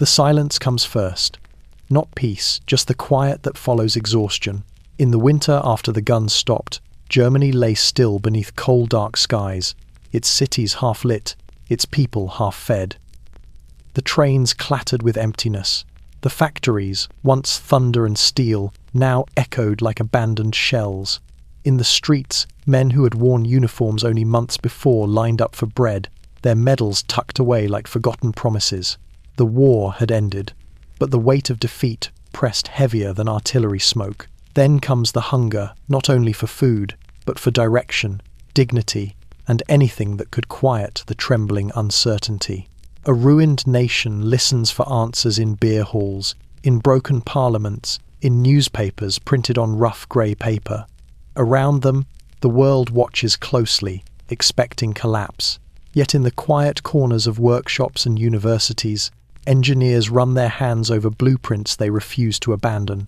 The silence comes first. Not peace, just the quiet that follows exhaustion. In the winter after the guns stopped, Germany lay still beneath cold dark skies, its cities half lit, its people half fed. The trains clattered with emptiness. The factories, once thunder and steel, now echoed like abandoned shells. In the streets, men who had worn uniforms only months before lined up for bread, their medals tucked away like forgotten promises. The war had ended, but the weight of defeat pressed heavier than artillery smoke. Then comes the hunger, not only for food, but for direction, dignity, and anything that could quiet the trembling uncertainty. A ruined nation listens for answers in beer halls, in broken parliaments, in newspapers printed on rough grey paper. Around them, the world watches closely, expecting collapse. Yet in the quiet corners of workshops and universities, engineers run their hands over blueprints they refuse to abandon.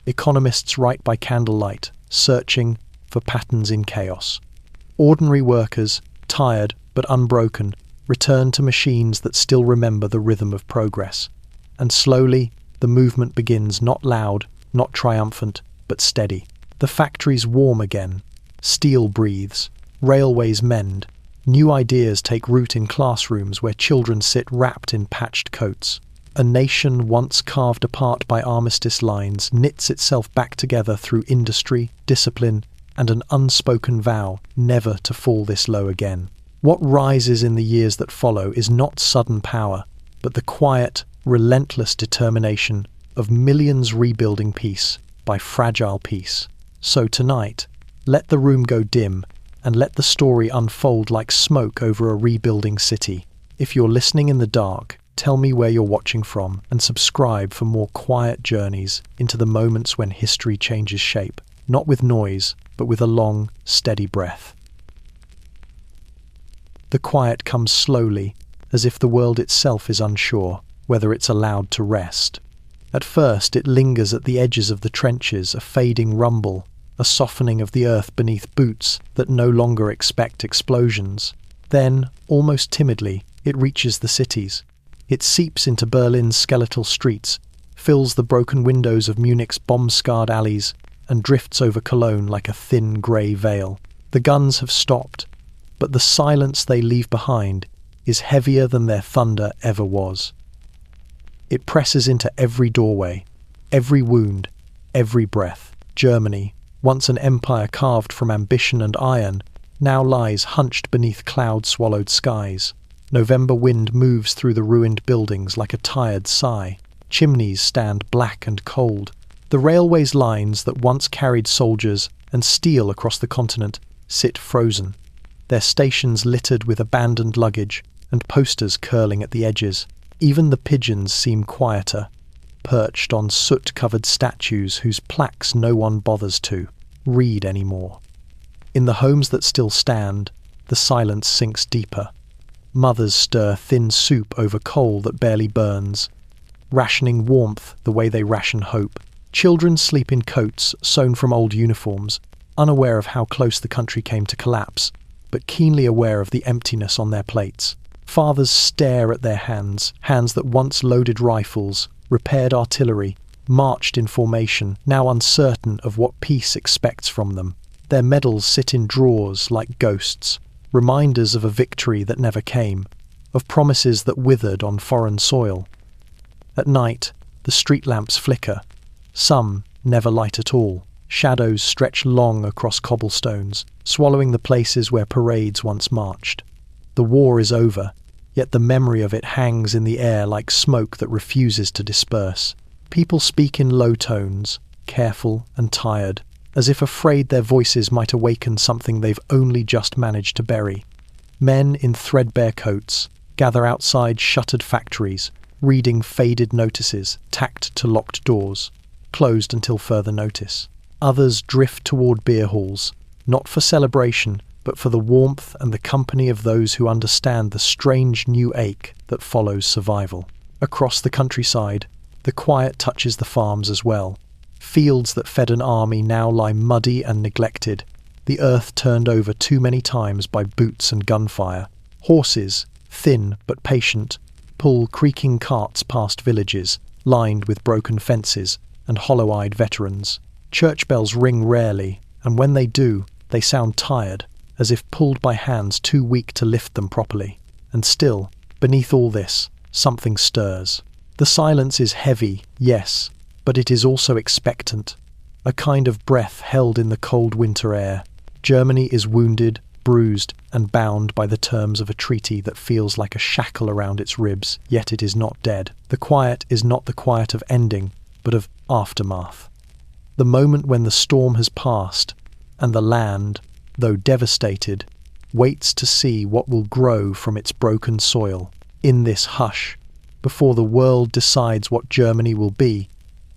Economists write by candlelight, searching for patterns in chaos. Ordinary workers, tired but unbroken, return to machines that still remember the rhythm of progress. And slowly, the movement begins, not loud, not triumphant, but steady. The factories warm again. Steel breathes. Railways mend. New ideas take root in classrooms where children sit wrapped in patched coats. A nation once carved apart by armistice lines knits itself back together through industry, discipline, and an unspoken vow never to fall this low again. What rises in the years that follow is not sudden power, but the quiet, relentless determination of millions rebuilding piece by fragile piece. So tonight, let the room go dim and let the story unfold like smoke over a rebuilding city. If you're listening in the dark, tell me where you're watching from and subscribe for more quiet journeys into the moments when history changes shape, not with noise, but with a long, steady breath. The quiet comes slowly, as if the world itself is unsure whether it's allowed to rest. At first it lingers at the edges of the trenches, a fading rumble, a softening of the earth beneath boots that no longer expect explosions. Then, almost timidly, it reaches the cities. It seeps into Berlin's skeletal streets, fills the broken windows of Munich's bomb-scarred alleys, and drifts over Cologne like a thin grey veil. The guns have stopped, but the silence they leave behind is heavier than their thunder ever was. It presses into every doorway, every wound, every breath. Germany, once an empire carved from ambition and iron, now lies hunched beneath cloud-swallowed skies. November wind moves through the ruined buildings like a tired sigh. Chimneys stand black and cold. The railways lines that once carried soldiers and steel across the continent sit frozen, their stations littered with abandoned luggage and posters curling at the edges. Even the pigeons seem quieter, perched on soot-covered statues whose plaques no one bothers to read anymore. In the homes that still stand, the silence sinks deeper. Mothers stir thin soup over coal that barely burns, rationing warmth the way they ration hope. Children sleep in coats sewn from old uniforms, unaware of how close the country came to collapse, but keenly aware of the emptiness on their plates. Fathers stare at their hands that once loaded rifles, repaired artillery, marched in formation, now uncertain of what peace expects from them. Their medals sit in drawers like ghosts, reminders of a victory that never came, of promises that withered on foreign soil. At night, the street lamps flicker. Some never light at all. Shadows stretch long across cobblestones, swallowing the places where parades once marched. The war is over, yet the memory of it hangs in the air like smoke that refuses to disperse. People speak in low tones, careful and tired, as if afraid their voices might awaken something they've only just managed to bury. Men in threadbare coats gather outside shuttered factories, reading faded notices tacked to locked doors, closed until further notice. Others drift toward beer halls, not for celebration, but for the warmth and the company of those who understand the strange new ache that follows survival. Across the countryside, the quiet touches the farms as well. Fields that fed an army now lie muddy and neglected, the earth turned over too many times by boots and gunfire. Horses, thin but patient, pull creaking carts past villages, lined with broken fences and hollow-eyed veterans. Church bells ring rarely, and when they do, they sound tired, as if pulled by hands too weak to lift them properly. And still, beneath all this, something stirs. The silence is heavy, yes, but it is also expectant. A kind of breath held in the cold winter air. Germany is wounded, bruised, and bound by the terms of a treaty that feels like a shackle around its ribs, yet it is not dead. The quiet is not the quiet of ending, but of aftermath. The moment when the storm has passed, and the land, though devastated, waits to see what will grow from its broken soil. In this hush, before the world decides what Germany will be,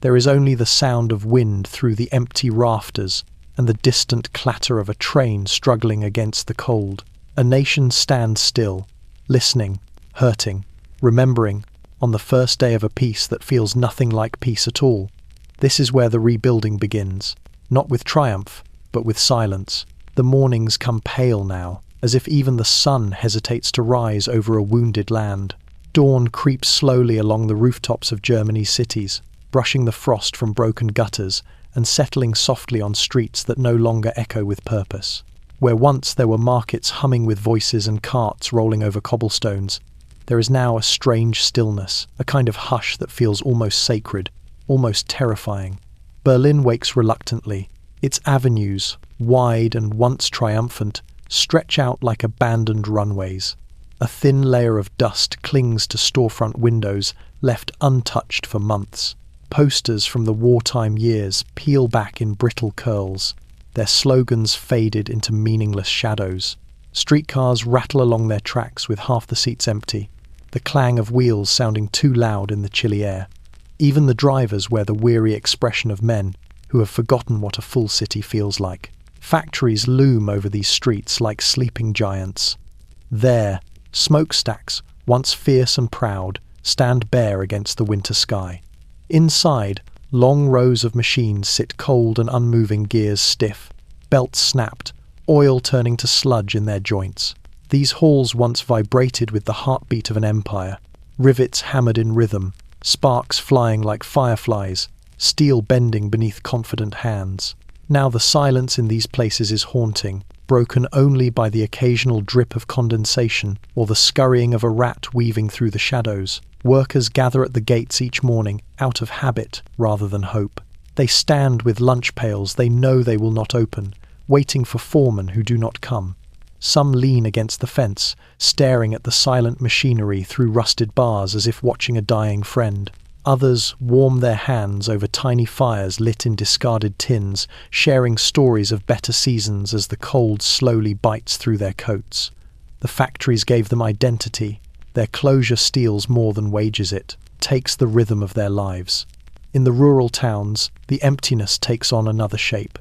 there is only the sound of wind through the empty rafters and the distant clatter of a train struggling against the cold. A nation stands still, listening, hurting, remembering, on the first day of a peace that feels nothing like peace at all. This is where the rebuilding begins, not with triumph, but with silence. The mornings come pale now, as if even the sun hesitates to rise over a wounded land. Dawn creeps slowly along the rooftops of Germany's cities, brushing the frost from broken gutters and settling softly on streets that no longer echo with purpose. Where once there were markets humming with voices and carts rolling over cobblestones, there is now a strange stillness, a kind of hush that feels almost sacred, almost terrifying. Berlin wakes reluctantly. Its avenues, wide and once triumphant, stretch out like abandoned runways. A thin layer of dust clings to storefront windows left untouched for months. Posters from the wartime years peel back in brittle curls, their slogans faded into meaningless shadows. Streetcars rattle along their tracks with half the seats empty, the clang of wheels sounding too loud in the chilly air. Even the drivers wear the weary expression of men who have forgotten what a full city feels like. Factories loom over these streets like sleeping giants. There, smokestacks, once fierce and proud, stand bare against the winter sky. Inside, long rows of machines sit cold and unmoving, gears stiff, belts snapped, oil turning to sludge in their joints. These halls once vibrated with the heartbeat of an empire, rivets hammered in rhythm, sparks flying like fireflies, steel bending beneath confident hands. Now the silence in these places is haunting, broken only by the occasional drip of condensation or the scurrying of a rat weaving through the shadows. Workers gather at the gates each morning, out of habit rather than hope. They stand with lunch pails they know they will not open, waiting for foremen who do not come. Some lean against the fence, staring at the silent machinery through rusted bars as if watching a dying friend. Others warm their hands over tiny fires lit in discarded tins, sharing stories of better seasons as the cold slowly bites through their coats. The factories gave them identity. Their closure steals more than wages it, takes the rhythm of their lives. In the rural towns, the emptiness takes on another shape.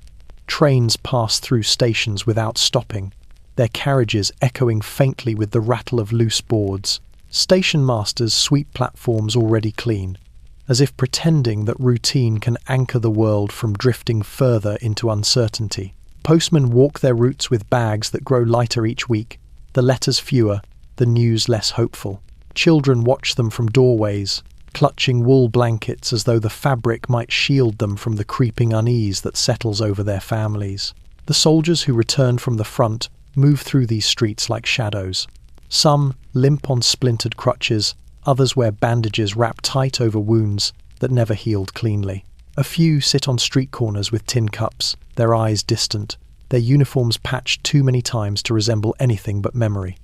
Trains pass through stations without stopping, their carriages echoing faintly with the rattle of loose boards. Station masters sweep platforms already clean, as if pretending that routine can anchor the world from drifting further into uncertainty. Postmen walk their routes with bags that grow lighter each week, the letters fewer, the news less hopeful. Children watch them from doorways, clutching wool blankets as though the fabric might shield them from the creeping unease that settles over their families. The soldiers who returned from the front move through these streets like shadows. Some limp on splintered crutches, others wear bandages wrapped tight over wounds that never healed cleanly. A few sit on street corners with tin cups, their eyes distant, their uniforms patched too many times to resemble anything but memory.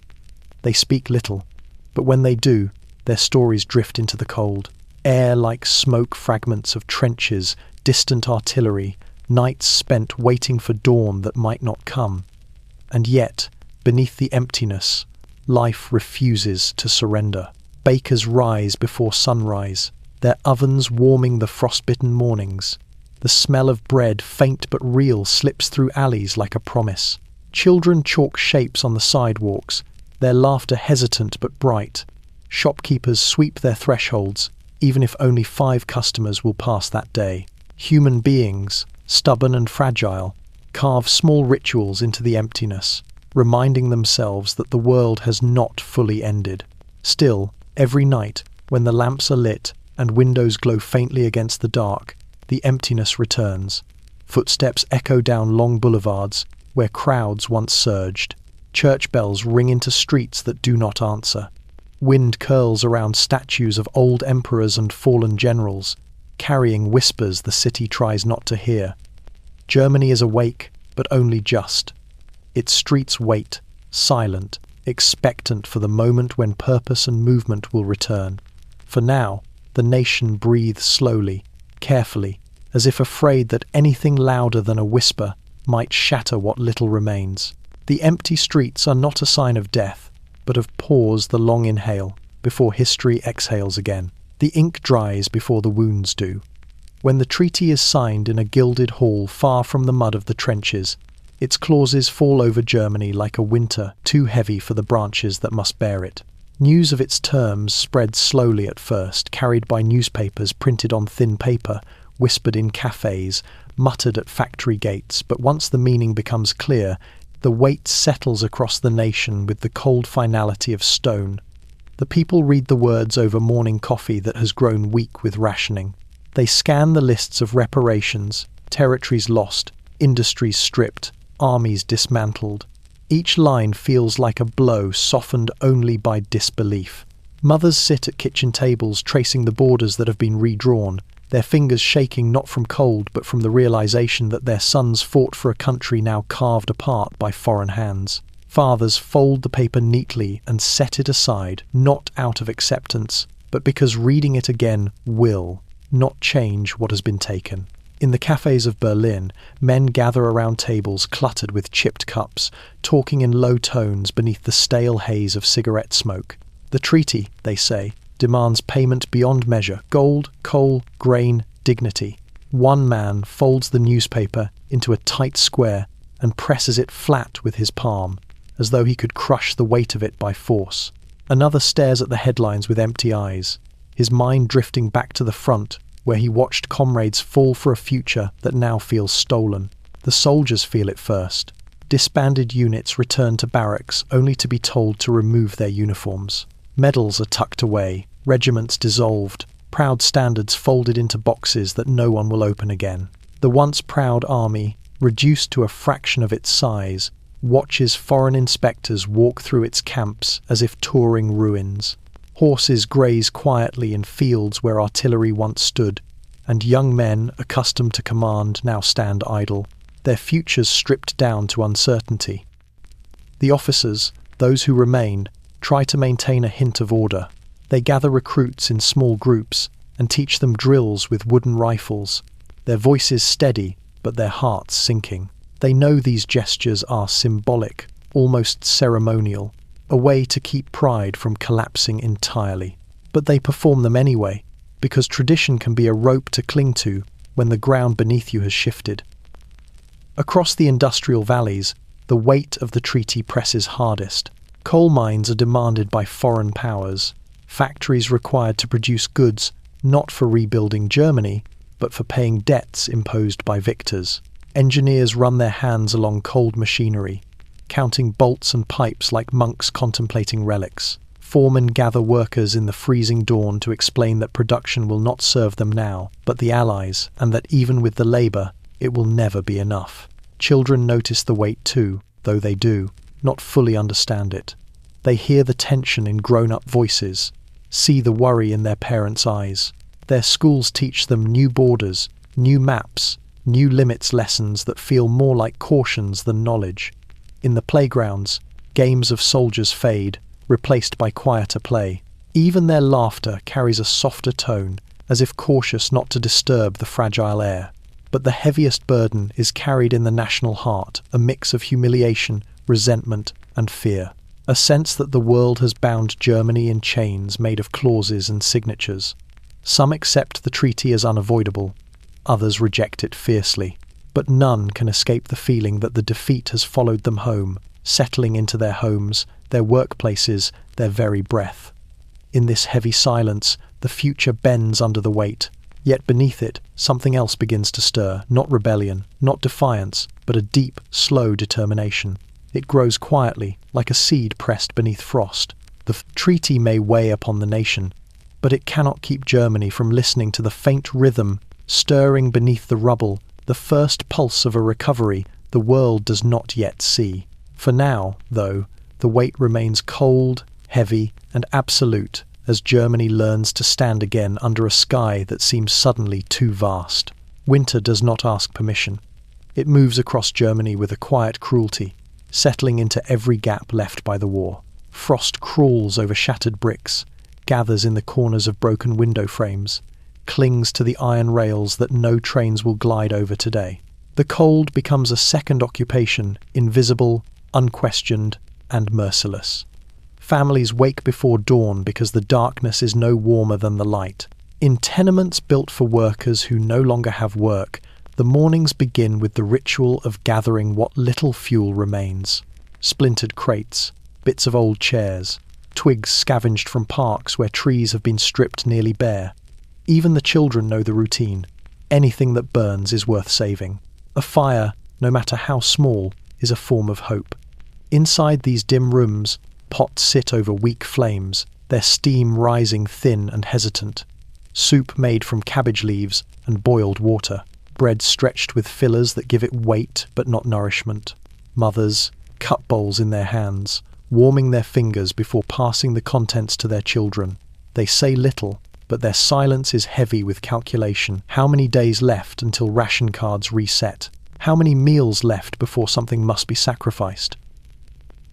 They speak little, but when they do, their stories drift into the cold. Air like smoke fragments of trenches, distant artillery, nights spent waiting for dawn that might not come. And yet, beneath the emptiness, life refuses to surrender. Bakers rise before sunrise, their ovens warming the frostbitten mornings. The smell of bread, faint but real, slips through alleys like a promise. Children chalk shapes on the sidewalks, their laughter hesitant but bright. Shopkeepers sweep their thresholds, even if only 5 customers will pass that day. Human beings, stubborn and fragile, carve small rituals into the emptiness, reminding themselves that the world has not fully ended. Still, Every night, when the lamps are lit and windows glow faintly against the dark, the emptiness returns. Footsteps echo down long boulevards where crowds once surged. Church bells ring into streets that do not answer. Wind curls around statues of old emperors and fallen generals, carrying whispers the city tries not to hear. Germany is awake, but only just. Its streets wait, silent, expectant for the moment when purpose and movement will return. For now, the nation breathes slowly, carefully, as if afraid that anything louder than a whisper might shatter what little remains. The empty streets are not a sign of death, but of pause, the long inhale, before history exhales again. The ink dries before the wounds do. When the treaty is signed in a gilded hall far from the mud of the trenches, its clauses fall over Germany like a winter too heavy for the branches that must bear it. News of its terms spreads slowly at first, carried by newspapers printed on thin paper, whispered in cafes, muttered at factory gates, but once the meaning becomes clear, the weight settles across the nation with the cold finality of stone. The people read the words over morning coffee that has grown weak with rationing. They scan the lists of reparations, territories lost, industries stripped, armies dismantled. Each line feels like a blow softened only by disbelief. Mothers sit at kitchen tables tracing the borders that have been redrawn, their fingers shaking not from cold but from the realization that their sons fought for a country now carved apart by foreign hands. Fathers fold the paper neatly and set it aside, not out of acceptance, but because reading it again will not change what has been taken. In the cafes of Berlin, men gather around tables cluttered with chipped cups, talking in low tones beneath the stale haze of cigarette smoke. The treaty, they say, demands payment beyond measure: gold, coal, grain, dignity. One man folds the newspaper into a tight square and presses it flat with his palm, as though he could crush the weight of it by force. Another stares at the headlines with empty eyes, his mind drifting back to the front, where he watched comrades fall for a future that now feels stolen. The soldiers feel it first. Disbanded units return to barracks only to be told to remove their uniforms. Medals are tucked away, regiments dissolved, proud standards folded into boxes that no one will open again. The once proud army, reduced to a fraction of its size, watches foreign inspectors walk through its camps as if touring ruins. Horses graze quietly in fields where artillery once stood, and young men, accustomed to command, now stand idle, their futures stripped down to uncertainty. The officers, those who remained, try to maintain a hint of order. They gather recruits in small groups and teach them drills with wooden rifles, their voices steady but their hearts sinking. They know these gestures are symbolic, almost ceremonial, a way to keep pride from collapsing entirely. But they perform them anyway, because tradition can be a rope to cling to when the ground beneath you has shifted. Across the industrial valleys, the weight of the treaty presses hardest. Coal mines are demanded by foreign powers, factories required to produce goods not for rebuilding Germany, but for paying debts imposed by victors. Engineers run their hands along cold machinery, counting bolts and pipes like monks contemplating relics. Foremen gather workers in the freezing dawn to explain that production will not serve them now, but the Allies, and that even with the labour, it will never be enough. Children notice the weight too, though they do not fully understand it. They hear the tension in grown-up voices, see the worry in their parents' eyes. Their schools teach them new borders, new maps, new limits lessons that feel more like cautions than knowledge. In the playgrounds, games of soldiers fade, replaced by quieter play. Even their laughter carries a softer tone, as if cautious not to disturb the fragile air. But the heaviest burden is carried in the national heart, a mix of humiliation, resentment, and fear. A sense that the world has bound Germany in chains made of clauses and signatures. Some accept the treaty as unavoidable, others reject it fiercely. But none can escape the feeling that the defeat has followed them home, settling into their homes, their workplaces, their very breath. In this heavy silence, the future bends under the weight. Yet beneath it, something else begins to stir, not rebellion, not defiance, but a deep, slow determination. It grows quietly, like a seed pressed beneath frost. The treaty may weigh upon the nation, but it cannot keep Germany from listening to the faint rhythm stirring beneath the rubble, the first pulse of a recovery the world does not yet see. For now, though, the weight remains cold, heavy, and absolute as Germany learns to stand again under a sky that seems suddenly too vast. Winter does not ask permission. It moves across Germany with a quiet cruelty, settling into every gap left by the war. Frost crawls over shattered bricks, gathers in the corners of broken window frames, clings to the iron rails that no trains will glide over today. The cold becomes a second occupation, invisible, unquestioned, and merciless. Families wake before dawn because the darkness is no warmer than the light. In tenements built for workers who no longer have work, the mornings begin with the ritual of gathering what little fuel remains. Splintered crates, bits of old chairs, twigs scavenged from parks where trees have been stripped nearly bare. Even the children know the routine. Anything that burns is worth saving. A fire, no matter how small, is a form of hope. Inside these dim rooms, pots sit over weak flames, their steam rising thin and hesitant. Soup made from cabbage leaves and boiled water. Bread stretched with fillers that give it weight but not nourishment. Mothers, cup bowls in their hands, warming their fingers before passing the contents to their children. They say little, but their silence is heavy with calculation. How many days left until ration cards reset? How many meals left before something must be sacrificed?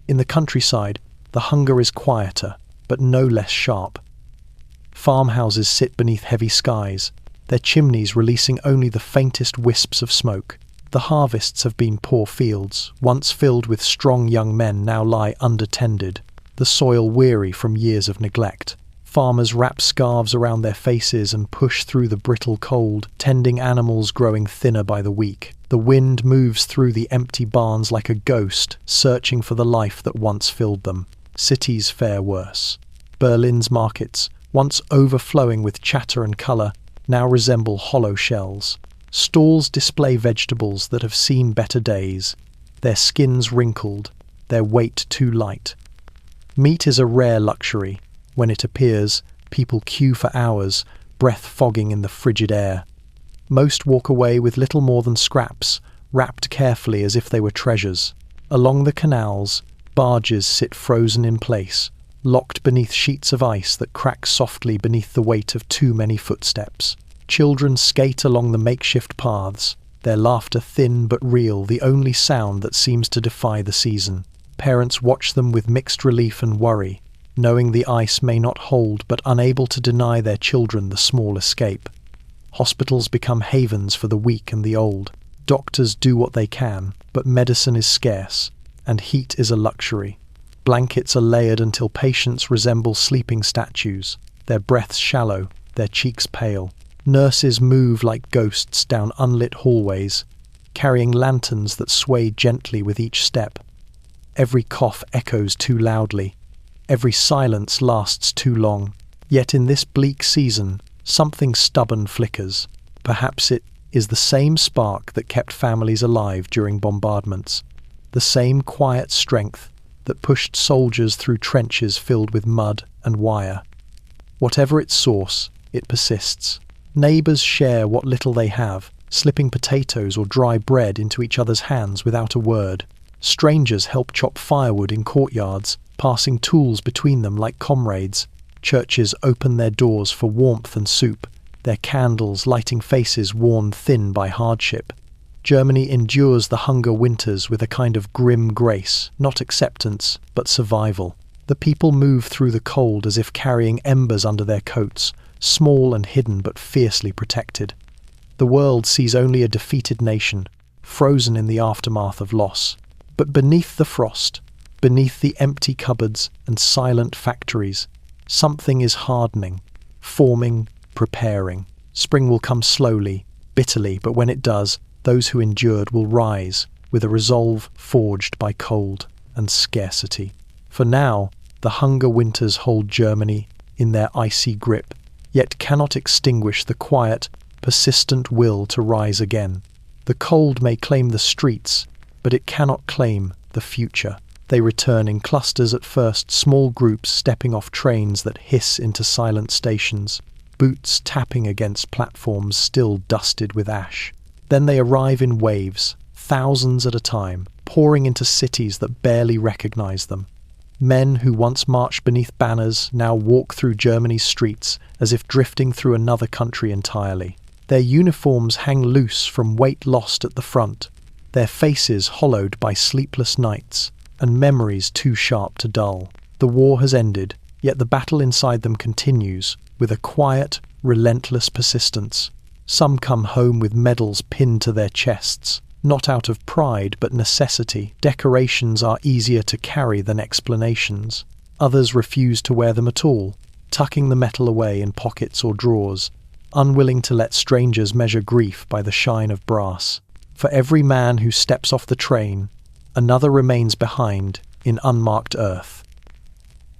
In the countryside, the hunger is quieter, but no less sharp. Farmhouses sit beneath heavy skies, their chimneys releasing only the faintest wisps of smoke. The harvests have been poor fields, once filled with strong young men now lie undertended, the soil weary from years of neglect. Farmers wrap scarves around their faces and push through the brittle cold, tending animals growing thinner by the week. The wind moves through the empty barns like a ghost, searching for the life that once filled them. Cities fare worse. Berlin's markets, once overflowing with chatter and colour, now resemble hollow shells. Stalls display vegetables that have seen better days, their skins wrinkled, their weight too light. Meat is a rare luxury. When it appears, people queue for hours, breath fogging in the frigid air. Most walk away with little more than scraps, wrapped carefully as if they were treasures. Along the canals, barges sit frozen in place, locked beneath sheets of ice that crack softly beneath the weight of too many footsteps. Children skate along the makeshift paths, their laughter thin but real, the only sound that seems to defy the season. Parents watch them with mixed relief and worry, knowing the ice may not hold but unable to deny their children the small escape. Hospitals become havens for the weak and the old. Doctors do what they can, but medicine is scarce, and heat is a luxury. Blankets are layered until patients resemble sleeping statues, their breaths shallow, their cheeks pale. Nurses move like ghosts down unlit hallways, carrying lanterns that sway gently with each step. Every cough echoes too loudly. Every silence lasts too long. Yet in this bleak season, something stubborn flickers. Perhaps it is the same spark that kept families alive during bombardments, the same quiet strength that pushed soldiers through trenches filled with mud and wire. Whatever its source, it persists. Neighbours share what little they have, slipping potatoes or dry bread into each other's hands without a word. Strangers help chop firewood in courtyards, passing tools between them like comrades. Churches open their doors for warmth and soup, their candles lighting faces worn thin by hardship. Germany endures the hunger winters with a kind of grim grace, not acceptance, but survival. The people move through the cold as if carrying embers under their coats, small and hidden but fiercely protected. The world sees only a defeated nation, frozen in the aftermath of loss. But beneath the frost, beneath the empty cupboards and silent factories, something is hardening, forming, preparing. Spring will come slowly, bitterly, but when it does, those who endured will rise, with a resolve forged by cold and scarcity. For now, the hunger winters hold Germany in their icy grip, yet cannot extinguish the quiet, persistent will to rise again. The cold may claim the streets, but it cannot claim the future. They return in clusters at first, small groups stepping off trains that hiss into silent stations, boots tapping against platforms still dusted with ash. Then they arrive in waves, thousands at a time, pouring into cities that barely recognize them. Men who once marched beneath banners now walk through Germany's streets as if drifting through another country entirely. Their uniforms hang loose from weight lost at the front, their faces hollowed by sleepless nights, and memories too sharp to dull. The war has ended, yet the battle inside them continues, with a quiet, relentless persistence. Some come home with medals pinned to their chests, not out of pride but necessity. Decorations are easier to carry than explanations. Others refuse to wear them at all, tucking the metal away in pockets or drawers, unwilling to let strangers measure grief by the shine of brass. For every man who steps off the train, another remains behind in unmarked earth.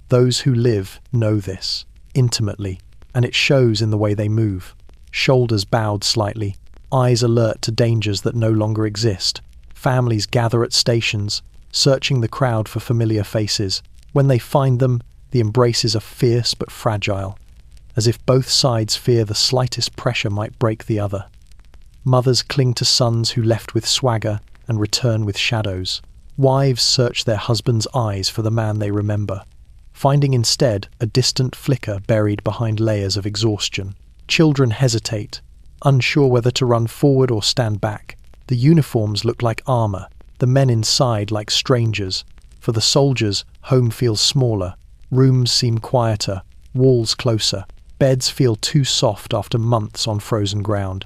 Those who live know this, intimately, and it shows in the way they move. Shoulders bowed slightly, eyes alert to dangers that no longer exist. Families gather at stations, searching the crowd for familiar faces. When they find them, the embraces are fierce but fragile, as if both sides fear the slightest pressure might break the other. Mothers cling to sons who left with swagger and return with shadows. Wives search their husbands' eyes for the man they remember, finding instead a distant flicker buried behind layers of exhaustion. Children hesitate, unsure whether to run forward or stand back. The uniforms look like armor, the men inside like strangers. For the soldiers, home feels smaller, rooms seem quieter, walls closer. Beds feel too soft after months on frozen ground.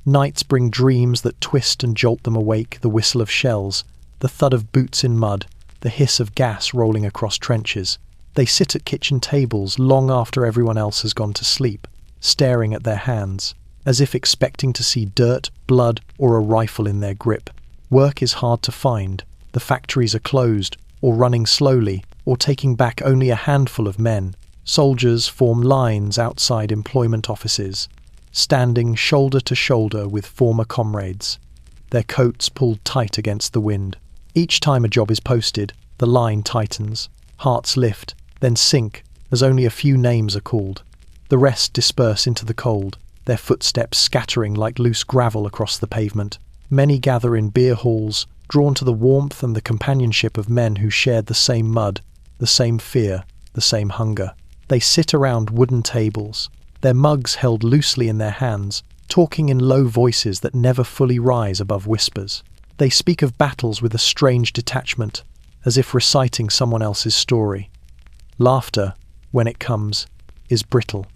Nights bring dreams that twist and jolt them awake, the whistle of shells, the thud of boots in mud, the hiss of gas rolling across trenches. They sit at kitchen tables long after everyone else has gone to sleep, staring at their hands, as if expecting to see dirt, blood, or a rifle in their grip. Work is hard to find. The factories are closed, or running slowly, or taking back only a handful of men. Soldiers form lines outside employment offices, standing shoulder to shoulder with former comrades, their coats pulled tight against the wind. Each time a job is posted, the line tightens. Hearts lift, then sink as only a few names are called. The rest disperse into the cold, their footsteps scattering like loose gravel across the pavement. Many gather in beer halls, drawn to the warmth and the companionship of men who shared the same mud, the same fear, the same hunger. They sit around wooden tables, their mugs held loosely in their hands, talking in low voices that never fully rise above whispers. They speak of battles with a strange detachment, as if reciting someone else's story. Laughter, when it comes, is brittle.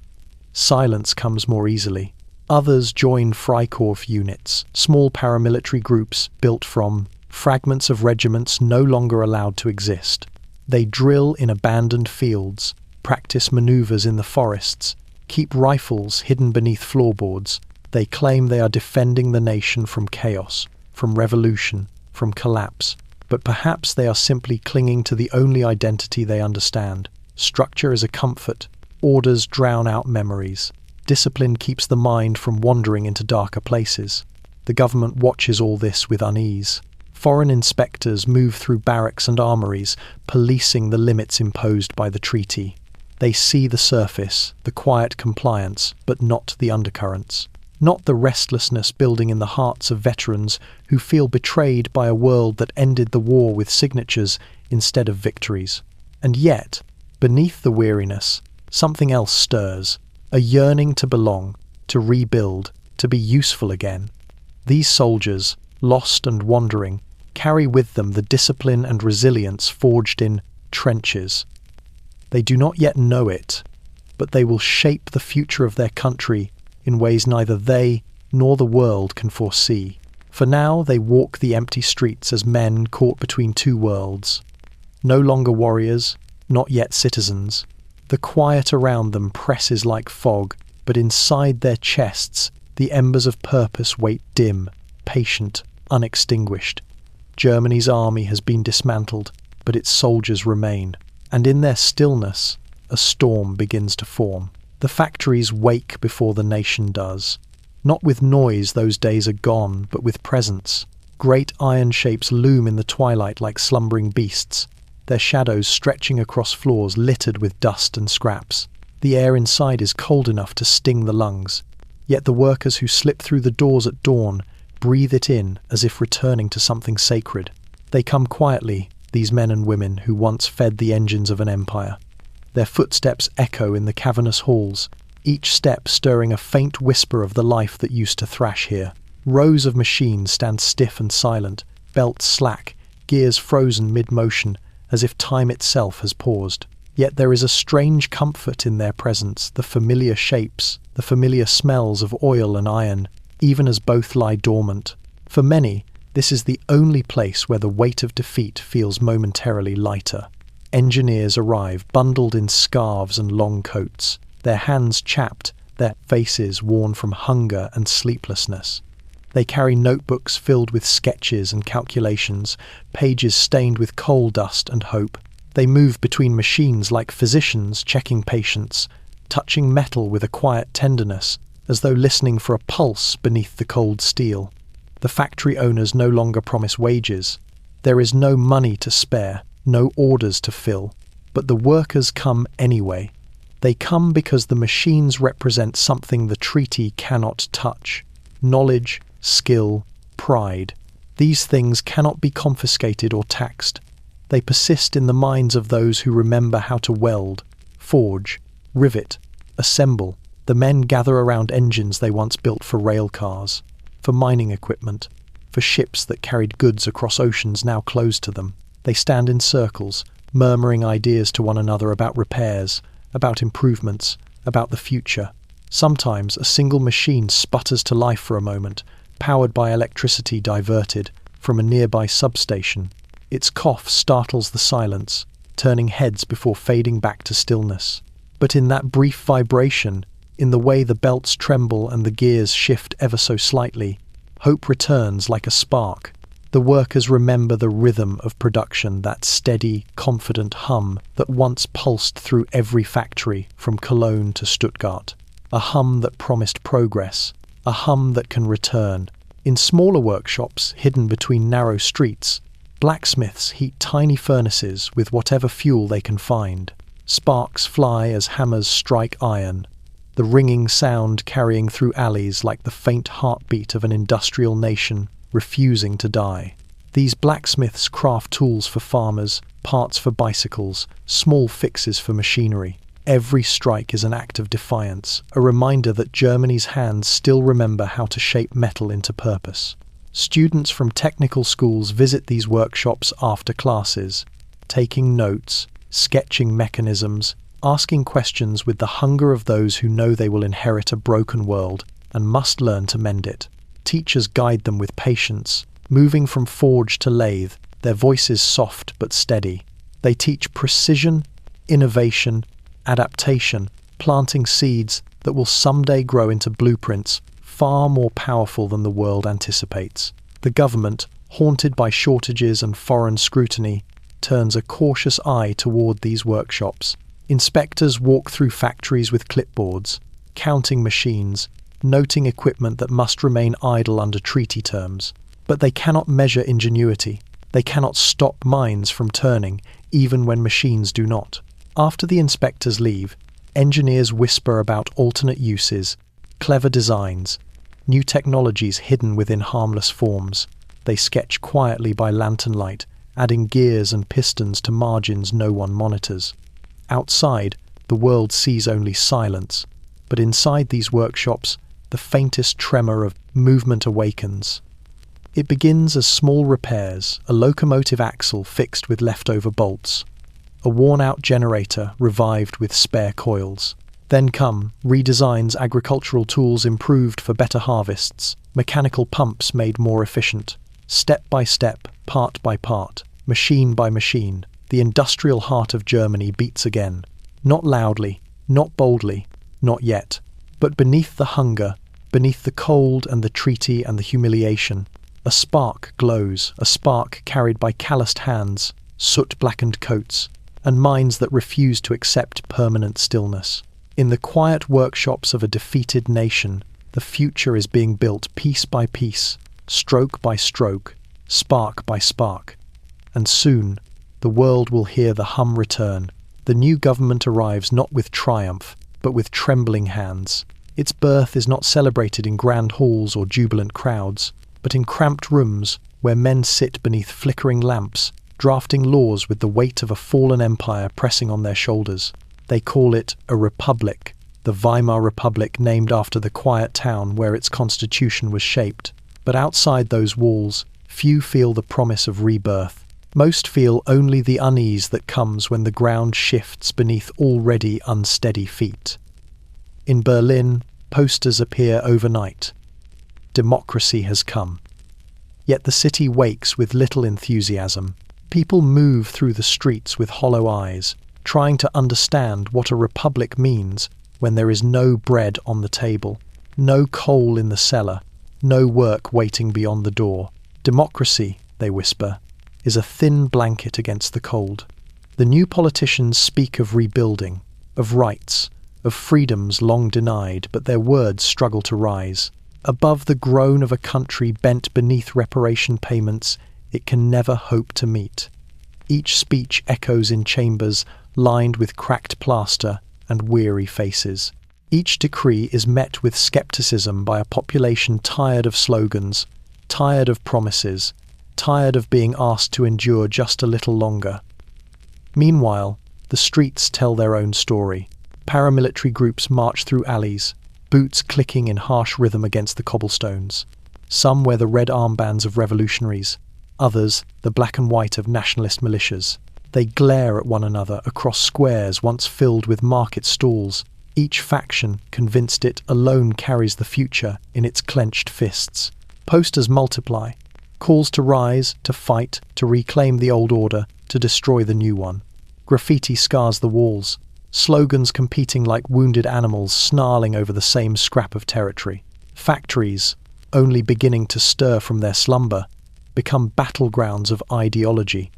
Silence comes more easily. Others join Freikorps units, small paramilitary groups built from fragments of regiments no longer allowed to exist. They drill in abandoned fields, practice maneuvers in the forests, keep rifles hidden beneath floorboards. They claim they are defending the nation from chaos, from revolution, from collapse. But perhaps they are simply clinging to the only identity they understand. Structure is a comfort. Orders drown out memories. Discipline keeps the mind from wandering into darker places. The government watches all this with unease. Foreign inspectors move through barracks and armories, policing the limits imposed by the treaty. They see the surface, the quiet compliance, but not the undercurrents. Not the restlessness building in the hearts of veterans who feel betrayed by a world that ended the war with signatures instead of victories. And yet, beneath the weariness, something else stirs, a yearning to belong, to rebuild, to be useful again. These soldiers, lost and wandering, carry with them the discipline and resilience forged in trenches. They do not yet know it, but they will shape the future of their country in ways neither they nor the world can foresee. For now they walk the empty streets as men caught between two worlds. No longer warriors, not yet citizens. The quiet around them presses like fog, but inside their chests the embers of purpose wait dim, patient, unextinguished. Germany's army has been dismantled, but its soldiers remain. And in their stillness, a storm begins to form. The factories wake before the nation does. Not with noise, those days are gone, but with presence. Great iron shapes loom in the twilight like slumbering beasts, their shadows stretching across floors littered with dust and scraps. The air inside is cold enough to sting the lungs, yet the workers who slip through the doors at dawn breathe it in as if returning to something sacred. They come quietly, these men and women who once fed the engines of an empire. Their footsteps echo in the cavernous halls, each step stirring a faint whisper of the life that used to thrash here. Rows of machines stand stiff and silent, belts slack, gears frozen mid-motion, as if time itself has paused. Yet there is a strange comfort in their presence, the familiar shapes, the familiar smells of oil and iron, even as both lie dormant. For many, this is the only place where the weight of defeat feels momentarily lighter. Engineers arrive, bundled in scarves and long coats, their hands chapped, their faces worn from hunger and sleeplessness. They carry notebooks filled with sketches and calculations, pages stained with coal dust and hope. They move between machines like physicians checking patients, touching metal with a quiet tenderness, as though listening for a pulse beneath the cold steel. The factory owners no longer promise wages. There is no money to spare, no orders to fill, but the workers come anyway. They come because the machines represent something the treaty cannot touch: knowledge, skill, pride. These things cannot be confiscated or taxed. They persist in the minds of those who remember how to weld, forge, rivet, assemble. The men gather around engines they once built for rail cars, for mining equipment, for ships that carried goods across oceans now closed to them. They stand in circles, murmuring ideas to one another about repairs, about improvements, about the future. Sometimes a single machine sputters to life for a moment, powered by electricity diverted from a nearby substation. Its cough startles the silence, turning heads before fading back to stillness. But in that brief vibration, in the way the belts tremble and the gears shift ever so slightly, hope returns like a spark. The workers remember the rhythm of production, that steady, confident hum that once pulsed through every factory from Cologne to Stuttgart. A hum that promised progress, a hum that can return. In smaller workshops hidden between narrow streets, blacksmiths heat tiny furnaces with whatever fuel they can find. Sparks fly as hammers strike iron, the ringing sound carrying through alleys like the faint heartbeat of an industrial nation refusing to die. These blacksmiths craft tools for farmers, parts for bicycles, small fixes for machinery. Every strike is an act of defiance, a reminder that Germany's hands still remember how to shape metal into purpose. Students from technical schools visit these workshops after classes, taking notes, sketching mechanisms, asking questions with the hunger of those who know they will inherit a broken world and must learn to mend it. Teachers guide them with patience, moving from forge to lathe, their voices soft but steady. They teach precision, innovation, adaptation, planting seeds that will someday grow into blueprints far more powerful than the world anticipates. The government, haunted by shortages and foreign scrutiny, turns a cautious eye toward these workshops. Inspectors walk through factories with clipboards, counting machines, noting equipment that must remain idle under treaty terms. But they cannot measure ingenuity. They cannot stop minds from turning, even when machines do not. After the inspectors leave, engineers whisper about alternate uses, clever designs, new technologies hidden within harmless forms. They sketch quietly by lantern light, adding gears and pistons to margins no one monitors. Outside, the world sees only silence, but inside these workshops, the faintest tremor of movement awakens. It begins as small repairs, a locomotive axle fixed with leftover bolts, a worn-out generator revived with spare coils. Then come redesigns, agricultural tools improved for better harvests, mechanical pumps made more efficient. Step by step, part by part, machine by machine, the industrial heart of Germany beats again. Not loudly, not boldly, not yet, but beneath the hunger, beneath the cold and the treaty and the humiliation, a spark glows, a spark carried by calloused hands, soot-blackened coats, and minds that refuse to accept permanent stillness. In the quiet workshops of a defeated nation, the future is being built piece by piece, stroke by stroke, spark by spark. And soon, the world will hear the hum return. The new government arrives not with triumph, but with trembling hands. Its birth is not celebrated in grand halls or jubilant crowds, but in cramped rooms where men sit beneath flickering lamps, drafting laws with the weight of a fallen empire pressing on their shoulders. They call it a republic, the Weimar Republic, named after the quiet town where its constitution was shaped. But outside those walls, few feel the promise of rebirth. Most feel only the unease that comes when the ground shifts beneath already unsteady feet. In Berlin, posters appear overnight. Democracy has come. Yet the city wakes with little enthusiasm. People move through the streets with hollow eyes, trying to understand what a republic means when there is no bread on the table, no coal in the cellar, no work waiting beyond the door. Democracy, they whisper, is a thin blanket against the cold. The new politicians speak of rebuilding, of rights, of freedoms long denied, but their words struggle to rise. Above the groan of a country bent beneath reparation payments it can never hope to meet. Each speech echoes in chambers lined with cracked plaster and weary faces. Each decree is met with skepticism by a population tired of slogans, tired of promises, tired of being asked to endure just a little longer. Meanwhile, the streets tell their own story. Paramilitary groups march through alleys, boots clicking in harsh rhythm against the cobblestones. Some wear the red armbands of revolutionaries, others the black and white of nationalist militias. They glare at one another across squares once filled with market stalls, each faction convinced it alone carries the future in its clenched fists. Posters multiply, calls to rise, to fight, to reclaim the old order, to destroy the new one. Graffiti scars the walls, slogans competing like wounded animals snarling over the same scrap of territory. Factories, only beginning to stir from their slumber, become battlegrounds of ideology.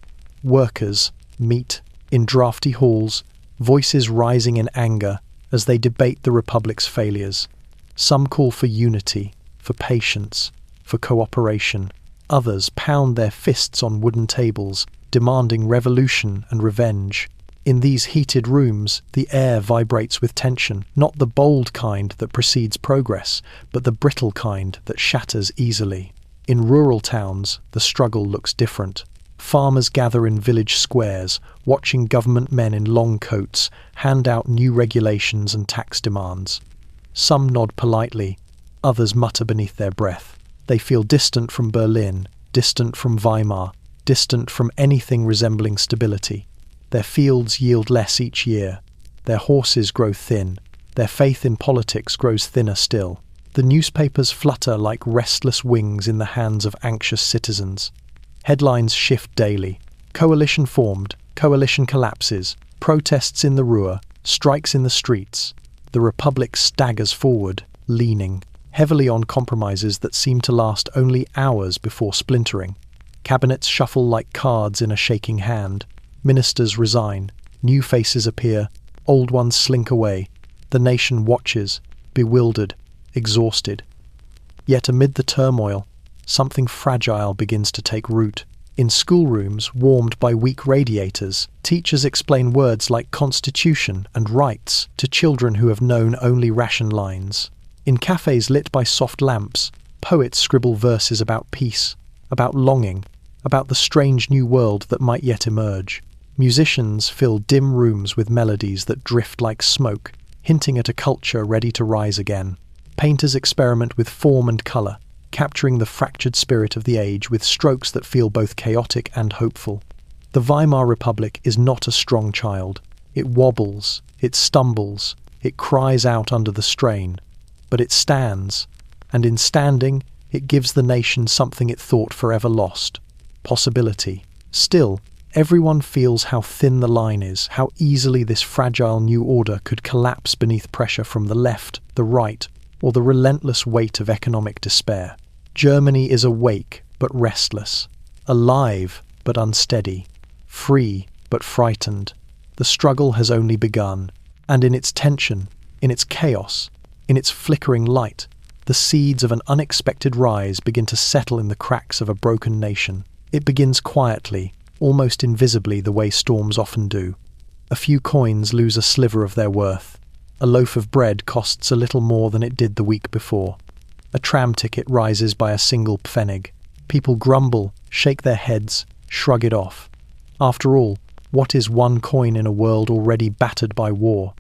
Workers meet in drafty halls, voices rising in anger as they debate the Republic's failures. Some call for unity, for patience, for cooperation. Others pound their fists on wooden tables, demanding revolution and revenge. In these heated rooms, the air vibrates with tension, not the bold kind that precedes progress, but the brittle kind that shatters easily. In rural towns, the struggle looks different. Farmers gather in village squares, watching government men in long coats hand out new regulations and tax demands. Some nod politely, others mutter beneath their breath. They feel distant from Berlin, distant from Weimar, distant from anything resembling stability. Their fields yield less each year. Their horses grow thin. Their faith in politics grows thinner still. The newspapers flutter like restless wings in the hands of anxious citizens. Headlines shift daily. Coalition formed, coalition collapses, protests in the Ruhr, strikes in the streets. The Republic staggers forward, leaning, heavily on compromises that seem to last only hours before splintering. Cabinets shuffle like cards in a shaking hand. Ministers resign, new faces appear, old ones slink away. The nation watches, bewildered, exhausted. Yet amid the turmoil, something fragile begins to take root. In schoolrooms warmed by weak radiators, teachers explain words like constitution and rights to children who have known only ration lines. In cafes lit by soft lamps, poets scribble verses about peace, about longing, about the strange new world that might yet emerge. Musicians fill dim rooms with melodies that drift like smoke, hinting at a culture ready to rise again. Painters experiment with form and colour, capturing the fractured spirit of the age with strokes that feel both chaotic and hopeful. The Weimar Republic is not a strong child. It wobbles, it stumbles, it cries out under the strain. But it stands, and in standing, it gives the nation something it thought forever lost: possibility. Still, everyone feels how thin the line is, how easily this fragile new order could collapse beneath pressure from the left, the right, or the relentless weight of economic despair. Germany is awake but restless, alive but unsteady, free but frightened. The struggle has only begun, and in its tension, in its chaos, in its flickering light, the seeds of an unexpected rise begin to settle in the cracks of a broken nation. It begins quietly, almost invisibly the way storms often do. A few coins lose a sliver of their worth. A loaf of bread costs a little more than it did the week before. A tram ticket rises by a single pfennig. People grumble, shake their heads, shrug it off. After all, what is one coin in a world already battered by war?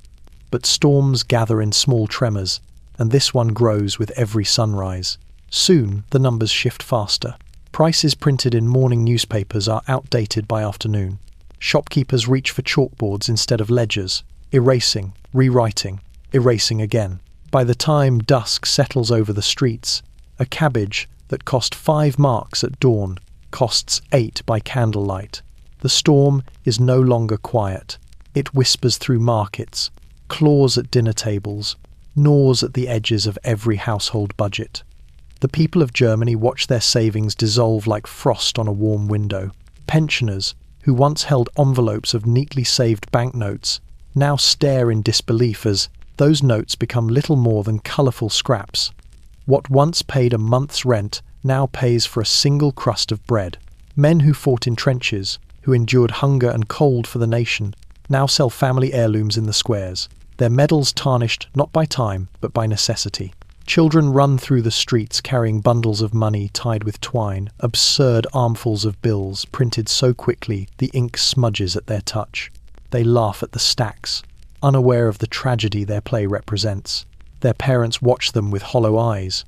But storms gather in small tremors, and this one grows with every sunrise. Soon, the numbers shift faster. Prices printed in morning newspapers are outdated by afternoon. Shopkeepers reach for chalkboards instead of ledgers, erasing, rewriting, erasing again. By the time dusk settles over the streets, a cabbage that cost 5 marks at dawn costs 8 by candlelight. The storm is no longer quiet. It whispers through markets, claws at dinner tables, gnaws at the edges of every household budget. The people of Germany watch their savings dissolve like frost on a warm window. Pensioners, who once held envelopes of neatly saved banknotes, now stare in disbelief as those notes become little more than colourful scraps. What once paid a month's rent now pays for a single crust of bread. Men who fought in trenches, who endured hunger and cold for the nation, now sell family heirlooms in the squares, their medals tarnished not by time but by necessity. Children run through the streets carrying bundles of money tied with twine, absurd armfuls of bills printed so quickly the ink smudges at their touch. They laugh at the stacks, unaware of the tragedy their play represents. Their parents watch them with hollow eyes.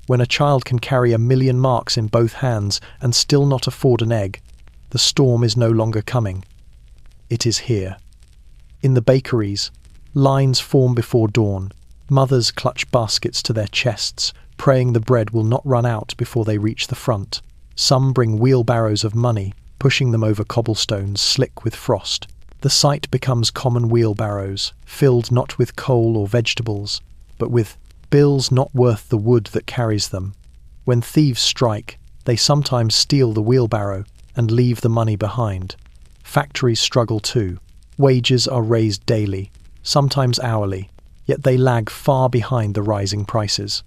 When a child can carry 1,000,000 marks in both hands and still not afford an egg, the storm is no longer coming. It is here. In the bakeries, lines form before dawn. Mothers clutch baskets to their chests, praying the bread will not run out before they reach the front. Some bring wheelbarrows of money, pushing them over cobblestones slick with frost. The sight becomes common wheelbarrows, filled not with coal or vegetables, but with bills not worth the wood that carries them. When thieves strike, they sometimes steal the wheelbarrow and leave the money behind. Factories struggle too. Wages are raised daily, sometimes hourly, yet they lag far behind the rising prices.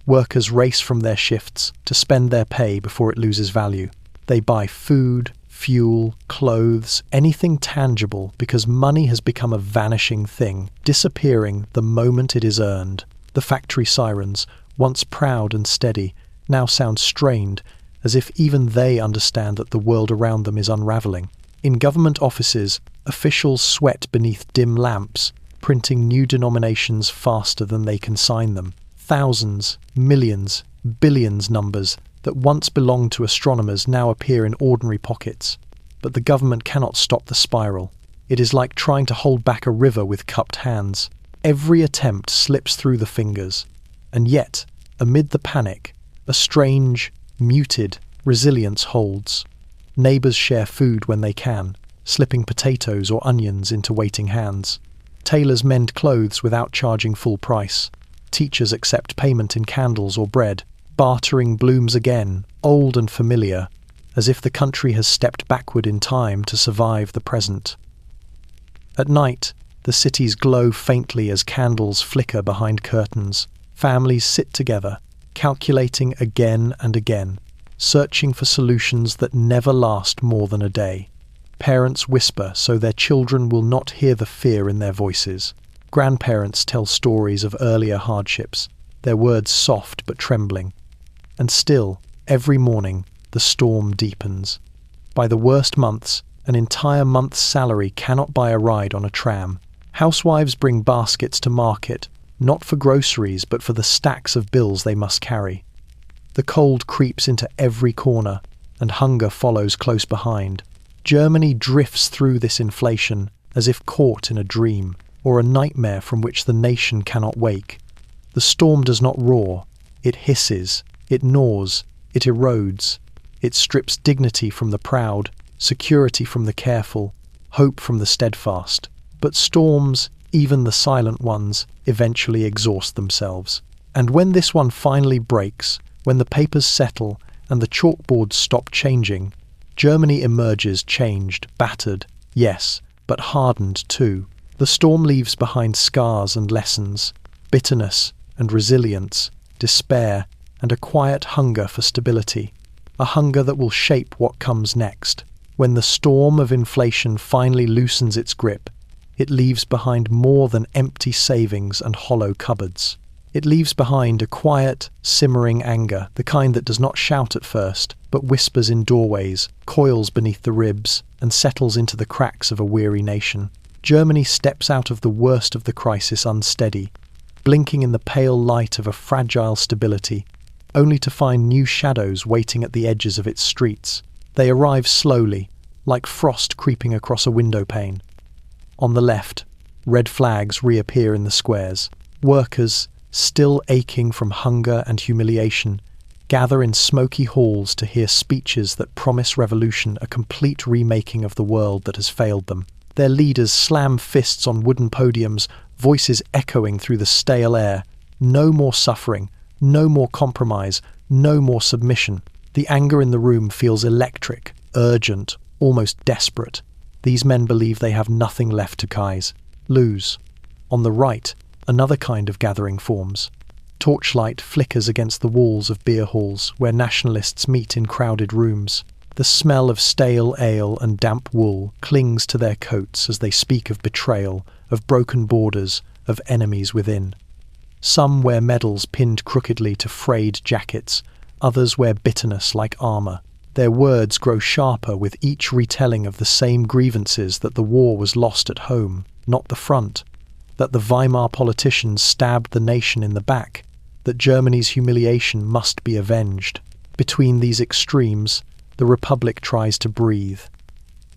Workers race from their shifts to spend their pay before it loses value. They buy food, fuel, clothes, anything tangible because money has become a vanishing thing, disappearing the moment it is earned. The factory sirens, once proud and steady, now sound strained, as if even they understand that the world around them is unraveling. In government offices, officials sweat beneath dim lamps, printing new denominations faster than they can sign them. Thousands, millions, billions numbers that once belonged to astronomers now appear in ordinary pockets. But the government cannot stop the spiral. It is like trying to hold back a river with cupped hands. Every attempt slips through the fingers. And yet, amid the panic, a strange, muted resilience holds. Neighbours share food when they can, slipping potatoes or onions into waiting hands. Tailors mend clothes without charging full price. Teachers accept payment in candles or bread. Bartering blooms again, old and familiar, as if the country has stepped backward in time to survive the present. At night, the cities glow faintly as candles flicker behind curtains. Families sit together, calculating again and again, searching for solutions that never last more than a day. Parents whisper so their children will not hear the fear in their voices. Grandparents tell stories of earlier hardships, their words soft but trembling. And still, every morning, the storm deepens. By the worst months, an entire month's salary cannot buy a ride on a tram. Housewives bring baskets to market, not for groceries but for the stacks of bills they must carry. The cold creeps into every corner, and hunger follows close behind. Germany drifts through this inflation as if caught in a dream, or a nightmare from which the nation cannot wake. The storm does not roar, it hisses, it gnaws, it erodes. It strips dignity from the proud, security from the careful, hope from the steadfast. But storms, even the silent ones, eventually exhaust themselves. And when this one finally breaks, when the papers settle and the chalkboards stop changing, Germany emerges changed, battered, yes, but hardened too. The storm leaves behind scars and lessons, bitterness and resilience, despair and a quiet hunger for stability, a hunger that will shape what comes next. When the storm of inflation finally loosens its grip, it leaves behind more than empty savings and hollow cupboards. It leaves behind a quiet, simmering anger, the kind that does not shout at first, but whispers in doorways, coils beneath the ribs, and settles into the cracks of a weary nation. Germany steps out of the worst of the crisis unsteady, blinking in the pale light of a fragile stability, only to find new shadows waiting at the edges of its streets. They arrive slowly, like frost creeping across a window pane. On the left, red flags reappear in the squares. Workers, still aching from hunger and humiliation, gather in smoky halls to hear speeches that promise revolution, a complete remaking of the world that has failed them. Their leaders slam fists on wooden podiums, voices echoing through the stale air. No more suffering, no more compromise, no more submission. The anger in the room feels electric, urgent, almost desperate. These men believe they have nothing left to lose. On the right, another kind of gathering forms. Torchlight flickers against the walls of beer halls where nationalists meet in crowded rooms. The smell of stale ale and damp wool clings to their coats as they speak of betrayal, of broken borders, of enemies within. Some wear medals pinned crookedly to frayed jackets, others wear bitterness like armor. Their words grow sharper with each retelling of the same grievances, that the war was lost at home, not the front, that the Weimar politicians stabbed the nation in the back, that Germany's humiliation must be avenged. Between these extremes, the Republic tries to breathe.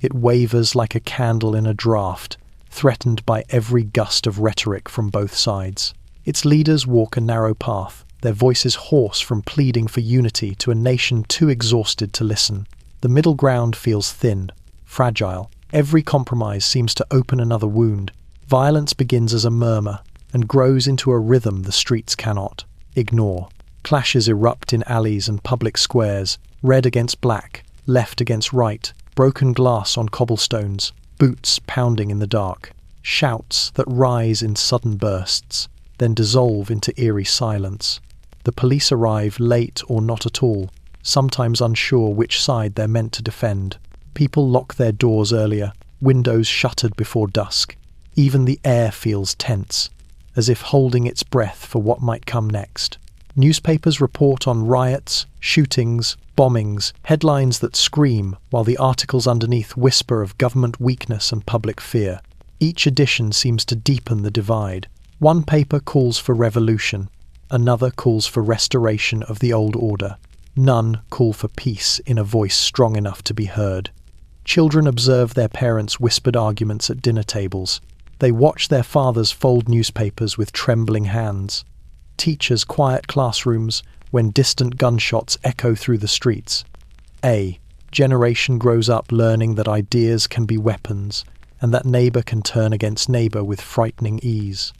It wavers like a candle in a draught, threatened by every gust of rhetoric from both sides. Its leaders walk a narrow path, their voices hoarse from pleading for unity to a nation too exhausted to listen. The middle ground feels thin, fragile. Every compromise seems to open another wound. Violence begins as a murmur and grows into a rhythm the streets cannot ignore. Clashes erupt in alleys and public squares, red against black, left against right, broken glass on cobblestones, boots pounding in the dark, shouts that rise in sudden bursts, then dissolve into eerie silence. The police arrive late or not at all, sometimes unsure which side they're meant to defend. People lock their doors earlier, windows shuttered before dusk. Even the air feels tense, as if holding its breath for what might come next. Newspapers report on riots, shootings, bombings, headlines that scream, while the articles underneath whisper of government weakness and public fear. Each edition seems to deepen the divide. One paper calls for revolution, another calls for restoration of the old order. None call for peace in a voice strong enough to be heard. Children observe their parents' whispered arguments at dinner tables. They watch their fathers fold newspapers with trembling hands. Teachers quiet classrooms when distant gunshots echo through the streets. A generation grows up learning that ideas can be weapons, and that neighbor can turn against neighbor with frightening ease.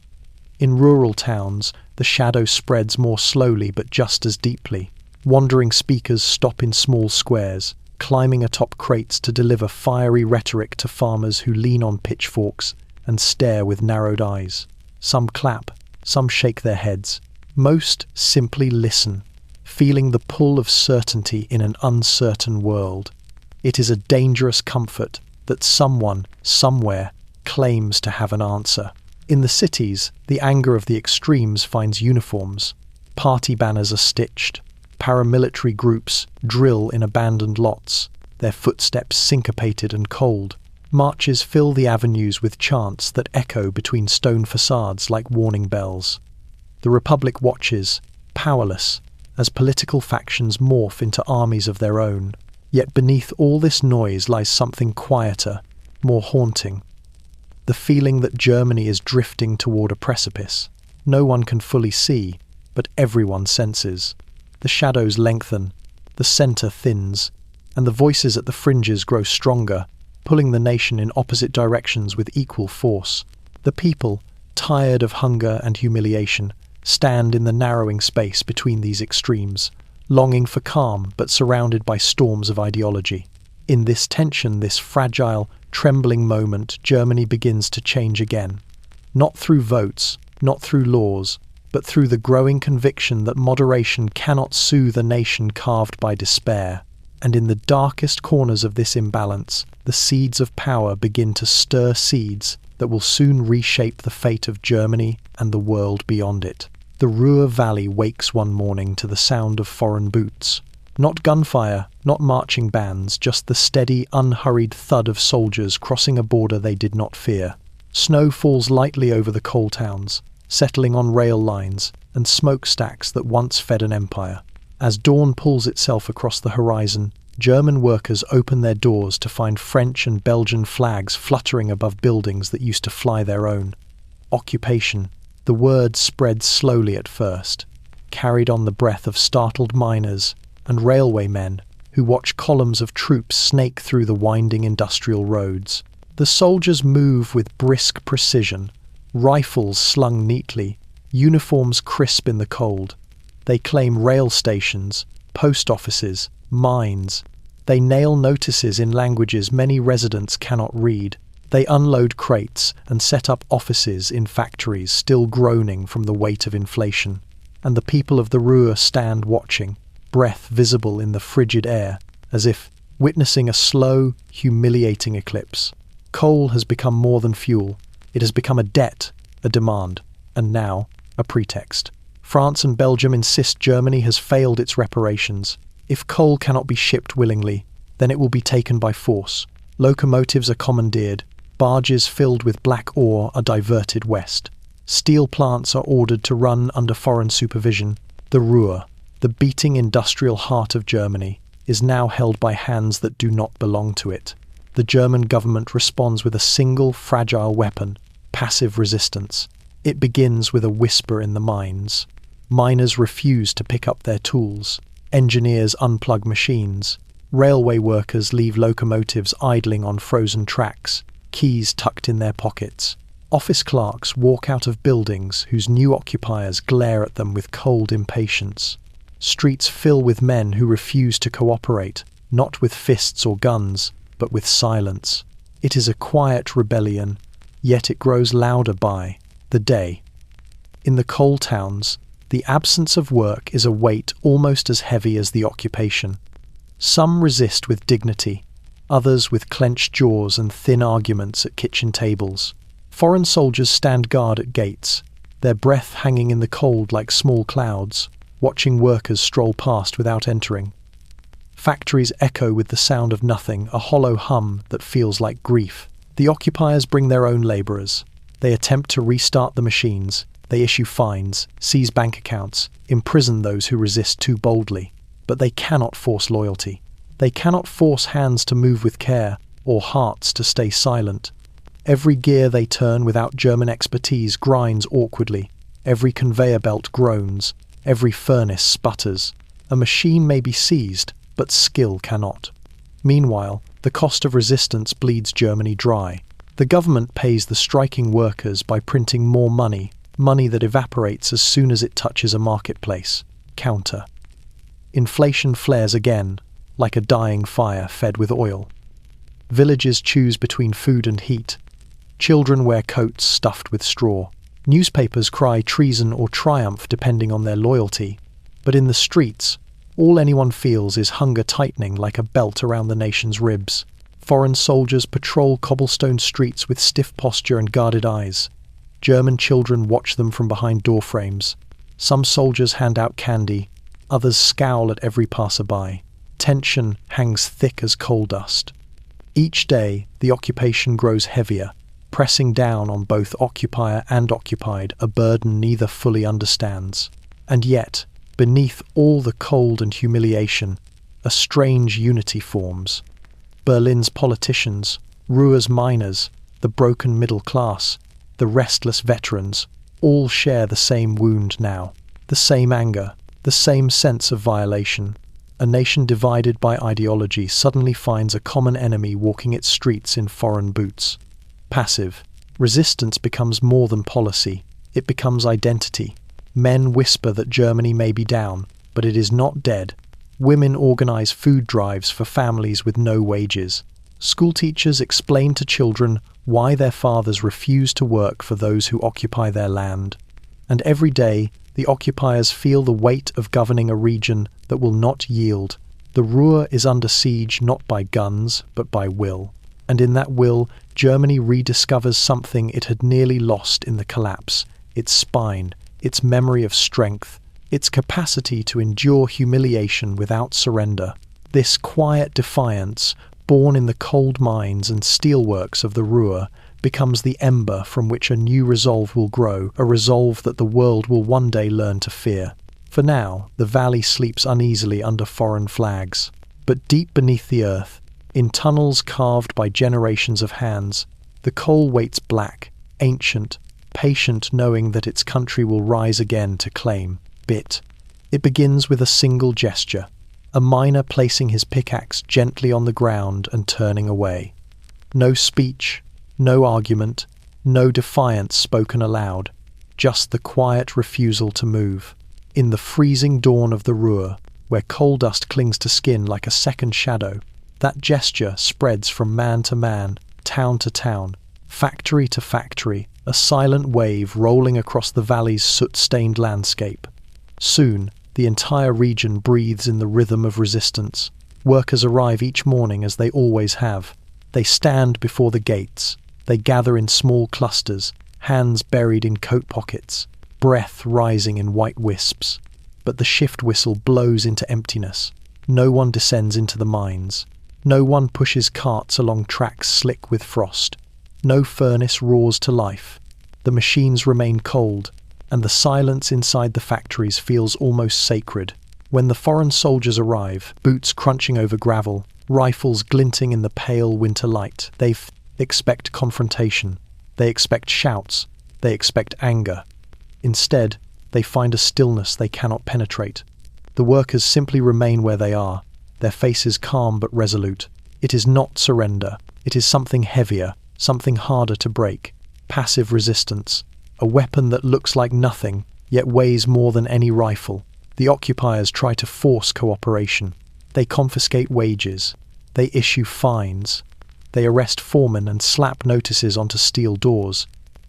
In rural towns, the shadow spreads more slowly but just as deeply. Wandering speakers stop in small squares, climbing atop crates to deliver fiery rhetoric to farmers who lean on pitchforks and stare with narrowed eyes. Some clap, some shake their heads. Most simply listen, feeling the pull of certainty in an uncertain world. It is a dangerous comfort that someone, somewhere, claims to have an answer. In the cities, the anger of the extremes finds uniforms. Party banners are stitched. Paramilitary groups drill in abandoned lots, their footsteps syncopated and cold. Marches fill the avenues with chants that echo between stone facades like warning bells. The Republic watches, powerless, as political factions morph into armies of their own. Yet beneath all this noise lies something quieter, more haunting. The feeling that Germany is drifting toward a precipice. No one can fully see, but everyone senses. The shadows lengthen, the center thins, and the voices at the fringes grow stronger, pulling the nation in opposite directions with equal force. The people, tired of hunger and humiliation, stand in the narrowing space between these extremes, longing for calm but surrounded by storms of ideology. In this tension, this fragile, trembling moment, Germany begins to change again. Not through votes, not through laws, but through the growing conviction that moderation cannot soothe a nation carved by despair. And in the darkest corners of this imbalance, the seeds of power begin to stir seeds that will soon reshape the fate of Germany and the world beyond it. The Ruhr Valley wakes one morning to the sound of foreign boots. Not gunfire, not marching bands, just the steady, unhurried thud of soldiers crossing a border they did not fear. Snow falls lightly over the coal towns, settling on rail lines and smokestacks that once fed an empire. As dawn pulls itself across the horizon, German workers open their doors to find French and Belgian flags fluttering above buildings that used to fly their own. Occupation. The word spreads slowly at first, carried on the breath of startled miners and railwaymen who watch columns of troops snake through the winding industrial roads. The soldiers move with brisk precision, rifles slung neatly, uniforms crisp in the cold. They claim rail stations, post offices, mines. They nail notices in languages many residents cannot read. They unload crates and set up offices in factories still groaning from the weight of inflation. And the people of the Ruhr stand watching, breath visible in the frigid air, as if witnessing a slow, humiliating eclipse. Coal has become more than fuel. It has become a debt, a demand, and now a pretext. France and Belgium insist Germany has failed its reparations. If coal cannot be shipped willingly, then it will be taken by force. Locomotives are commandeered. Barges filled with black ore are diverted west. Steel plants are ordered to run under foreign supervision. The Ruhr, the beating industrial heart of Germany, is now held by hands that do not belong to it. The German government responds with a single fragile weapon, passive resistance. It begins with a whisper in the mines. Miners refuse to pick up their tools. Engineers unplug machines. Railway workers leave locomotives idling on frozen tracks, keys tucked in their pockets. Office clerks walk out of buildings whose new occupiers glare at them with cold impatience. Streets fill with men who refuse to cooperate, not with fists or guns, but with silence. It is a quiet rebellion, yet it grows louder by the day. In the coal towns, the absence of work is a weight almost as heavy as the occupation. Some resist with dignity, others with clenched jaws and thin arguments at kitchen tables. Foreign soldiers stand guard at gates, their breath hanging in the cold like small clouds, watching workers stroll past without entering. Factories echo with the sound of nothing, a hollow hum that feels like grief. The occupiers bring their own labourers. They attempt to restart the machines. They issue fines, seize bank accounts, imprison those who resist too boldly. But they cannot force loyalty. They cannot force hands to move with care, or hearts to stay silent. Every gear they turn without German expertise grinds awkwardly. Every conveyor belt groans. Every furnace sputters. A machine may be seized, but skill cannot. Meanwhile, the cost of resistance bleeds Germany dry. The government pays the striking workers by printing more money, money that evaporates as soon as it touches a marketplace. Counter. Inflation flares again, like a dying fire fed with oil. Villages choose between food and heat. Children wear coats stuffed with straw. Newspapers cry treason or triumph depending on their loyalty. But in the streets, all anyone feels is hunger tightening like a belt around the nation's ribs. Foreign soldiers patrol cobblestone streets with stiff posture and guarded eyes. German children watch them from behind doorframes. Some soldiers hand out candy, others scowl at every passerby. Tension hangs thick as coal dust. Each day, the occupation grows heavier, pressing down on both occupier and occupied, a burden neither fully understands. And yet, beneath all the cold and humiliation, a strange unity forms. Berlin's politicians, Ruhr's miners, the broken middle class, the restless veterans, all share the same wound now, the same anger, the same sense of violation. A nation divided by ideology suddenly finds a common enemy walking its streets in foreign boots. Passive. Resistance becomes more than policy. It becomes identity. Men whisper that Germany may be down, but it is not dead. Women organize food drives for families with no wages. Schoolteachers explain to children why their fathers refuse to work for those who occupy their land. And every day, the occupiers feel the weight of governing a region that will not yield. The Ruhr is under siege not by guns, but by will. And in that will, Germany rediscovers something it had nearly lost in the collapse: its spine, its memory of strength, its capacity to endure humiliation without surrender. This quiet defiance, born in the cold mines and steelworks of the Ruhr, becomes the ember from which a new resolve will grow, a resolve that the world will one day learn to fear. For now, the valley sleeps uneasily under foreign flags. But deep beneath the earth, in tunnels carved by generations of hands, the coal waits black, ancient, patient, knowing that its country will rise again to claim it. It begins with a single gesture, a miner placing his pickaxe gently on the ground and turning away. No speech, no argument, no defiance spoken aloud, just the quiet refusal to move. In the freezing dawn of the Ruhr, where coal dust clings to skin like a second shadow, that gesture spreads from man to man, town to town, factory to factory, a silent wave rolling across the valley's soot-stained landscape. Soon, the entire region breathes in the rhythm of resistance. Workers arrive each morning as they always have. They stand before the gates. They gather in small clusters, hands buried in coat pockets, breath rising in white wisps. But the shift whistle blows into emptiness. No one descends into the mines. No one pushes carts along tracks slick with frost. No furnace roars to life. The machines remain cold, and the silence inside the factories feels almost sacred. When the foreign soldiers arrive, boots crunching over gravel, rifles glinting in the pale winter light, they expect confrontation. They expect shouts. They expect anger. Instead, they find a stillness they cannot penetrate. The workers simply remain where they are, their faces calm but resolute. It is not surrender. It is something heavier, something harder to break. Passive resistance. A weapon that looks like nothing, yet weighs more than any rifle. The occupiers try to force cooperation. They confiscate wages. They issue fines. They arrest foremen and slap notices onto steel doors.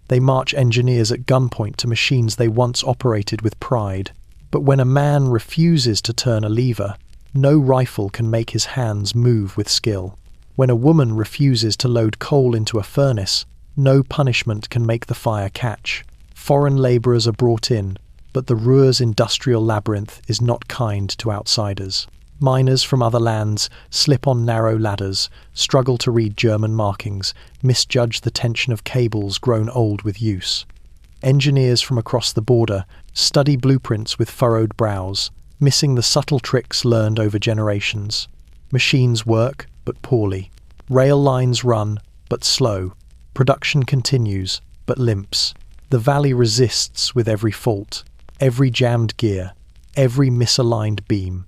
They march engineers at gunpoint to machines they once operated with pride. But when a man refuses to turn a lever, no rifle can make his hands move with skill. When a woman refuses to load coal into a furnace, no punishment can make the fire catch. Foreign labourers are brought in, but the Ruhr's industrial labyrinth is not kind to outsiders. Miners from other lands slip on narrow ladders, struggle to read German markings, misjudge the tension of cables grown old with use. Engineers from across the border study blueprints with furrowed brows, missing the subtle tricks learned over generations. Machines work, but poorly. Rail lines run, but slow. Production continues, but limps. The valley resists with every fault, every jammed gear, every misaligned beam.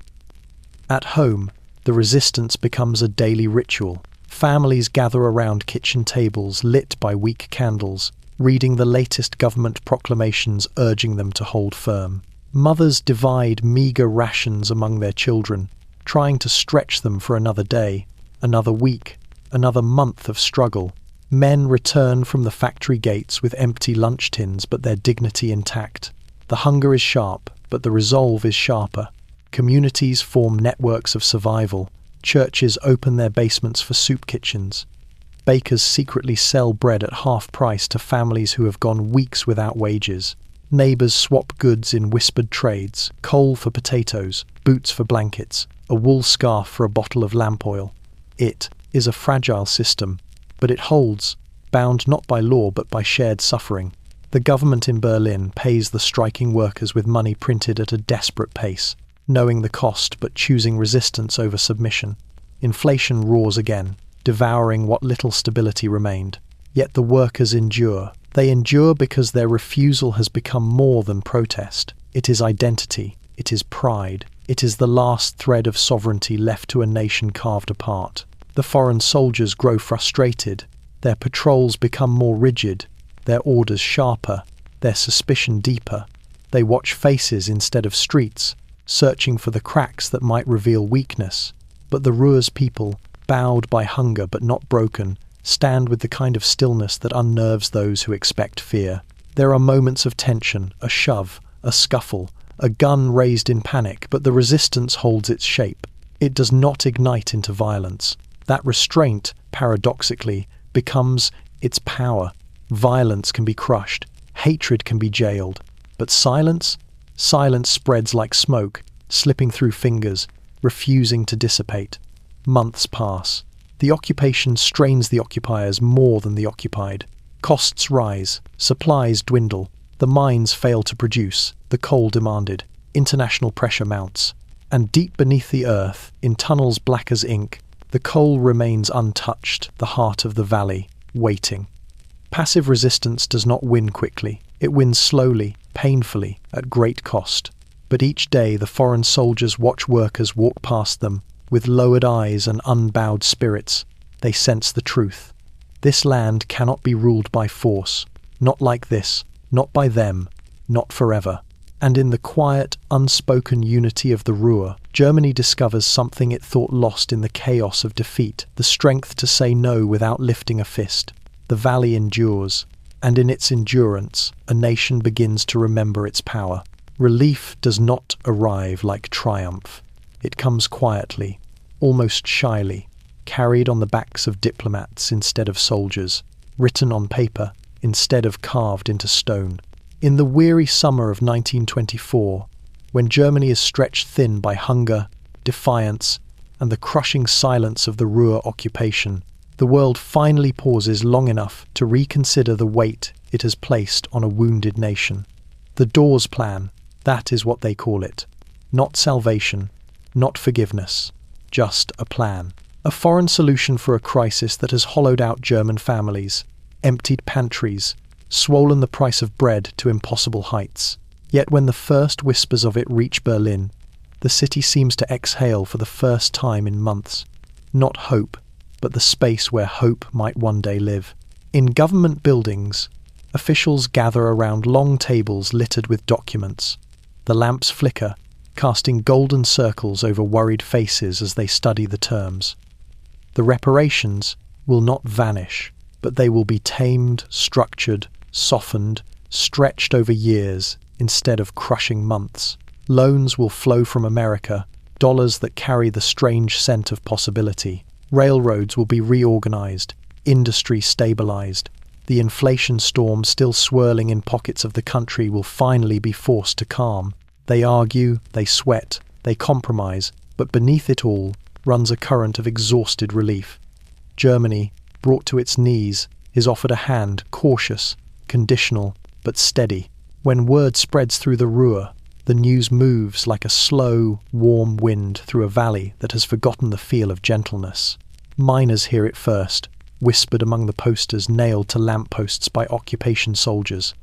At home, the resistance becomes a daily ritual. Families gather around kitchen tables lit by weak candles, reading the latest government proclamations urging them to hold firm. Mothers divide meagre rations among their children, trying to stretch them for another day, another week, another month of struggle. Men return from the factory gates with empty lunch tins but their dignity intact. The hunger is sharp, but the resolve is sharper. Communities form networks of survival. Churches open their basements for soup kitchens. Bakers secretly sell bread at half price to families who have gone weeks without wages. Neighbours swap goods in whispered trades, coal for potatoes, boots for blankets, a wool scarf for a bottle of lamp oil. It is a fragile system, but it holds, bound not by law but by shared suffering. The government in Berlin pays the striking workers with money printed at a desperate pace, knowing the cost but choosing resistance over submission. Inflation roars again, devouring what little stability remained. Yet the workers endure. They endure because their refusal has become more than protest. It is identity. It is pride. It is the last thread of sovereignty left to a nation carved apart. The foreign soldiers grow frustrated. Their patrols become more rigid, their orders sharper, their suspicion deeper. They watch faces instead of streets, searching for the cracks that might reveal weakness. But the Ruhr's people, bowed by hunger but not broken, stand with the kind of stillness that unnerves those who expect fear. There are moments of tension, a shove, a scuffle, a gun raised in panic, but the resistance holds its shape. It does not ignite into violence. That restraint, paradoxically, becomes its power. Violence can be crushed, hatred can be jailed, but silence? Silence spreads like smoke, slipping through fingers, refusing to dissipate. Months pass. The occupation strains the occupiers more than the occupied. Costs rise, supplies dwindle, the mines fail to produce, the coal demanded, international pressure mounts. And deep beneath the earth, in tunnels black as ink, the coal remains untouched, the heart of the valley, waiting. Passive resistance does not win quickly. It wins slowly, painfully, at great cost. But each day the foreign soldiers watch workers walk past them. With lowered eyes and unbowed spirits, they sense the truth. This land cannot be ruled by force. Not like this, not by them, not forever. And in the quiet, unspoken unity of the Ruhr, Germany discovers something it thought lost in the chaos of defeat, the strength to say no without lifting a fist. The valley endures, and in its endurance, a nation begins to remember its power. Relief does not arrive like triumph. It comes quietly, almost shyly, carried on the backs of diplomats instead of soldiers, written on paper instead of carved into stone. In the weary summer of 1924, when Germany is stretched thin by hunger, defiance, and the crushing silence of the Ruhr occupation, the world finally pauses long enough to reconsider the weight it has placed on a wounded nation. The Dawes Plan, that is what they call it. Not salvation, not forgiveness, just a plan. A foreign solution for a crisis that has hollowed out German families, emptied pantries, swollen the price of bread to impossible heights. Yet when the first whispers of it reach Berlin, the city seems to exhale for the first time in months. Not hope, but the space where hope might one day live. In government buildings, officials gather around long tables littered with documents. The lamps flicker, casting golden circles over worried faces as they study the terms. The reparations will not vanish, but they will be tamed, structured, softened, stretched over years instead of crushing months. Loans will flow from America, dollars that carry the strange scent of possibility. Railroads will be reorganized, industry stabilized. The inflation storm still swirling in pockets of the country will finally be forced to calm. They argue, they sweat, they compromise, but beneath it all runs a current of exhausted relief. Germany, brought to its knees, is offered a hand, cautious, conditional, but steady. When word spreads through the Ruhr, the news moves like a slow, warm wind through a valley that has forgotten the feel of gentleness. Miners hear it first, whispered among the posters nailed to lampposts by occupation soldiers.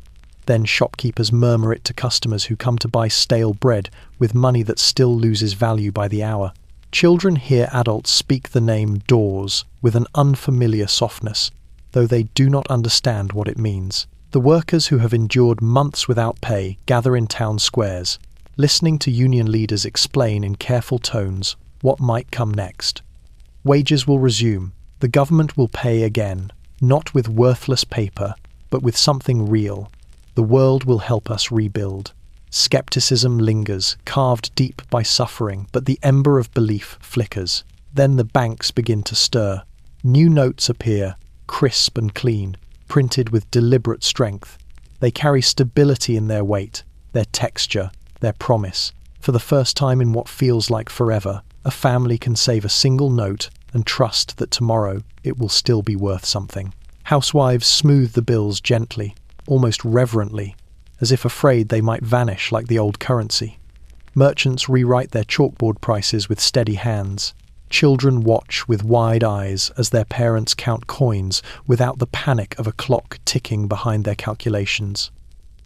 Then shopkeepers murmur it to customers who come to buy stale bread with money that still loses value by the hour. Children hear adults speak the name Dawes with an unfamiliar softness, though they do not understand what it means. The workers who have endured months without pay gather in town squares, listening to union leaders explain in careful tones what might come next. Wages will resume. The government will pay again, not with worthless paper, but with something real. The world will help us rebuild. Skepticism lingers, carved deep by suffering, but the ember of belief flickers. Then the banks begin to stir. New notes appear, crisp and clean, printed with deliberate strength. They carry stability in their weight, their texture, their promise. For the first time in what feels like forever, a family can save a single note and trust that tomorrow it will still be worth something. Housewives smooth the bills gently, almost reverently, as if afraid they might vanish like the old currency. Merchants rewrite their chalkboard prices with steady hands. Children watch with wide eyes as their parents count coins without the panic of a clock ticking behind their calculations.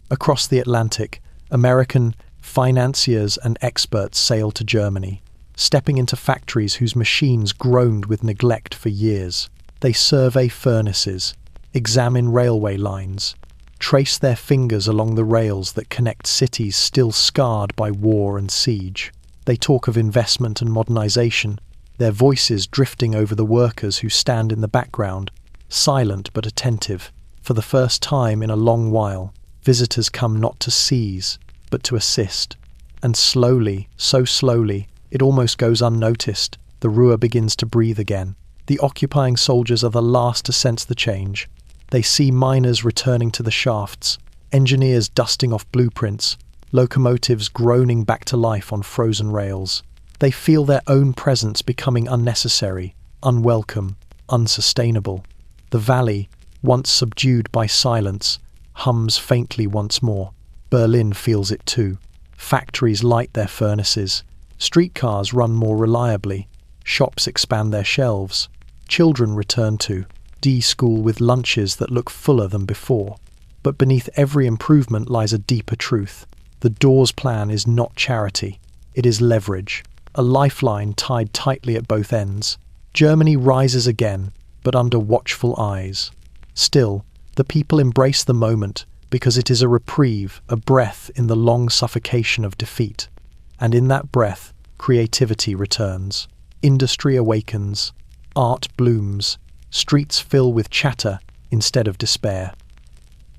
Across the Atlantic, American financiers and experts sail to Germany, stepping into factories whose machines groaned with neglect for years. They survey furnaces, examine railway lines, trace their fingers along the rails that connect cities still scarred by war and siege. They talk of investment and modernization, their voices drifting over the workers who stand in the background, silent but attentive. For the first time in a long while, visitors come not to seize, but to assist. And slowly, so slowly, It almost goes unnoticed. The Ruhr begins to breathe again. The occupying soldiers are the last to sense the change. They see miners returning to the shafts, engineers dusting off blueprints, locomotives groaning back to life on frozen rails. They feel their own presence becoming unnecessary, unwelcome, unsustainable. The valley, once subdued by silence, hums faintly once more. Berlin feels it too. Factories light their furnaces. Streetcars run more reliably. Shops expand their shelves. Children return to D-school with lunches that look fuller than before. But beneath every improvement lies a deeper truth. The Dawes Plan is not charity. It is leverage, a lifeline tied tightly at both ends. Germany rises again, but under watchful eyes. Still, the people embrace the moment because it is a reprieve, a breath in the long suffocation of defeat. And in that breath, creativity returns. Industry awakens. Art blooms. Streets fill with chatter instead of despair.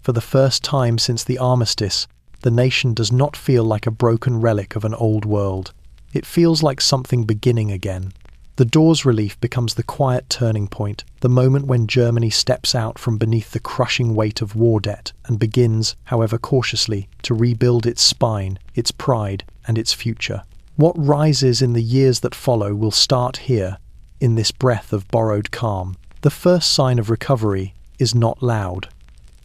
For the first time since the armistice, the nation does not feel like a broken relic of an old world. It feels like something beginning again. The Dawes relief becomes the quiet turning point, the moment when Germany steps out from beneath the crushing weight of war debt and begins, however cautiously, to rebuild its spine, its pride, and its future. What rises in the years that follow will start here, in this breath of borrowed calm. The first sign of recovery is not loud.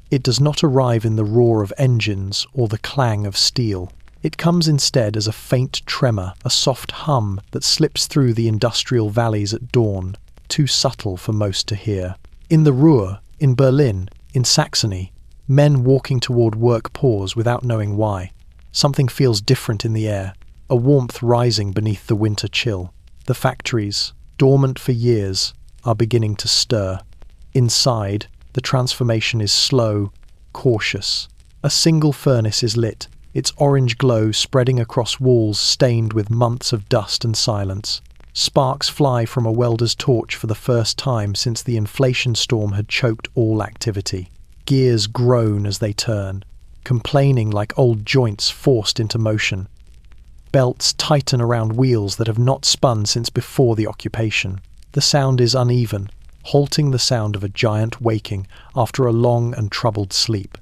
It does not arrive in the roar of engines or the clang of steel. It comes instead as a faint tremor, a soft hum that slips through the industrial valleys at dawn, too subtle for most to hear. In the Ruhr, in Berlin, in Saxony, men walking toward work pause without knowing why. Something feels different in the air, a warmth rising beneath the winter chill. The factories, dormant for years, are beginning to stir. Inside, the transformation is slow, cautious. A single furnace is lit, its orange glow spreading across walls stained with months of dust and silence. Sparks fly from a welder's torch for the first time since the inflation storm had choked all activity. Gears groan as they turn, complaining like old joints forced into motion. Belts tighten around wheels that have not spun since before the occupation. The sound is uneven, halting the sound of a giant waking after a long and troubled sleep.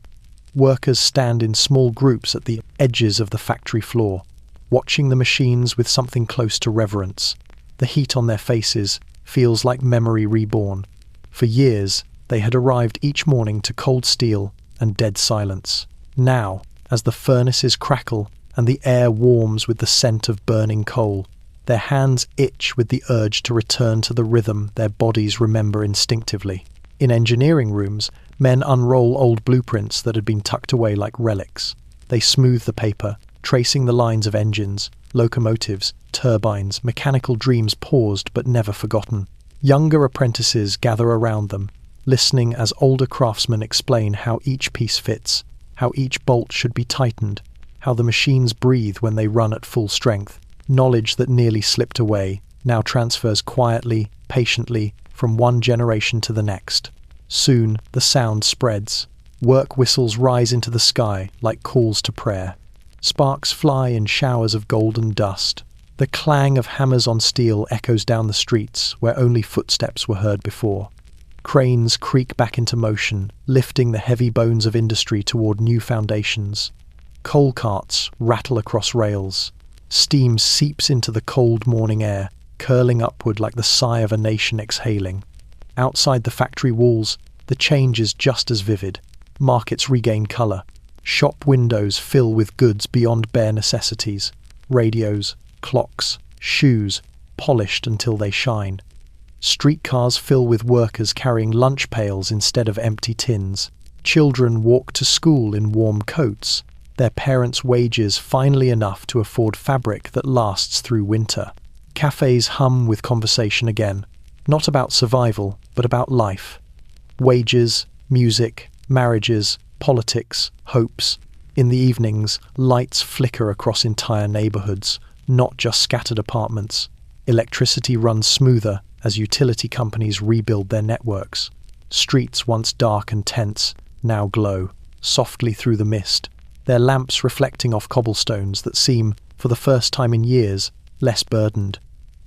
Workers stand in small groups at the edges of the factory floor, watching the machines with something close to reverence. The heat on their faces feels like memory reborn. For years, they had arrived each morning to cold steel and dead silence. Now, as the furnaces crackle and the air warms with the scent of burning coal, their hands itch with the urge to return to the rhythm their bodies remember instinctively. In engineering rooms, men unroll old blueprints that had been tucked away like relics. They smooth the paper, tracing the lines of engines, locomotives, turbines, mechanical dreams paused but never forgotten. Younger apprentices gather around them, listening as older craftsmen explain how each piece fits, how each bolt should be tightened, how the machines breathe when they run at full strength. Knowledge that nearly slipped away now transfers quietly, patiently, from one generation to the next. Soon, the sound spreads. Work whistles rise into the sky like calls to prayer. Sparks fly in showers of golden dust. The clang of hammers on steel echoes down the streets where only footsteps were heard before. Cranes creak back into motion, lifting the heavy bones of industry toward new foundations. Coal carts rattle across rails. Steam seeps into the cold morning air, curling upward like the sigh of a nation exhaling. Outside the factory walls, the change is just as vivid. Markets regain colour. Shop windows fill with goods beyond bare necessities. Radios, clocks, shoes, polished until they shine. Streetcars fill with workers carrying lunch pails instead of empty tins. Children walk to school in warm coats, their parents' wages finally enough to afford fabric that lasts through winter. Cafes hum with conversation again, not about survival, but about life. Wages, music, marriages, politics, hopes. In the evenings, lights flicker across entire neighborhoods, not just scattered apartments. Electricity runs smoother as utility companies rebuild their networks. Streets once dark and tense now glow, softly through the mist, their lamps reflecting off cobblestones that seem, for the first time in years, less burdened.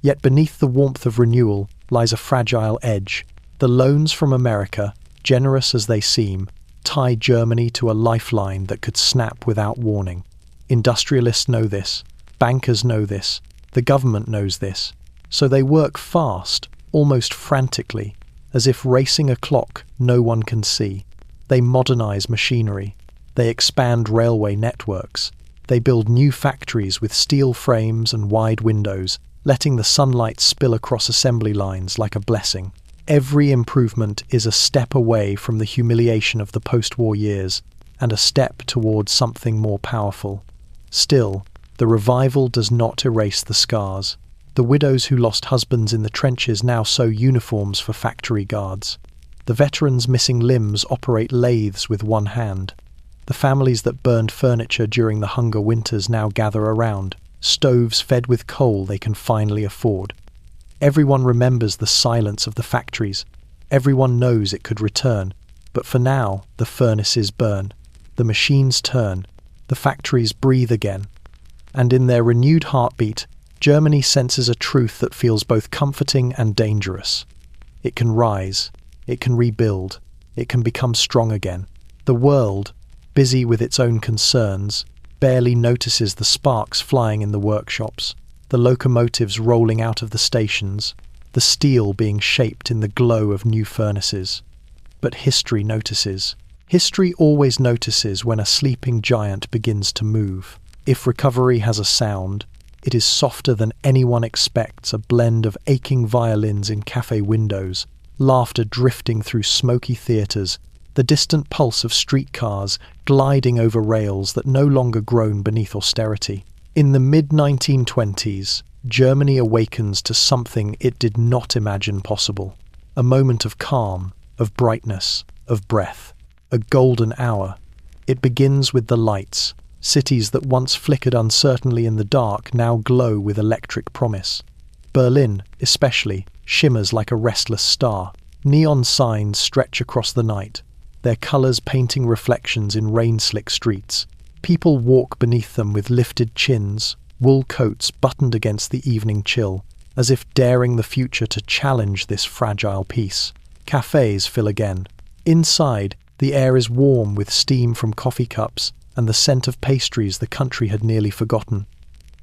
Yet beneath the warmth of renewal lies a fragile edge. The loans from America, generous as they seem, tie Germany to a lifeline that could snap without warning. Industrialists know this, bankers know this, the government knows this. So they work fast, almost frantically, as if racing a clock no one can see. They modernize machinery. They expand railway networks. They build new factories with steel frames and wide windows, letting the sunlight spill across assembly lines like a blessing. Every improvement is a step away from the humiliation of the post-war years and a step towards something more powerful. Still, the revival does not erase the scars. The widows who lost husbands in the trenches now sew uniforms for factory guards. The veterans missing limbs operate lathes with one hand. The families that burned furniture during the hunger winters now gather around, stoves fed with coal they can finally afford. Everyone remembers the silence of the factories. Everyone knows it could return. But for now, the furnaces burn. The machines turn. The factories breathe again. And in their renewed heartbeat, Germany senses a truth that feels both comforting and dangerous. It can rise. It can rebuild. It can become strong again. The world, busy with its own concerns, barely notices the sparks flying in the workshops, the locomotives rolling out of the stations, the steel being shaped in the glow of new furnaces. But history notices. History always notices when a sleeping giant begins to move. If recovery has a sound, it is softer than anyone expects, a blend of aching violins in cafe windows, laughter drifting through smoky theatres, the distant pulse of streetcars gliding over rails that no longer groan beneath austerity. In the mid-1920s, Germany awakens to something it did not imagine possible. A moment of calm, of brightness, of breath. A golden hour. It begins with the lights. Cities that once flickered uncertainly in the dark now glow with electric promise. Berlin, especially, shimmers like a restless star. Neon signs stretch across the night, their colours painting reflections in rain-slick streets. People walk beneath them with lifted chins, wool coats buttoned against the evening chill, as if daring the future to challenge this fragile peace. Cafes fill again. Inside, the air is warm with steam from coffee cups and the scent of pastries the country had nearly forgotten.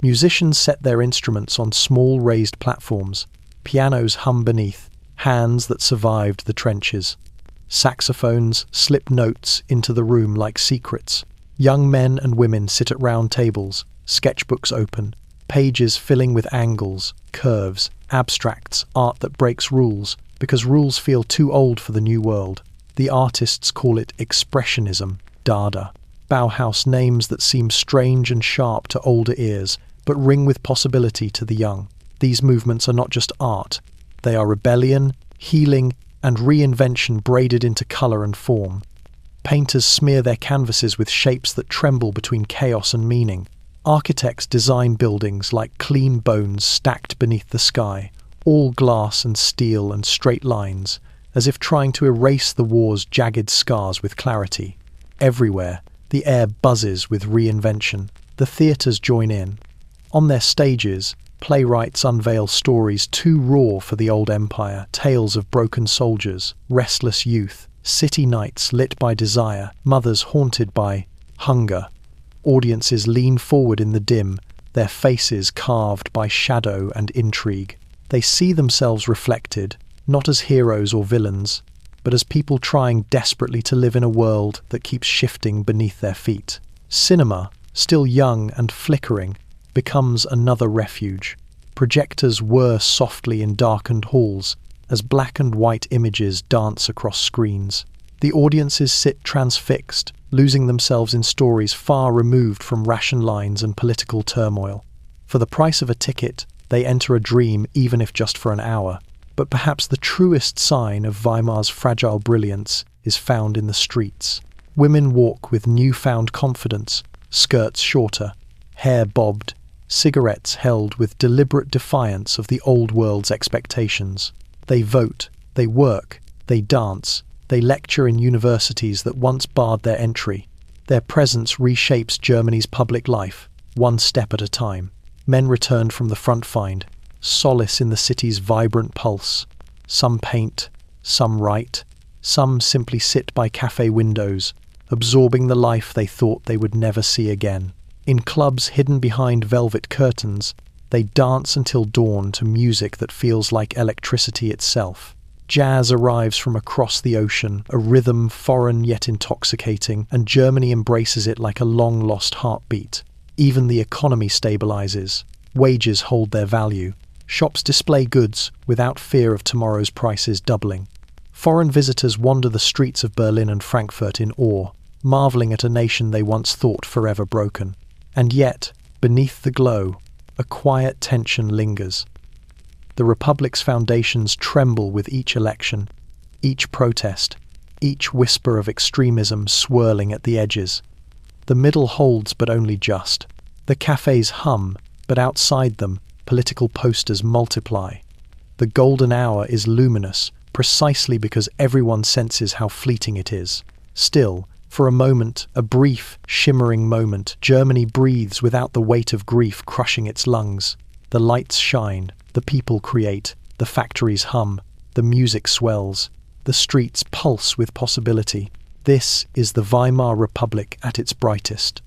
Musicians set their instruments on small raised platforms. Pianos hum beneath, hands that survived the trenches. Saxophones slip notes into the room like secrets. Young men and women sit at round tables, sketchbooks open, pages filling with angles, curves, abstracts, art that breaks rules, because rules feel too old for the new world. The artists call it expressionism, Dada. Bauhaus, names that seem strange and sharp to older ears, but ring with possibility to the young. These movements are not just art. They are rebellion, healing, and reinvention braided into colour and form. Painters smear their canvases with shapes that tremble between chaos and meaning. Architects design buildings like clean bones stacked beneath the sky, all glass and steel and straight lines, as if trying to erase the war's jagged scars with clarity. Everywhere, the air buzzes with reinvention. The theatres join in. On their stages, playwrights unveil stories too raw for the old empire, tales of broken soldiers, restless youth, city nights lit by desire, mothers haunted by hunger. Audiences lean forward in the dim, their faces carved by shadow and intrigue. They see themselves reflected, not as heroes or villains, but as people trying desperately to live in a world that keeps shifting beneath their feet. Cinema, still young and flickering, becomes another refuge. Projectors whir softly in darkened halls as black and white images dance across screens. The audiences sit transfixed, losing themselves in stories far removed from ration lines and political turmoil. For the price of a ticket, they enter a dream, even if just for an hour. But perhaps the truest sign of Weimar's fragile brilliance is found in the streets. Women walk with newfound confidence, skirts shorter, hair bobbed, cigarettes held with deliberate defiance of the old world's expectations. They vote, they work, they dance, they lecture in universities that once barred their entry. Their presence reshapes Germany's public life, one step at a time. Men returned from the front find solace in the city's vibrant pulse. Some paint, some write, some simply sit by cafe windows, absorbing the life they thought they would never see again. In clubs hidden behind velvet curtains, they dance until dawn to music that feels like electricity itself. Jazz arrives from across the ocean, a rhythm foreign yet intoxicating, and Germany embraces it like a long-lost heartbeat. Even the economy stabilizes. Wages hold their value. Shops display goods without fear of tomorrow's prices doubling. Foreign visitors wander the streets of Berlin and Frankfurt in awe, marveling at a nation they once thought forever broken. And yet, beneath the glow, a quiet tension lingers. The Republic's foundations tremble with each election, each protest, each whisper of extremism swirling at the edges. The middle holds but only just. The cafes hum, but outside them, political posters multiply. The golden hour is luminous, precisely because everyone senses how fleeting it is. Still, for a moment, a brief, shimmering moment, Germany breathes without the weight of grief crushing its lungs. The lights shine, the people create, the factories hum, the music swells, the streets pulse with possibility. This is the Weimar Republic at its brightest.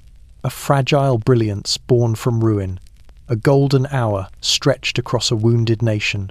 A fragile brilliance born from ruin, a golden hour stretched across a wounded nation,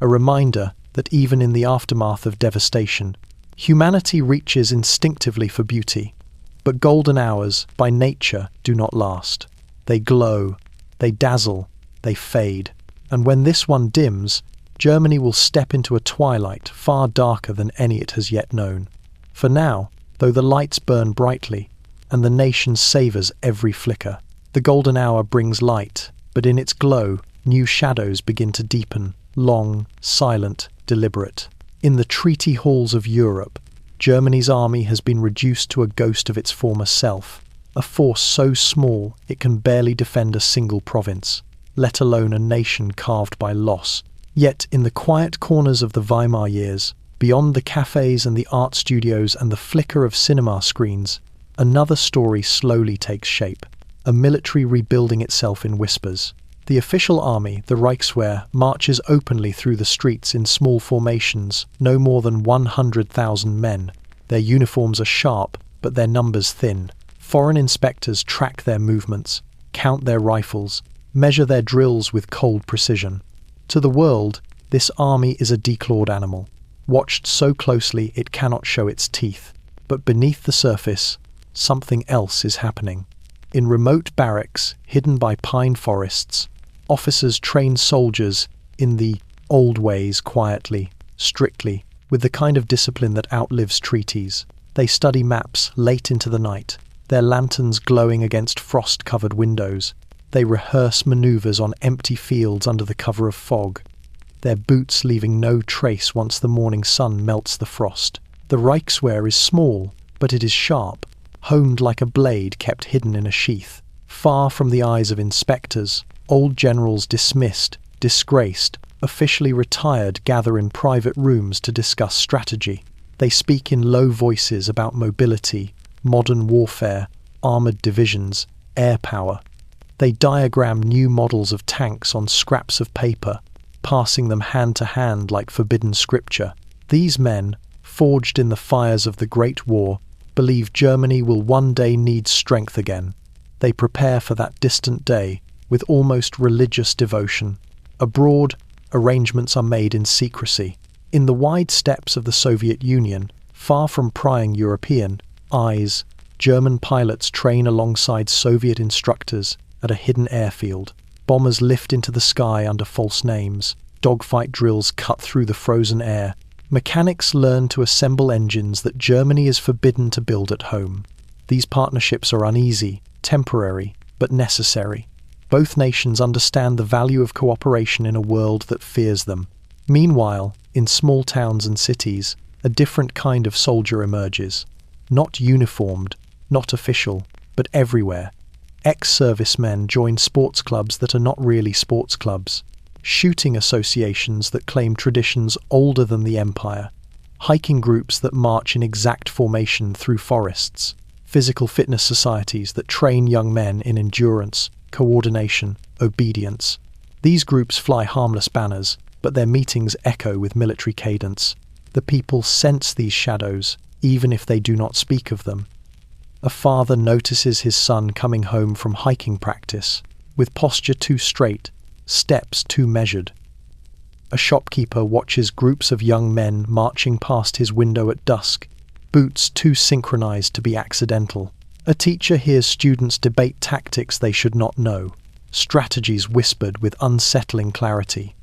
a reminder that even in the aftermath of devastation, humanity reaches instinctively for beauty. But golden hours, by nature, do not last. They glow, they dazzle, they fade. And when this one dims, Germany will step into a twilight far darker than any it has yet known. For now, though the lights burn brightly, and the nation savours every flicker, the golden hour brings light, but in its glow, new shadows begin to deepen, long, silent, deliberate. In the treaty halls of Europe, Germany's army has been reduced to a ghost of its former self, a force so small it can barely defend a single province, let alone a nation carved by loss. Yet in the quiet corners of the Weimar years, beyond the cafes and the art studios and the flicker of cinema screens, another story slowly takes shape, a military rebuilding itself in whispers. The official army, the Reichswehr, marches openly through the streets in small formations, no more than 100,000 men. Their uniforms are sharp, but their numbers thin. Foreign inspectors track their movements, count their rifles, measure their drills with cold precision. To the world, this army is a declawed animal, watched so closely it cannot show its teeth. But beneath the surface, something else is happening. In remote barracks, hidden by pine forests, officers train soldiers in the old ways quietly, strictly, with the kind of discipline that outlives treaties. They study maps late into the night, their lanterns glowing against frost-covered windows. They rehearse maneuvers on empty fields under the cover of fog, their boots leaving no trace once the morning sun melts the frost. The Reichswehr is small, but it is sharp, honed like a blade kept hidden in a sheath. Far from the eyes of inspectors, old generals dismissed, disgraced, officially retired gather in private rooms to discuss strategy. They speak in low voices about mobility, modern warfare, armoured divisions, air power. They diagram new models of tanks on scraps of paper, passing them hand to hand like forbidden scripture. These men, forged in the fires of the Great War, believe Germany will one day need strength again. They prepare for that distant day with almost religious devotion. Abroad, arrangements are made in secrecy. In the wide steppes of the Soviet Union, far from prying European eyes, German pilots train alongside Soviet instructors at a hidden airfield. Bombers lift into the sky under false names. Dogfight drills cut through the frozen air. Mechanics learn to assemble engines that Germany is forbidden to build at home. These partnerships are uneasy, temporary, but necessary. Both nations understand the value of cooperation in a world that fears them. Meanwhile, in small towns and cities, a different kind of soldier emerges. Not uniformed, not official, but everywhere. Ex-servicemen join sports clubs that are not really sports clubs. Shooting associations that claim traditions older than the empire, hiking groups that march in exact formation through forests, physical fitness societies that train young men in endurance, coordination, obedience. These groups fly harmless banners, but their meetings echo with military cadence. The people sense these shadows, even if they do not speak of them. A father notices his son coming home from hiking practice, with posture too straight, steps too measured. A shopkeeper watches groups of young men marching past his window at dusk, boots too synchronized to be accidental. A teacher hears students debate tactics they should not know, strategies whispered with unsettling clarity.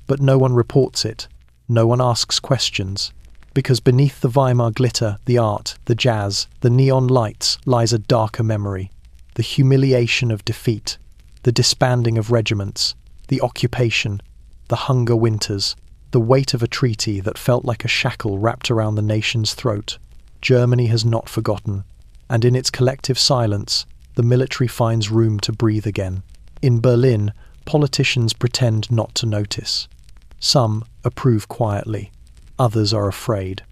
But no one reports it, no one asks questions, because beneath the Weimar glitter, the art, the jazz, the neon lights lies a darker memory, the humiliation of defeat, the disbanding of regiments, the occupation, the hunger winters, the weight of a treaty that felt like a shackle wrapped around the nation's throat. Germany has not forgotten, and in its collective silence, the military finds room to breathe again. In Berlin, politicians pretend not to notice. Some approve quietly, others are afraid.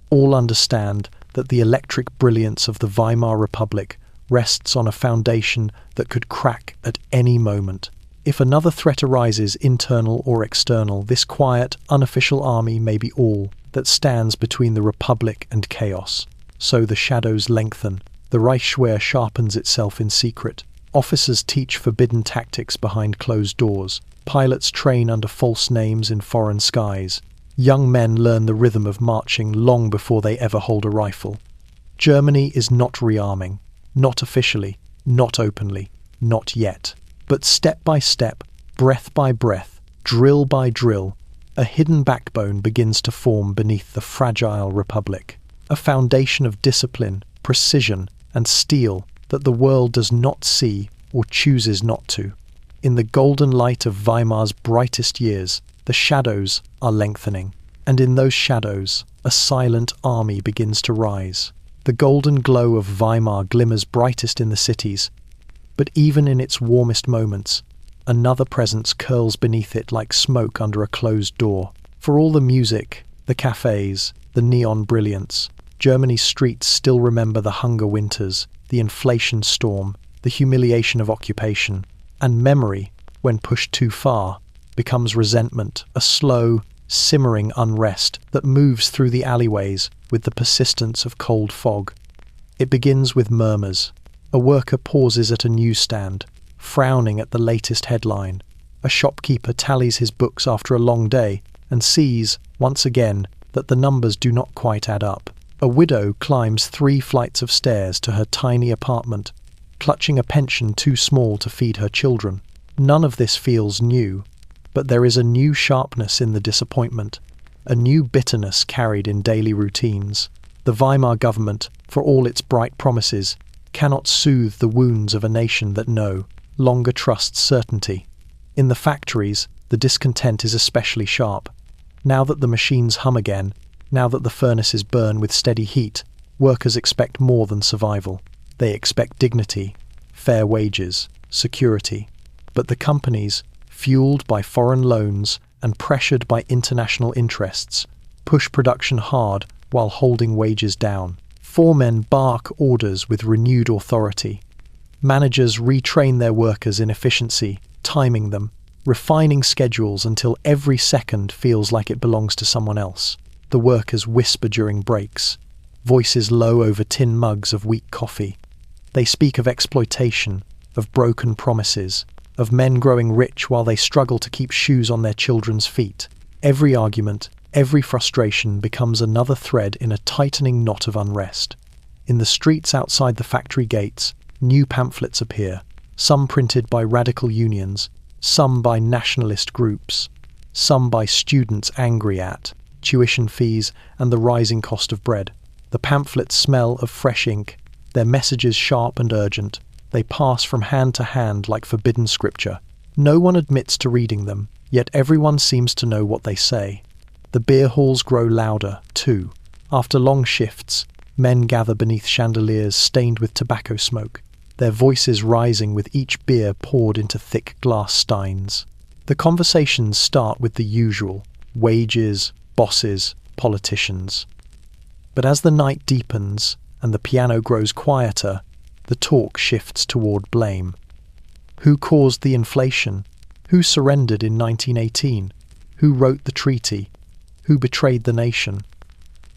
All understand that the electric brilliance of the Weimar Republic rests on a foundation that could crack at any moment. If another threat arises, internal or external, this quiet, unofficial army may be all that stands between the Republic and chaos. So the shadows lengthen, the Reichswehr sharpens itself in secret. Officers teach forbidden tactics behind closed doors. Pilots train under false names in foreign skies. Young men learn the rhythm of marching long before they ever hold a rifle. Germany is not rearming, not officially, not openly, not yet. But step by step, breath by breath, drill by drill, a hidden backbone begins to form beneath the fragile republic. A foundation of discipline, precision, and steel that the world does not see or chooses not to. In the golden light of Weimar's brightest years, the shadows are lengthening, and in those shadows, a silent army begins to rise. The golden glow of Weimar glimmers brightest in the cities, but even in its warmest moments, another presence curls beneath it like smoke under a closed door. For all the music, the cafes, the neon brilliance, Germany's streets still remember the hunger winters, the inflation storm, the humiliation of occupation, and memory, when pushed too far, becomes resentment, a slow, simmering unrest that moves through the alleyways with the persistence of cold fog. It begins with murmurs. A worker pauses at a newsstand, frowning at the latest headline. A shopkeeper tallies his books after a long day and sees, once again, that the numbers do not quite add up. A widow climbs 3 flights of stairs to her tiny apartment, clutching a pension too small to feed her children. None of this feels new, but there is a new sharpness in the disappointment, a new bitterness carried in daily routines. The Weimar government, for all its bright promises, cannot soothe the wounds of a nation that no longer trusts certainty. In the factories, the discontent is especially sharp. Now that the machines hum again, now that the furnaces burn with steady heat, workers expect more than survival. They expect dignity, fair wages, security. But the companies, fueled by foreign loans and pressured by international interests, push production hard while holding wages down. Foremen bark orders with renewed authority. Managers retrain their workers in efficiency, timing them, refining schedules until every second feels like it belongs to someone else. The workers whisper during breaks, voices low over tin mugs of weak coffee. They speak of exploitation, of broken promises, of men growing rich while they struggle to keep shoes on their children's feet. Every argument, every frustration becomes another thread in a tightening knot of unrest. In the streets outside the factory gates, new pamphlets appear, some printed by radical unions, some by nationalist groups, some by students angry at tuition fees and the rising cost of bread. The pamphlets smell of fresh ink, their messages sharp and urgent. They pass from hand to hand like forbidden scripture. No one admits to reading them, yet everyone seems to know what they say. The beer halls grow louder, too. After long shifts, men gather beneath chandeliers stained with tobacco smoke, their voices rising with each beer poured into thick glass steins. The conversations start with the usual: wages, bosses, politicians. But as the night deepens and the piano grows quieter, the talk shifts toward blame. Who caused the inflation? Who surrendered in 1918? Who wrote the treaty? Who betrayed the nation?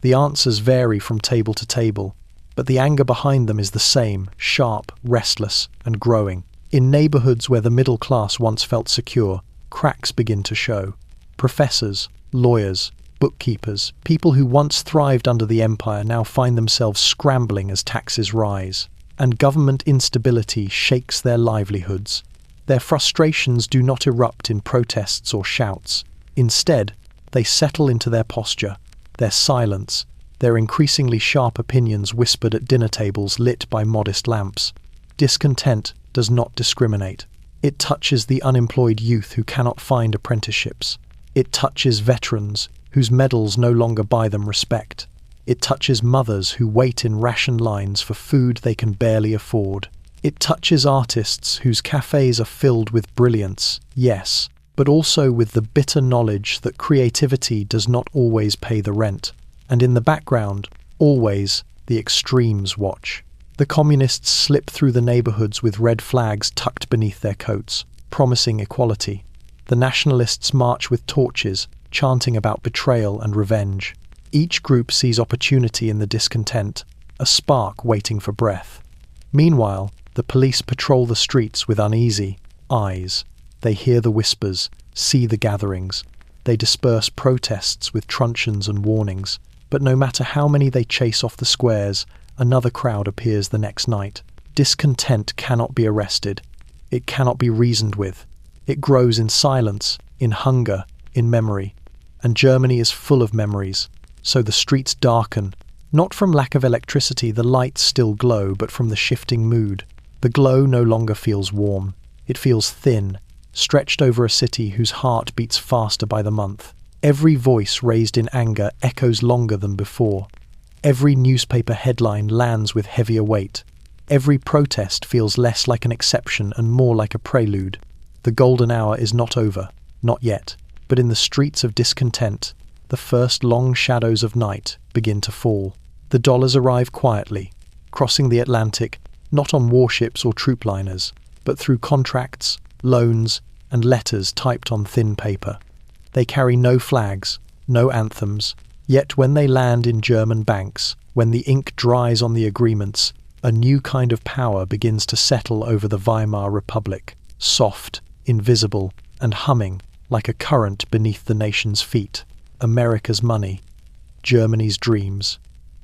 The answers vary from table to table, but the anger behind them is the same, sharp, restless, and growing. In neighborhoods where the middle class once felt secure, cracks begin to show. Professors, lawyers, bookkeepers, people who once thrived under the empire now find themselves scrambling as taxes rise, and government instability shakes their livelihoods. Their frustrations do not erupt in protests or shouts. Instead, they settle into their posture, their silence, their increasingly sharp opinions whispered at dinner tables lit by modest lamps. Discontent does not discriminate. It touches the unemployed youth who cannot find apprenticeships. It touches veterans whose medals no longer buy them respect. It touches mothers who wait in ration lines for food they can barely afford. It touches artists whose cafes are filled with brilliance, yes, but also with the bitter knowledge that creativity does not always pay the rent. And in the background, always, the extremes watch. The communists slip through the neighborhoods with red flags tucked beneath their coats, promising equality. The nationalists march with torches, chanting about betrayal and revenge. Each group sees opportunity in the discontent, a spark waiting for breath. Meanwhile, the police patrol the streets with uneasy eyes. They hear the whispers, see the gatherings. They disperse protests with truncheons and warnings. But no matter how many they chase off the squares, another crowd appears the next night. Discontent cannot be arrested. It cannot be reasoned with. It grows in silence, in hunger, in memory. And Germany is full of memories. So the streets darken, not from lack of electricity, the lights still glow, but from the shifting mood. The glow no longer feels warm. It feels thin, stretched over a city whose heart beats faster by the month. Every voice raised in anger echoes longer than before. Every newspaper headline lands with heavier weight. Every protest feels less like an exception and more like a prelude. The golden hour is not over, not yet, but in the streets of discontent, the first long shadows of night begin to fall. The dollars arrive quietly, crossing the Atlantic, not on warships or troop liners, but through contracts, loans, and letters typed on thin paper. They carry no flags, no anthems, yet when they land in German banks, when the ink dries on the agreements, a new kind of power begins to settle over the Weimar Republic, soft, invisible, and humming like a current beneath the nation's feet. America's money, Germany's dreams.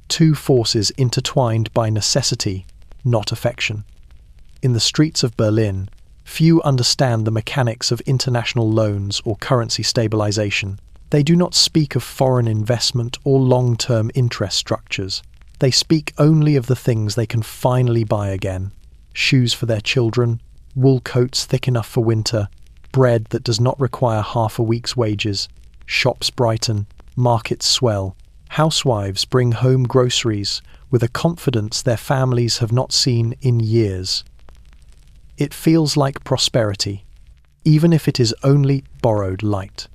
Two forces intertwined by necessity, not affection. In the streets of Berlin, few understand the mechanics of international loans or currency stabilization. They do not speak of foreign investment or long-term interest structures. They speak only of the things they can finally buy again. Shoes for their children, wool coats thick enough for winter, bread that does not require half a week's wages. Shops brighten, markets swell. Housewives bring home groceries with a confidence their families have not seen in years. It feels like prosperity, even if it is only borrowed light.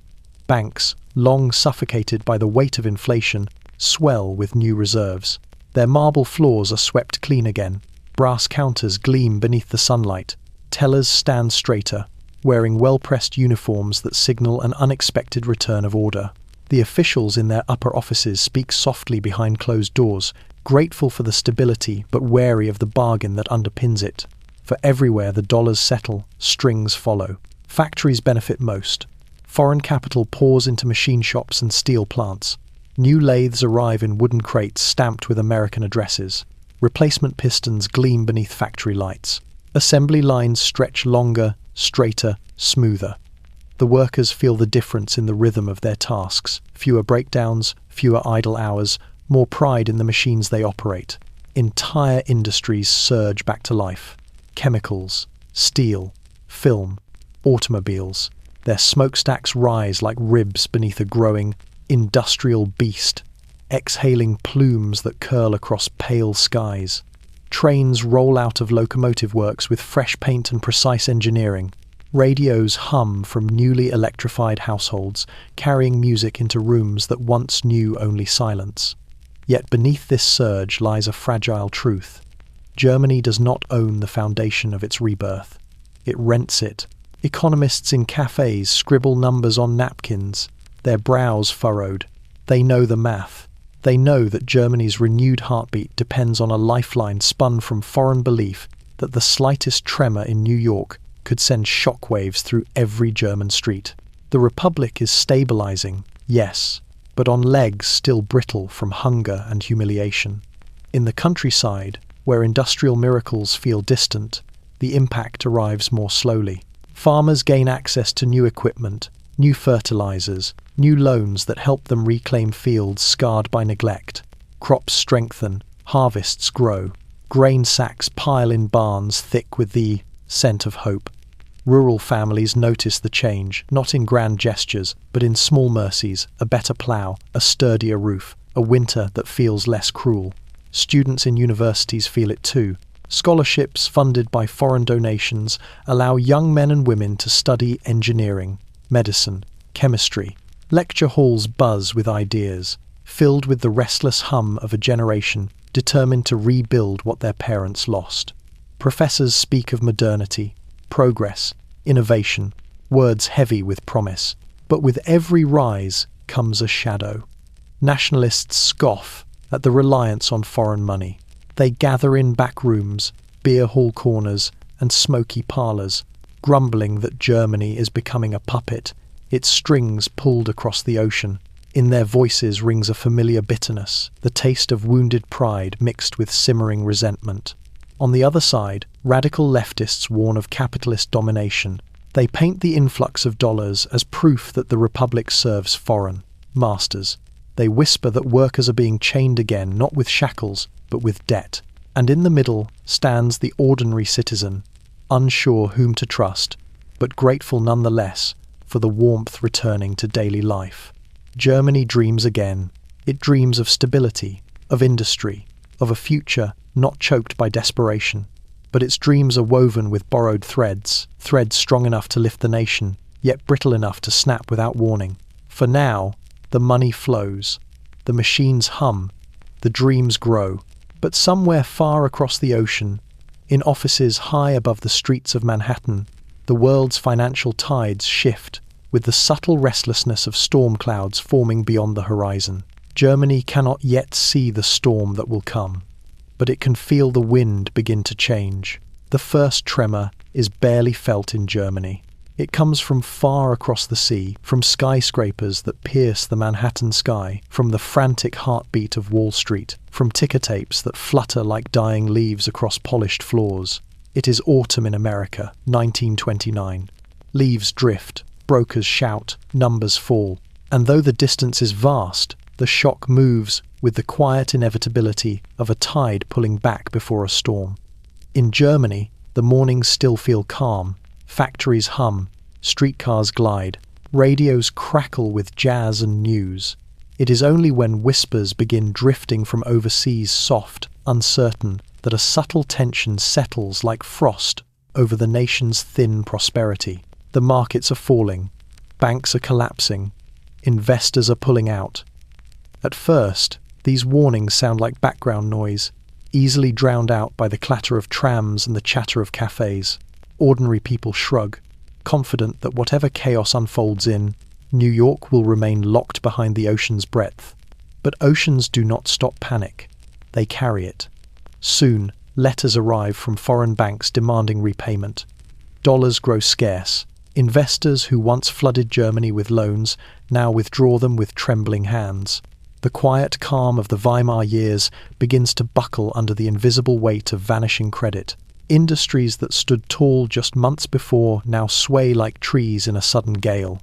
Banks, long suffocated by the weight of inflation, swell with new reserves. Their marble floors are swept clean again. Brass counters gleam beneath the sunlight. Tellers stand straighter, wearing well-pressed uniforms that signal an unexpected return of order. The officials in their upper offices speak softly behind closed doors, grateful for the stability but wary of the bargain that underpins it. For everywhere the dollars settle, strings follow. Factories benefit most. Foreign capital pours into machine shops and steel plants. New lathes arrive in wooden crates stamped with American addresses. Replacement pistons gleam beneath factory lights. Assembly lines stretch longer, straighter, smoother. The workers feel the difference in the rhythm of their tasks. Fewer breakdowns, fewer idle hours, more pride in the machines they operate. Entire industries surge back to life. Chemicals, steel, film, automobiles. Their smokestacks rise like ribs beneath a growing, industrial beast, exhaling plumes that curl across pale skies. Trains roll out of locomotive works with fresh paint and precise engineering. Radios hum from newly electrified households, carrying music into rooms that once knew only silence. Yet beneath this surge lies a fragile truth. Germany does not own the foundation of its rebirth. it rents it. Economists in cafes scribble numbers on napkins, their brows furrowed. They know the math. They know that Germany's renewed heartbeat depends on a lifeline spun from foreign belief that the slightest tremor in New York could send shockwaves through every German street. The Republic is stabilizing, yes, but on legs still brittle from hunger and humiliation. In the countryside, where industrial miracles feel distant, the impact arrives more slowly. Farmers gain access to new equipment, new fertilizers, new loans that help them reclaim fields scarred by neglect. Crops strengthen, harvests grow. Grain sacks pile in barns thick with the scent of hope. Rural families notice the change, not in grand gestures, but in small mercies: a better plough, a sturdier roof, a winter that feels less cruel. Students in universities feel it too. Scholarships funded by foreign donations allow young men and women to study engineering, medicine, chemistry. Lecture halls buzz with ideas, filled with the restless hum of a generation determined to rebuild what their parents lost. Professors speak of modernity, progress, innovation, words heavy with promise. But with every rise comes a shadow. Nationalists scoff at the reliance on foreign money. They gather in back rooms, beer hall corners, and smoky parlours, grumbling that Germany is becoming a puppet, its strings pulled across the ocean. In their voices rings a familiar bitterness, the taste of wounded pride mixed with simmering resentment. On the other side, radical leftists warn of capitalist domination. They paint the influx of dollars as proof that the Republic serves foreign masters. They whisper that workers are being chained again, not with shackles, but with debt. And in the middle stands the ordinary citizen, unsure whom to trust, but grateful nonetheless for the warmth returning to daily life. Germany dreams again. It dreams of stability, of industry, of a future not choked by desperation. But its dreams are woven with borrowed threads, threads strong enough to lift the nation, yet brittle enough to snap without warning. For now, the money flows, the machines hum, the dreams grow. But somewhere far across the ocean, in offices high above the streets of Manhattan, the world's financial tides shift with the subtle restlessness of storm clouds forming beyond the horizon. Germany cannot yet see the storm that will come, but it can feel the wind begin to change. The first tremor is barely felt in Germany. It comes from far across the sea, from skyscrapers that pierce the Manhattan sky, from the frantic heartbeat of Wall Street, from ticker tapes that flutter like dying leaves across polished floors. It is autumn in America, 1929. Leaves drift, brokers shout, numbers fall. And though the distance is vast, the shock moves with the quiet inevitability of a tide pulling back before a storm. In Germany, the mornings still feel calm. Factories hum, streetcars glide, radios crackle with jazz and news. It is only when whispers begin drifting from overseas soft, uncertain, that a subtle tension settles like frost over the nation's thin prosperity. The markets are falling, banks are collapsing, investors are pulling out. At first, these warnings sound like background noise, easily drowned out by the clatter of trams and the chatter of cafes. Ordinary people shrug, confident that whatever chaos unfolds in New York will remain locked behind the ocean's breadth. But oceans do not stop panic. They carry it. Soon, letters arrive from foreign banks demanding repayment. Dollars grow scarce. Investors who once flooded Germany with loans now withdraw them with trembling hands. The quiet calm of the Weimar years begins to buckle under the invisible weight of vanishing credit. Industries that stood tall just months before now sway like trees in a sudden gale.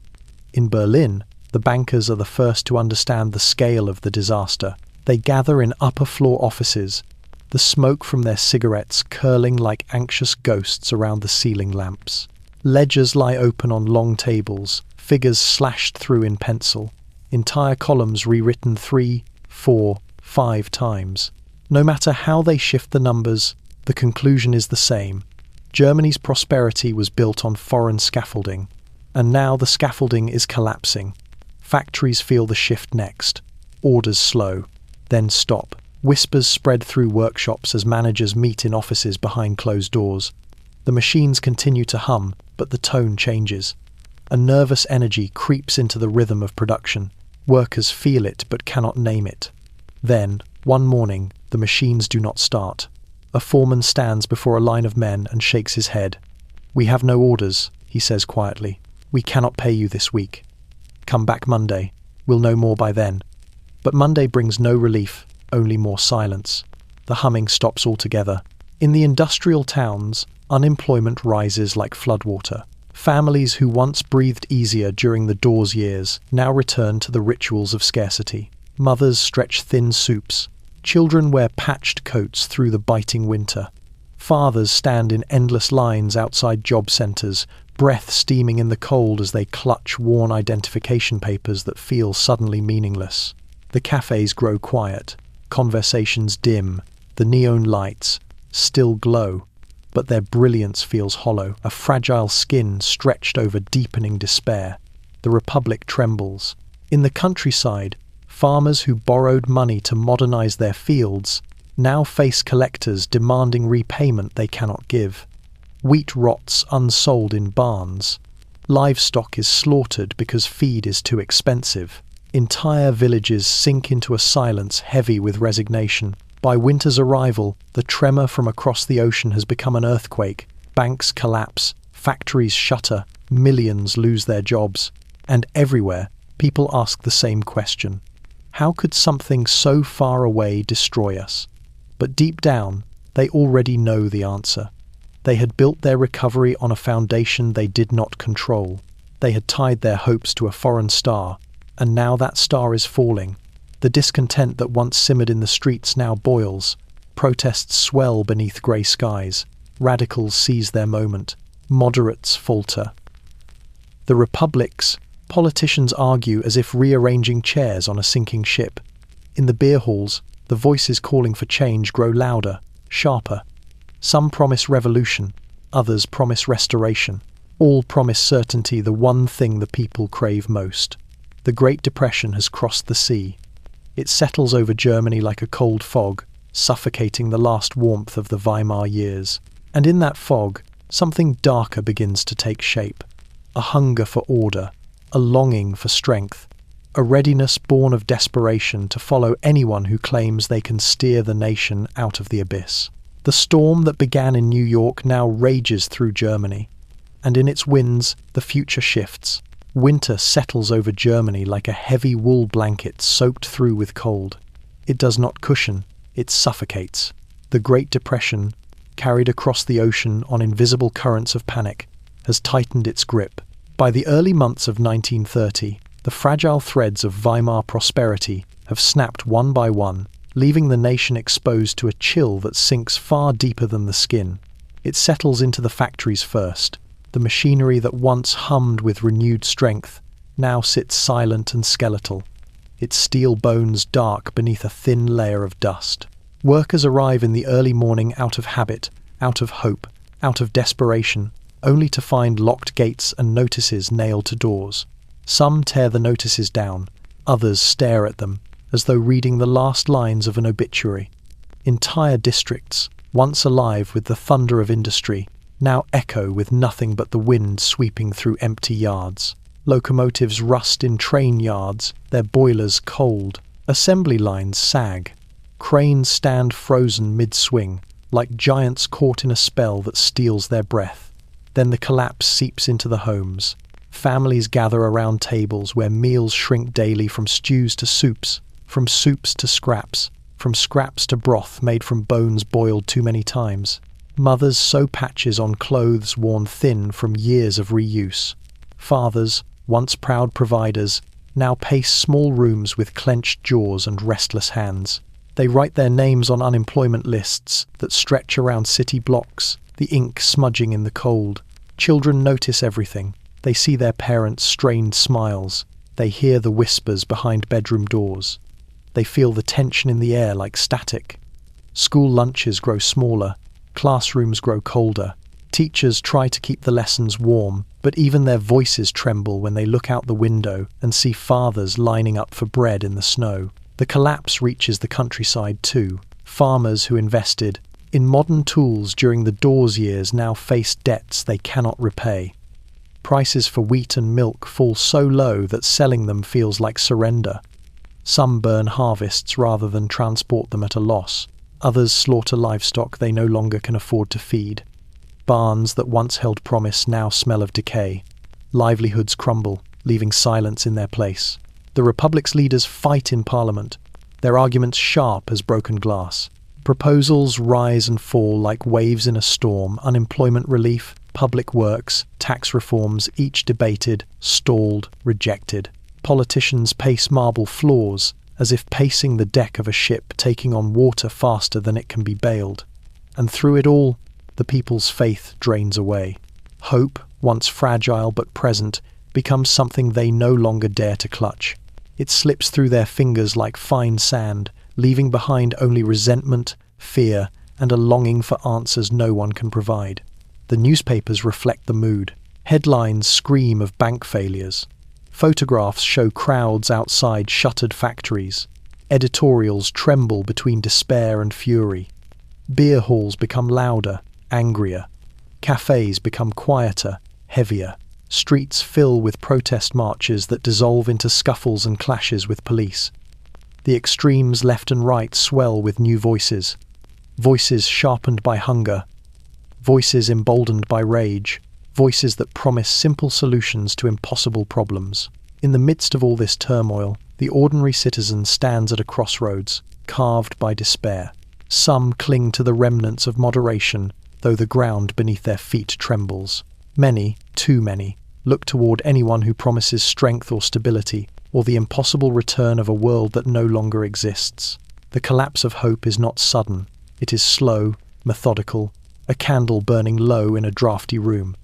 In Berlin, the bankers are the first to understand the scale of the disaster. They gather in upper-floor offices, the smoke from their cigarettes curling like anxious ghosts around the ceiling lamps. Ledgers lie open on long tables, figures slashed through in pencil, entire columns rewritten 3, 4, 5 times. No matter how they shift the numbers, the conclusion is the same. Germany's prosperity was built on foreign scaffolding, and now the scaffolding is collapsing. Factories feel the shift next. Orders slow, then stop. Whispers spread through workshops as managers meet in offices behind closed doors. The machines continue to hum, but the tone changes. A nervous energy creeps into the rhythm of production. Workers feel it but cannot name it. Then, one morning, the machines do not start. A foreman stands before a line of men and shakes his head. "We have no orders," he says quietly. "We cannot pay you this week. Come back Monday. We'll know more by then." But Monday brings no relief, only more silence. The humming stops altogether. In the industrial towns, unemployment rises like floodwater. Families who once breathed easier during the Dawes years now return to the rituals of scarcity. Mothers stretch thin soups. Children wear patched coats through the biting winter. Fathers stand in endless lines outside job centres, breath steaming in the cold as they clutch worn identification papers that feel suddenly meaningless. The cafes grow quiet, conversations dim, the neon lights still glow, but their brilliance feels hollow, a fragile skin stretched over deepening despair. The republic trembles. In the countryside, farmers who borrowed money to modernize their fields now face collectors demanding repayment they cannot give. Wheat rots unsold in barns. Livestock is slaughtered because feed is too expensive. Entire villages sink into a silence heavy with resignation. By winter's arrival, the tremor from across the ocean has become an earthquake. Banks collapse, factories shutter, millions lose their jobs. And everywhere, people ask the same question. How could something so far away destroy us? But deep down, they already know the answer. They had built their recovery on a foundation they did not control. They had tied their hopes to a foreign star, and now that star is falling. The discontent that once simmered in the streets now boils. Protests swell beneath grey skies. Radicals seize their moment. Moderates falter. The republics, politicians argue as if rearranging chairs on a sinking ship. In the beer halls, the voices calling for change grow louder, sharper. Some promise revolution, others promise restoration. All promise certainty, the one thing the people crave most. The Great Depression has crossed the sea. It settles over Germany like a cold fog, suffocating the last warmth of the Weimar years. And in that fog, something darker begins to take shape. A hunger for order, a longing for strength, a readiness born of desperation to follow anyone who claims they can steer the nation out of the abyss. The storm that began in New York now rages through Germany, and in its winds the future shifts. Winter settles over Germany like a heavy wool blanket soaked through with cold. It does not cushion, it suffocates. The Great Depression, carried across the ocean on invisible currents of panic, has tightened its grip. By the early months of 1930, the fragile threads of Weimar prosperity have snapped one by one, leaving the nation exposed to a chill that sinks far deeper than the skin. It settles into the factories first. The machinery that once hummed with renewed strength now sits silent and skeletal, its steel bones dark beneath a thin layer of dust. Workers arrive in the early morning out of habit, out of hope, out of desperation, only to find locked gates and notices nailed to doors. Some tear the notices down, others stare at them, as though reading the last lines of an obituary. Entire districts, once alive with the thunder of industry, now echo with nothing but the wind sweeping through empty yards. Locomotives rust in train yards, their boilers cold. Assembly lines sag. Cranes stand frozen mid-swing, like giants caught in a spell that steals their breath. Then the collapse seeps into the homes. Families gather around tables where meals shrink daily from stews to soups, from soups to scraps, from scraps to broth made from bones boiled too many times. Mothers sew patches on clothes worn thin from years of reuse. Fathers, once proud providers, now pace small rooms with clenched jaws and restless hands. They write their names on unemployment lists that stretch around city blocks, the ink smudging in the cold. Children notice everything. They see their parents' strained smiles. They hear the whispers behind bedroom doors. They feel the tension in the air like static. School lunches grow smaller. Classrooms grow colder. Teachers try to keep the lessons warm, but even their voices tremble when they look out the window and see fathers lining up for bread in the snow. The collapse reaches the countryside too. Farmers who invested, in modern tools during the Dawes years now face debts they cannot repay. Prices for wheat and milk fall so low that selling them feels like surrender. Some burn harvests rather than transport them at a loss. Others slaughter livestock they no longer can afford to feed. Barns that once held promise now smell of decay. Livelihoods crumble, leaving silence in their place. The Republic's leaders fight in Parliament, their arguments sharp as broken glass. Proposals rise and fall like waves in a storm. Unemployment relief, public works, tax reforms, each debated, stalled, rejected. Politicians pace marble floors, as if pacing the deck of a ship taking on water faster than it can be bailed. And through it all, the people's faith drains away. Hope, once fragile but present, becomes something they no longer dare to clutch. It slips through their fingers like fine sand, leaving behind only resentment, fear, and a longing for answers no one can provide. The newspapers reflect the mood. Headlines scream of bank failures. Photographs show crowds outside shuttered factories. Editorials tremble between despair and fury. Beer halls become louder, angrier. Cafes become quieter, heavier. Streets fill with protest marches that dissolve into scuffles and clashes with police. The extremes left and right swell with new voices. Voices sharpened by hunger. Voices emboldened by rage. Voices that promise simple solutions to impossible problems. In the midst of all this turmoil, the ordinary citizen stands at a crossroads, carved by despair. Some cling to the remnants of moderation, though the ground beneath their feet trembles. Many, too many, look toward anyone who promises strength or stability, or the impossible return of a world that no longer exists. The collapse of hope is not sudden. It is slow, methodical, a candle burning low in a drafty room.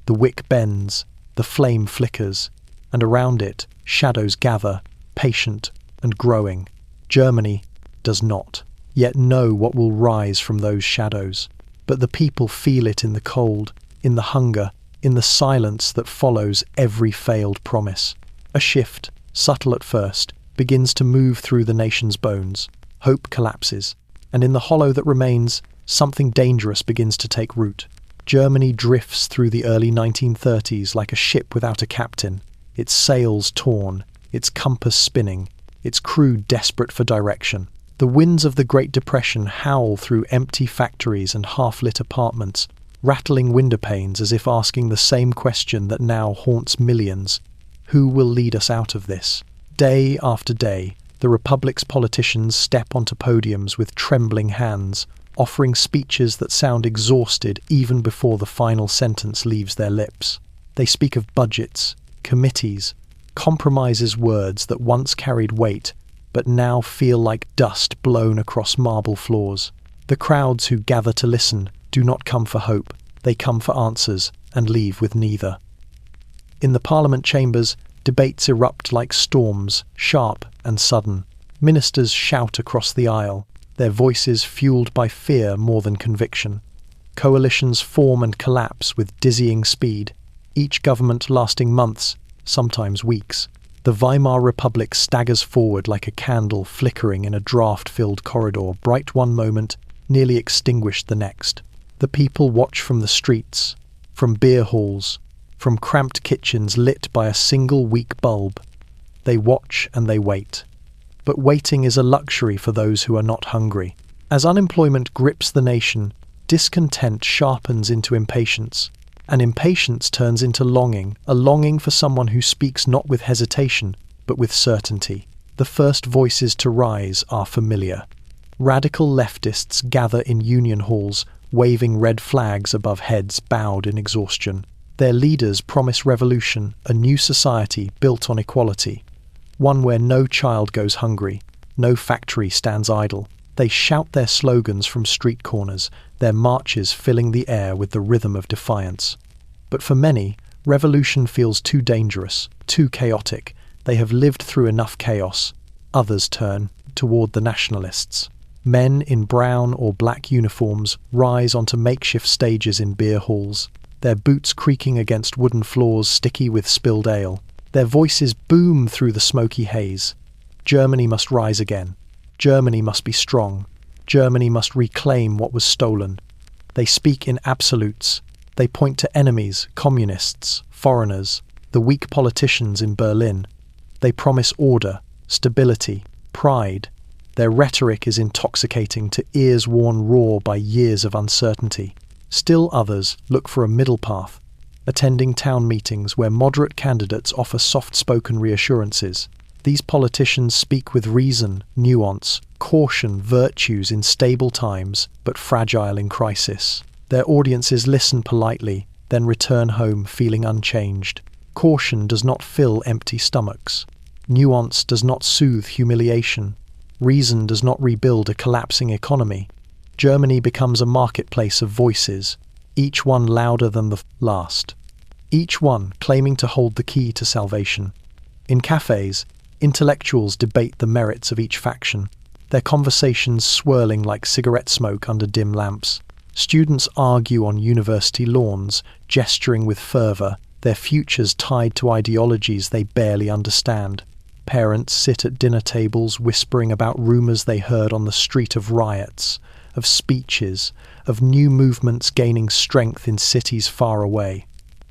The wick bends, the flame flickers, and around it, shadows gather, patient and growing. Germany does not yet know what will rise from those shadows, but the people feel it in the cold, in the hunger, in the silence that follows every failed promise. A shift, subtle at first, begins to move through the nation's bones. Hope collapses, and in the hollow that remains, something dangerous begins to take root. Germany drifts through the early 1930s like a ship without a captain, its sails torn, its compass spinning, its crew desperate for direction. The winds of the Great Depression howl through empty factories and half-lit apartments, rattling window panes as if asking the same question that now haunts millions. Who will lead us out of this? Day after day, the Republic's politicians step onto podiums with trembling hands, offering speeches that sound exhausted even before the final sentence leaves their lips. They speak of budgets, committees, compromises, words that once carried weight, but now feel like dust blown across marble floors. The crowds who gather to listen do not come for hope, they come for answers and leave with neither. In the Parliament chambers, debates erupt like storms, sharp and sudden. Ministers shout across the aisle, their voices fueled by fear more than conviction. Coalitions form and collapse with dizzying speed, each government lasting months, sometimes weeks. The Weimar Republic staggers forward like a candle flickering in a draft-filled corridor, bright one moment, nearly extinguished the next. The people watch from the streets, from beer halls, from cramped kitchens lit by a single weak bulb. They watch and they wait. But waiting is a luxury for those who are not hungry. As unemployment grips the nation, discontent sharpens into impatience. And impatience turns into longing, a longing for someone who speaks not with hesitation, but with certainty. The first voices to rise are familiar. Radical leftists gather in union halls, waving red flags above heads bowed in exhaustion. Their leaders promise revolution, a new society built on equality. One where no child goes hungry, no factory stands idle. They shout their slogans from street corners, their marches filling the air with the rhythm of defiance. But for many, revolution feels too dangerous, too chaotic. They have lived through enough chaos. Others turn toward the nationalists. Men in brown or black uniforms rise onto makeshift stages in beer halls, their boots creaking against wooden floors sticky with spilled ale. Their voices boom through the smoky haze. Germany must rise again. Germany must be strong. Germany must reclaim what was stolen. They speak in absolutes. They point to enemies, communists, foreigners, the weak politicians in Berlin. They promise order, stability, pride. Their rhetoric is intoxicating to ears worn raw by years of uncertainty. Still others look for a middle path, attending town meetings where moderate candidates offer soft-spoken reassurances. These politicians speak with reason, nuance, caution, virtues in stable times, but fragile in crisis. Their audiences listen politely, then return home feeling unchanged. Caution does not fill empty stomachs. Nuance does not soothe humiliation. Reason does not rebuild a collapsing economy. Germany becomes a marketplace of voices, each one louder than the last. Each one claiming to hold the key to salvation. In cafes, intellectuals debate the merits of each faction, their conversations swirling like cigarette smoke under dim lamps. Students argue on university lawns, gesturing with fervour, their futures tied to ideologies they barely understand. Parents sit at dinner tables whispering about rumours they heard on the street of riots, of speeches, of new movements gaining strength in cities far away.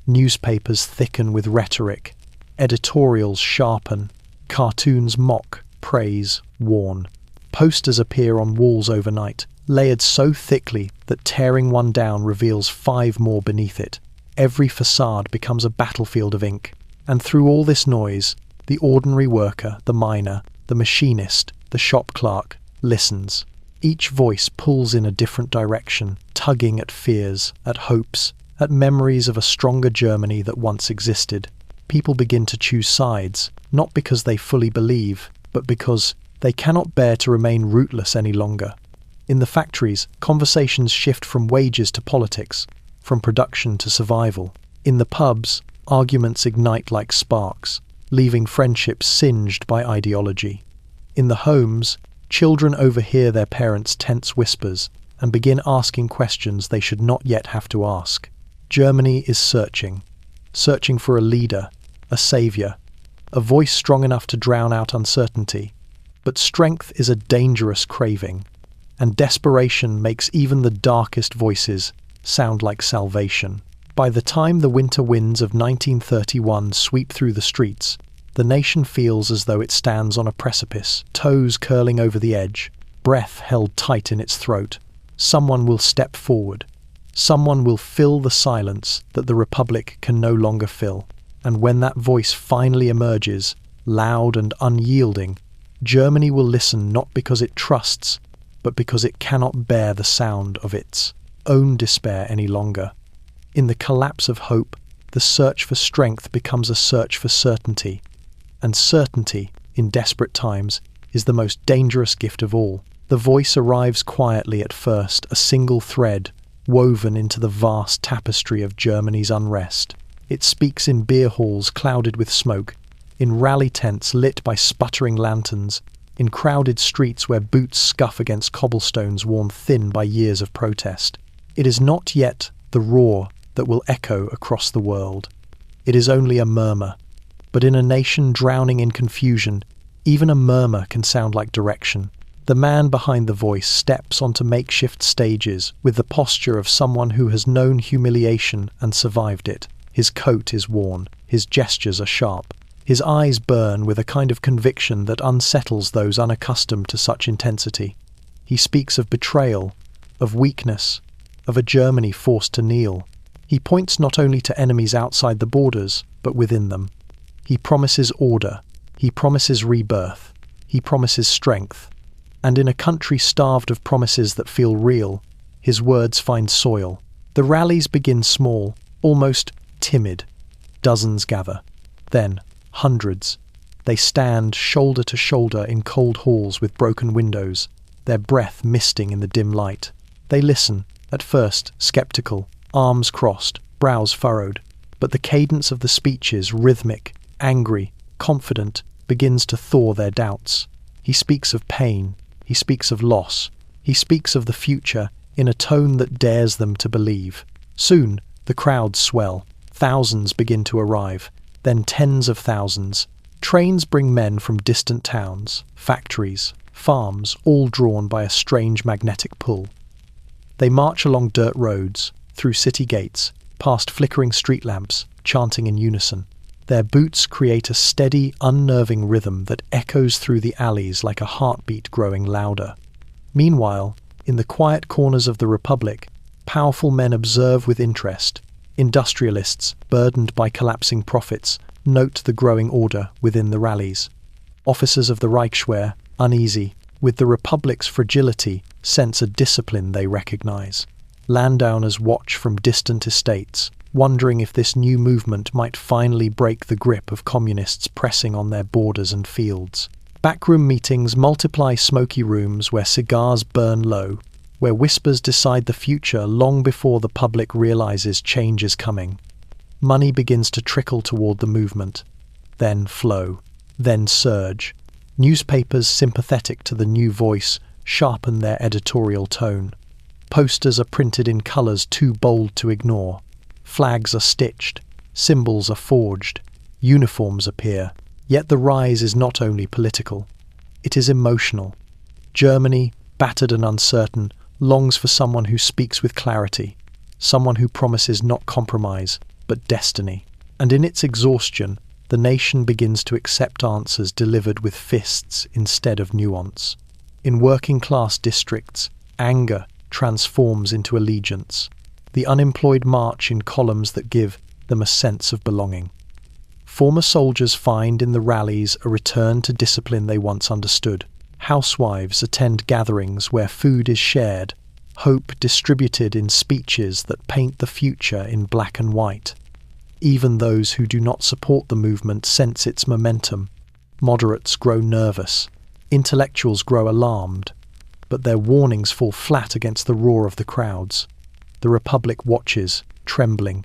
Newspapers thicken with rhetoric. Editorials sharpen. Cartoons mock, praise, warn. Posters appear on walls overnight, layered so thickly that tearing one down reveals 5 more beneath it. Every facade becomes a battlefield of ink. And through all this noise, the ordinary worker, the miner, the machinist, the shop clerk, listens. Each voice pulls in a different direction, tugging at fears, at hopes, at memories of a stronger Germany that once existed. People begin to choose sides, not because they fully believe, but because they cannot bear to remain rootless any longer. In the factories, conversations shift from wages to politics, from production to survival. In the pubs, arguments ignite like sparks, leaving friendships singed by ideology. In the homes, children overhear their parents' tense whispers and begin asking questions they should not yet have to ask. Germany is searching for a leader, a saviour, a voice strong enough to drown out uncertainty. But strength is a dangerous craving, and desperation makes even the darkest voices sound like salvation. By the time the winter winds of 1931 sweep through the streets, the nation feels as though it stands on a precipice, toes curling over the edge, breath held tight in its throat. Someone will step forward. Someone will fill the silence that the Republic can no longer fill. And when that voice finally emerges, loud and unyielding, Germany will listen not because it trusts, but because it cannot bear the sound of its own despair any longer. In the collapse of hope, the search for strength becomes a search for certainty. And certainty, in desperate times, is the most dangerous gift of all. The voice arrives quietly at first, a single thread, woven into the vast tapestry of Germany's unrest. It speaks in beer halls clouded with smoke, in rally tents lit by sputtering lanterns, in crowded streets where boots scuff against cobblestones worn thin by years of protest. It is not yet the roar that will echo across the world. It is only a murmur. But in a nation drowning in confusion, even a murmur can sound like direction. The man behind the voice steps onto makeshift stages with the posture of someone who has known humiliation and survived it. His coat is worn, his gestures are sharp. His eyes burn with a kind of conviction that unsettles those unaccustomed to such intensity. He speaks of betrayal, of weakness, of a Germany forced to kneel. He points not only to enemies outside the borders, but within them. He promises order, he promises rebirth, he promises strength. And in a country starved of promises that feel real, his words find soil. The rallies begin small, almost timid. Dozens gather. Then, hundreds. They stand shoulder to shoulder in cold halls with broken windows, their breath misting in the dim light. They listen, at first skeptical, arms crossed, brows furrowed. But the cadence of the speeches, rhythmic, angry, confident, begins to thaw their doubts. He speaks of pain. He speaks of loss. He speaks of the future in a tone that dares them to believe. Soon, the crowds swell. Thousands begin to arrive, then tens of thousands. Trains bring men from distant towns, factories, farms, all drawn by a strange magnetic pull. They march along dirt roads, through city gates, past flickering street lamps, chanting in unison. Their boots create a steady, unnerving rhythm that echoes through the alleys like a heartbeat growing louder. Meanwhile, in the quiet corners of the Republic, powerful men observe with interest. Industrialists, burdened by collapsing profits, note the growing order within the rallies. Officers of the Reichswehr, uneasy with the Republic's fragility, sense a discipline they recognize. Landowners watch from distant estates, wondering if this new movement might finally break the grip of communists pressing on their borders and fields. Backroom meetings multiply smoky rooms where cigars burn low, where whispers decide the future long before the public realizes change is coming. Money begins to trickle toward the movement, then flow, then surge. Newspapers sympathetic to the new voice sharpen their editorial tone. Posters are printed in colors too bold to ignore. Flags are stitched, symbols are forged, uniforms appear. Yet the rise is not only political, it is emotional. Germany, battered and uncertain, longs for someone who speaks with clarity, someone who promises not compromise, but destiny. And in its exhaustion, the nation begins to accept answers delivered with fists instead of nuance. In working-class districts, anger transforms into allegiance. The unemployed march in columns that give them a sense of belonging. Former soldiers find in the rallies a return to discipline they once understood. Housewives attend gatherings where food is shared, hope distributed in speeches that paint the future in black and white. Even those who do not support the movement sense its momentum. Moderates grow nervous, intellectuals grow alarmed, but their warnings fall flat against the roar of the crowds. The Republic watches, trembling,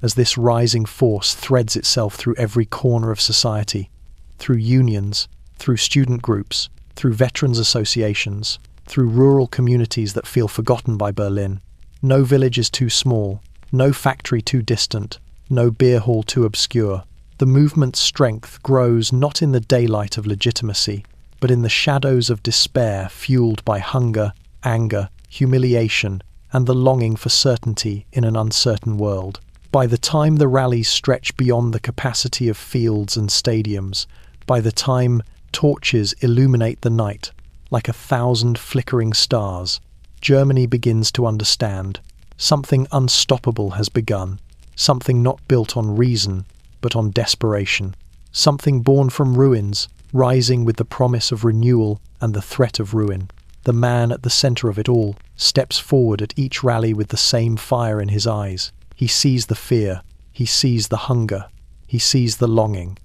as this rising force threads itself through every corner of society, through unions, through student groups, through veterans associations, through rural communities that feel forgotten by Berlin. No village is too small, no factory too distant, no beer hall too obscure. The movement's strength grows not in the daylight of legitimacy, but in the shadows of despair fueled by hunger, anger, humiliation, and the longing for certainty in an uncertain world. By the time the rallies stretch beyond the capacity of fields and stadiums, by the time torches illuminate the night like 1,000 flickering stars, Germany begins to understand something unstoppable has begun, something not built on reason but on desperation, something born from ruins, rising with the promise of renewal and the threat of ruin. The man at the center of it all steps forward at each rally with the same fire in his eyes. He sees the fear, he sees the hunger, he sees the longing,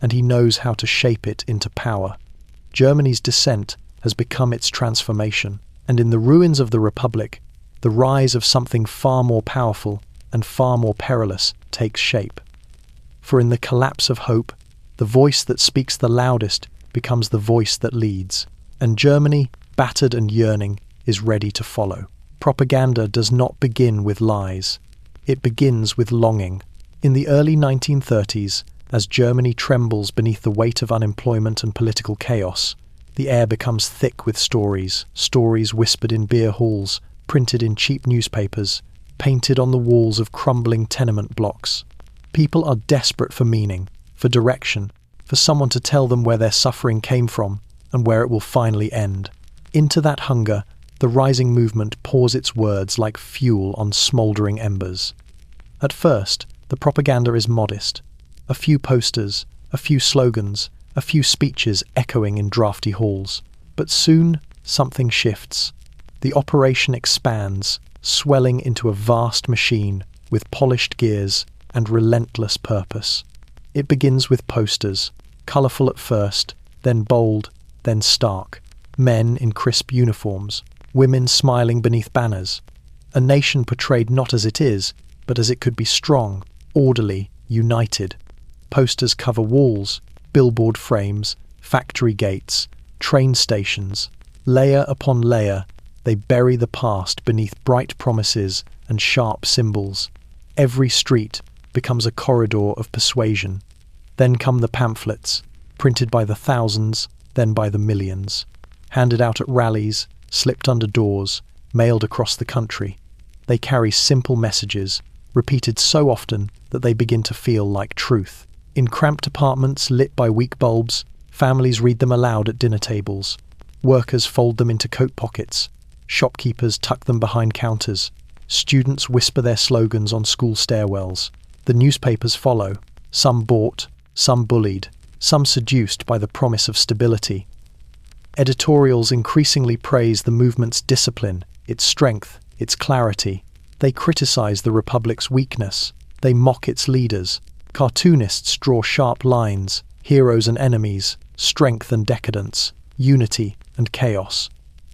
and he knows how to shape it into power. Germany's descent has become its transformation, and in the ruins of the Republic, the rise of something far more powerful and far more perilous takes shape. For in the collapse of hope, the voice that speaks the loudest becomes the voice that leads, and Germany, battered and yearning, is ready to follow. Propaganda does not begin with lies. It begins with longing. In the early 1930s, as Germany trembles beneath the weight of unemployment and political chaos, the air becomes thick with stories whispered in beer halls, printed in cheap newspapers, painted on the walls of crumbling tenement blocks. People are desperate for meaning, for direction, for someone to tell them where their suffering came from and where it will finally end. Into that hunger, the rising movement pours its words like fuel on smouldering embers. At first, the propaganda is modest. A few posters, a few slogans, a few speeches echoing in drafty halls. But soon, something shifts. The operation expands, swelling into a vast machine with polished gears and relentless purpose. It begins with posters, colourful at first, then bold, then stark. Men in crisp uniforms, women smiling beneath banners. A nation portrayed not as it is, but as it could be strong, orderly, united. Posters cover walls, billboard frames, factory gates, train stations. Layer upon layer, they bury the past beneath bright promises and sharp symbols. Every street becomes a corridor of persuasion. Then come the pamphlets, printed by the thousands, then by the millions. handed out at rallies, slipped under doors, mailed across the country. They carry simple messages, repeated so often that they begin to feel like truth. In cramped apartments lit by weak bulbs, families read them aloud at dinner tables. Workers fold them into coat pockets. Shopkeepers tuck them behind counters. Students whisper their slogans on school stairwells. The newspapers follow, some bought, some bullied, some seduced by the promise of stability. Editorials increasingly praise the movement's discipline, its strength, its clarity. They criticize the Republic's weakness. They mock its leaders. Cartoonists draw sharp lines, heroes and enemies, strength and decadence, unity and chaos.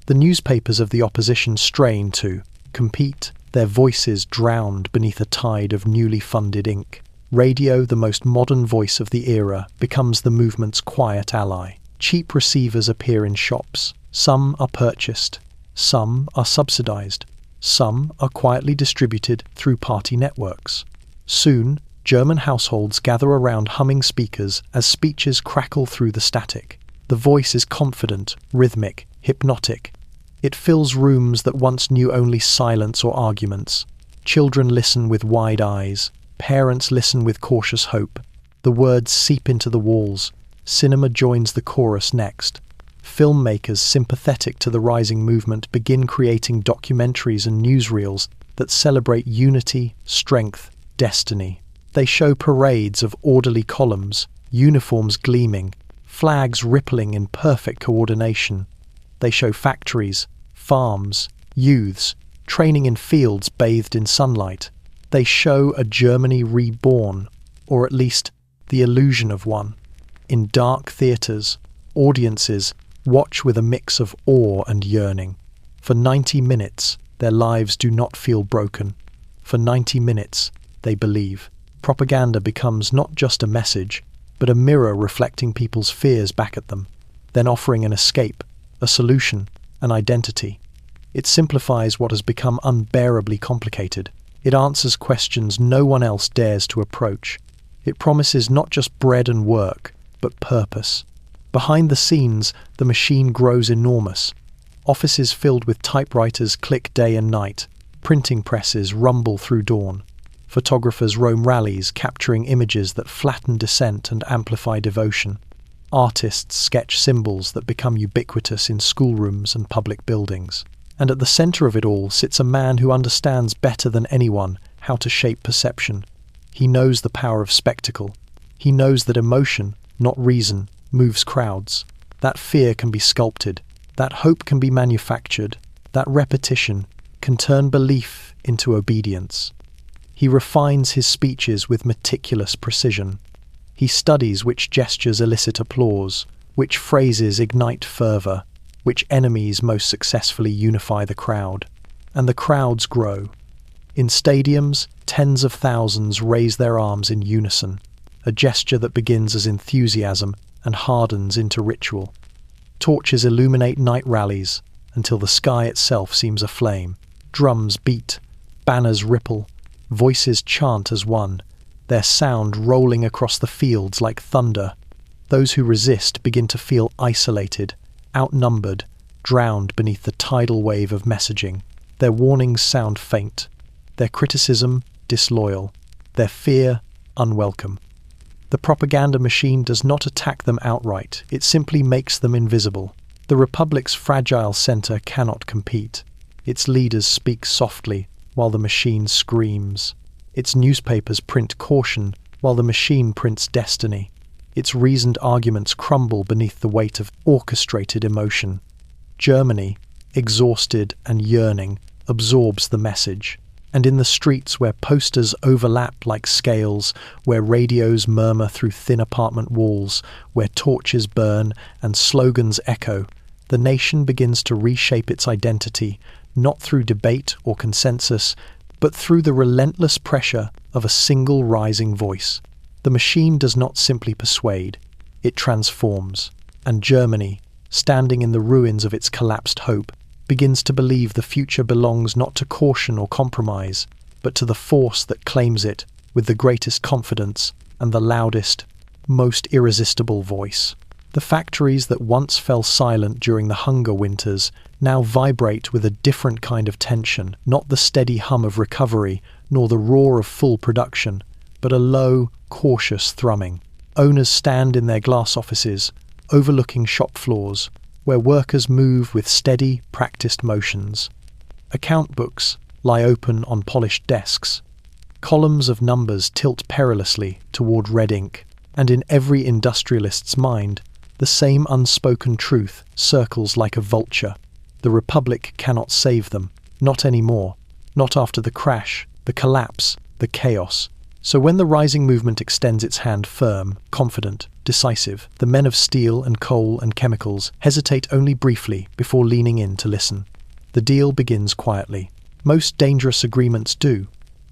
The newspapers of the opposition strain to compete, their voices drowned beneath a tide of newly funded ink. Radio, the most modern voice of the era, becomes the movement's quiet ally. Cheap receivers appear in shops. Some are purchased. Some are subsidized. Some are quietly distributed through party networks. Soon, German households gather around humming speakers as speeches crackle through the static. The voice is confident, rhythmic, hypnotic. It fills rooms that once knew only silence or arguments. Children listen with wide eyes. Parents listen with cautious hope. The words seep into the walls. Cinema joins the chorus next. Filmmakers sympathetic to the rising movement begin creating documentaries and newsreels that celebrate unity, strength, destiny. They show parades of orderly columns, uniforms gleaming, flags rippling in perfect coordination. They show factories, farms, youths, training in fields bathed in sunlight. They show a Germany reborn, or at least the illusion of one. In dark theatres, audiences watch with a mix of awe and yearning. For 90 minutes, their lives do not feel broken. For 90 minutes, they believe. Propaganda becomes not just a message, but a mirror reflecting people's fears back at them, then offering an escape, a solution, an identity. It simplifies what has become unbearably complicated. It answers questions no one else dares to approach. It promises not just bread and work, but purpose. Behind the scenes, the machine grows enormous. Offices filled with typewriters click day and night. Printing presses rumble through dawn. Photographers roam rallies, capturing images that flatten dissent and amplify devotion. Artists sketch symbols that become ubiquitous in schoolrooms and public buildings. And at the center of it all sits a man who understands better than anyone how to shape perception. He knows the power of spectacle. He knows that emotion, not reason, moves crowds. That fear can be sculpted. That hope can be manufactured. That repetition can turn belief into obedience. He refines his speeches with meticulous precision. He studies which gestures elicit applause, which phrases ignite fervor, which enemies most successfully unify the crowd. And the crowds grow. In stadiums, tens of thousands raise their arms in unison, a gesture that begins as enthusiasm and hardens into ritual. Torches illuminate night rallies until the sky itself seems aflame. Drums beat, banners ripple, voices chant as one, their sound rolling across the fields like thunder. Those who resist begin to feel isolated, outnumbered, drowned beneath the tidal wave of messaging. Their warnings sound faint, their criticism disloyal, their fear unwelcome. The propaganda machine does not attack them outright, it simply makes them invisible. The Republic's fragile center cannot compete. Its leaders speak softly while the machine screams. Its newspapers print caution while the machine prints destiny. Its reasoned arguments crumble beneath the weight of orchestrated emotion. Germany, exhausted and yearning, absorbs the message. And in the streets where posters overlap like scales, where radios murmur through thin apartment walls, where torches burn and slogans echo, the nation begins to reshape its identity, not through debate or consensus, but through the relentless pressure of a single rising voice. The machine does not simply persuade, it transforms. And Germany, standing in the ruins of its collapsed hope, begins to believe the future belongs not to caution or compromise, but to the force that claims it with the greatest confidence and the loudest, most irresistible voice. The factories that once fell silent during the hunger winters now vibrate with a different kind of tension, not the steady hum of recovery, nor the roar of full production, but a low, cautious thrumming. Owners stand in their glass offices, overlooking shop floors, where workers move with steady, practiced motions. Account books lie open on polished desks. Columns of numbers tilt perilously toward red ink, and in every industrialist's mind, the same unspoken truth circles like a vulture. The Republic cannot save them, not anymore, not after the crash, the collapse, the chaos. So when the rising movement extends its hand firm, confident, decisive, the men of steel and coal and chemicals hesitate only briefly before leaning in to listen. The deal begins quietly. Most dangerous agreements do.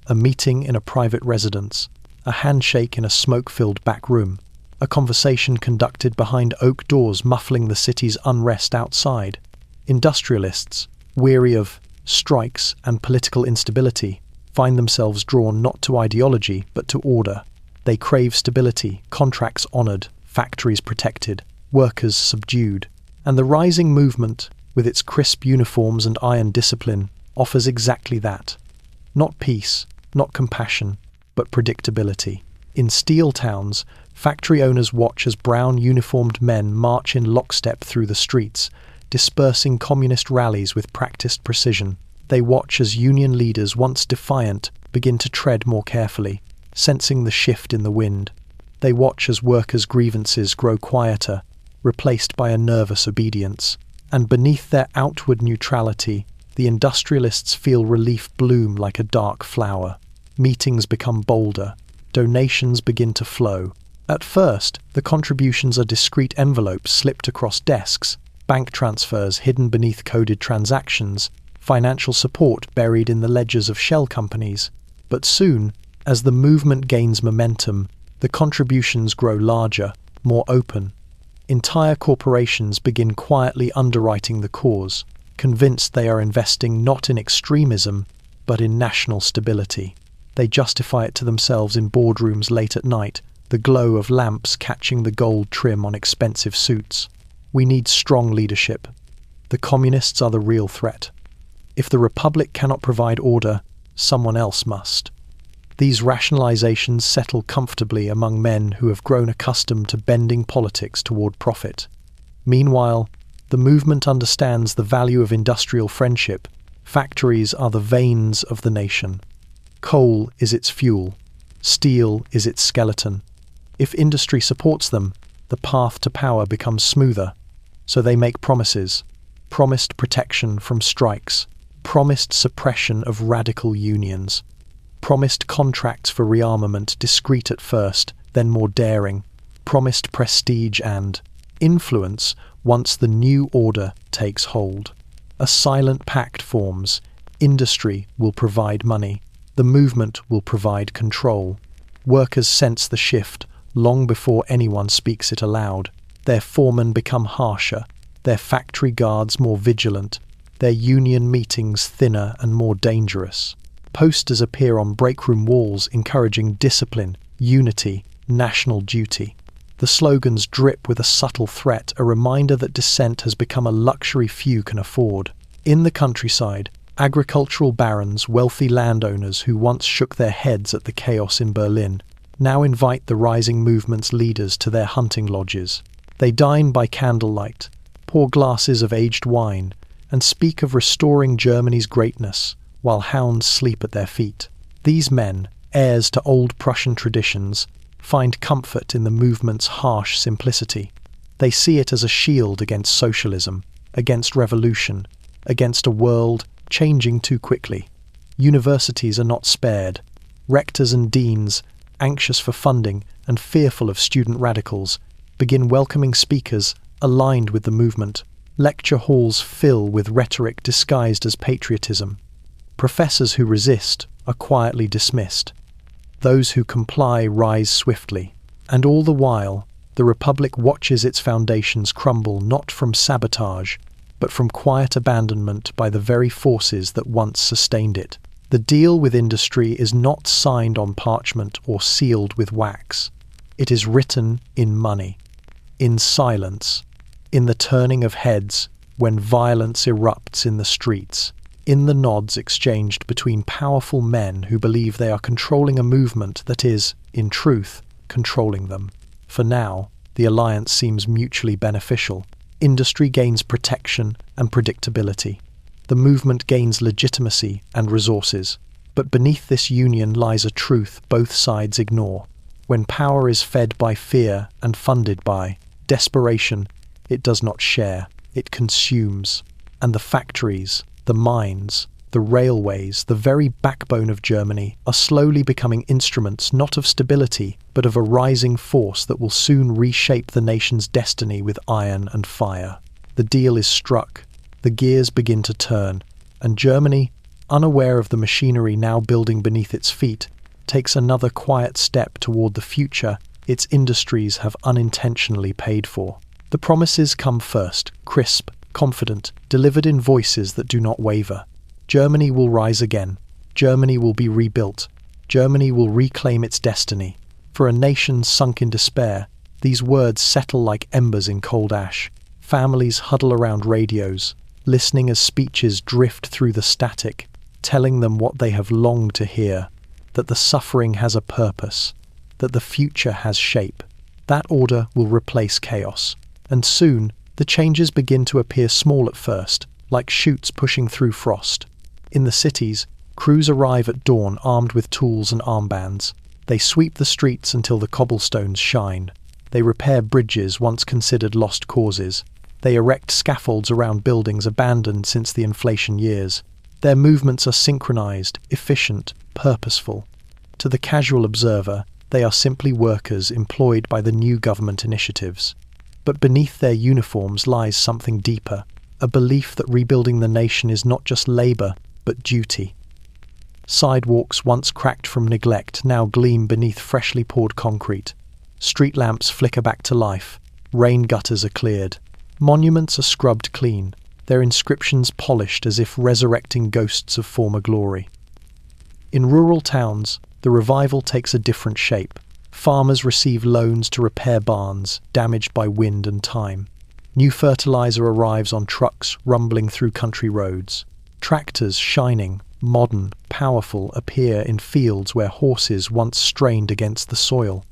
A meeting in a private residence, a handshake in a smoke-filled back room, a conversation conducted behind oak doors muffling the city's unrest outside. Industrialists, weary of strikes and political instability, find themselves drawn not to ideology but to order. They crave stability, contracts honoured, factories protected, workers subdued. And the rising movement, with its crisp uniforms and iron discipline, offers exactly that. Not peace, not compassion, but predictability. In steel towns, factory owners watch as brown uniformed men march in lockstep through the streets, dispersing communist rallies with practiced precision. They watch as union leaders, once defiant, begin to tread more carefully, sensing the shift in the wind. They watch as workers' grievances grow quieter, replaced by a nervous obedience. And beneath their outward neutrality, the industrialists feel relief bloom like a dark flower. Meetings become bolder. Donations begin to flow. At first, the contributions are discreet envelopes slipped across desks, bank transfers hidden beneath coded transactions, financial support buried in the ledgers of shell companies. But soon, as the movement gains momentum, the contributions grow larger, more open. Entire corporations begin quietly underwriting the cause, convinced they are investing not in extremism, but in national stability. They justify it to themselves in boardrooms late at night, the glow of lamps catching the gold trim on expensive suits. We need strong leadership. The communists are the real threat. If the Republic cannot provide order, someone else must. These rationalizations settle comfortably among men who have grown accustomed to bending politics toward profit. Meanwhile, the movement understands the value of industrial friendship. Factories are the veins of the nation. Coal is its fuel. Steel is its skeleton. If industry supports them, the path to power becomes smoother. So they make promises. Promised protection from strikes. Promised suppression of radical unions. Promised contracts for rearmament, discreet at first, then more daring. Promised prestige and influence once the new order takes hold. A silent pact forms. Industry will provide money. The movement will provide control. Workers sense the shift long before anyone speaks it aloud. Their foremen become harsher, their factory guards more vigilant, their union meetings thinner and more dangerous. Posters appear on breakroom walls encouraging discipline, unity, national duty. The slogans drip with a subtle threat, a reminder that dissent has become a luxury few can afford. In the countryside, agricultural barons, wealthy landowners who once shook their heads at the chaos in Berlin, now invite the rising movement's leaders to their hunting lodges. They dine by candlelight, pour glasses of aged wine, and speak of restoring Germany's greatness, while hounds sleep at their feet. These men, heirs to old Prussian traditions, find comfort in the movement's harsh simplicity. They see it as a shield against socialism, against revolution, against a world changing too quickly. Universities are not spared. Rectors and deans, anxious for funding and fearful of student radicals, begin welcoming speakers aligned with the movement. Lecture halls fill with rhetoric disguised as patriotism. Professors who resist are quietly dismissed. Those who comply rise swiftly. And all the while, the Republic watches its foundations crumble not from sabotage, but from quiet abandonment by the very forces that once sustained it. The deal with industry is not signed on parchment or sealed with wax. It is written in money. in silence, in the turning of heads when violence erupts in the streets, in the nods exchanged between powerful men who believe they are controlling a movement that is, in truth, controlling them. For now, the alliance seems mutually beneficial. Industry gains protection and predictability. The movement gains legitimacy and resources. But beneath this union lies a truth both sides ignore. When power is fed by fear and funded by desperation, it does not share, it consumes. And the factories, the mines, the railways, the very backbone of Germany, are slowly becoming instruments not of stability, but of a rising force that will soon reshape the nation's destiny with iron and fire. The deal is struck, the gears begin to turn, and Germany, unaware of the machinery now building beneath its feet, takes another quiet step toward the future its industries have unintentionally paid for. The promises come first, crisp, confident, delivered in voices that do not waver. Germany will rise again. Germany will be rebuilt. Germany will reclaim its destiny. For a nation sunk in despair, these words settle like embers in cold ash. Families huddle around radios, listening as speeches drift through the static, telling them what they have longed to hear, that the suffering has a purpose, that the future has shape. That order will replace chaos. And soon, the changes begin to appear small at first, like shoots pushing through frost. In the cities, crews arrive at dawn armed with tools and armbands. They sweep the streets until the cobblestones shine. They repair bridges once considered lost causes. They erect scaffolds around buildings abandoned since the inflation years. Their movements are synchronized, efficient, purposeful. To the casual observer, they are simply workers employed by the new government initiatives. But beneath their uniforms lies something deeper, a belief that rebuilding the nation is not just labor, but duty. Sidewalks once cracked from neglect now gleam beneath freshly poured concrete. Street lamps flicker back to life. Rain gutters are cleared. Monuments are scrubbed clean, their inscriptions polished as if resurrecting ghosts of former glory. In rural towns, the revival takes a different shape. Farmers receive loans to repair barns damaged by wind and time. New fertilizer arrives on trucks rumbling through country roads. Tractors, shining, modern, powerful, appear in fields where horses once strained against the soil.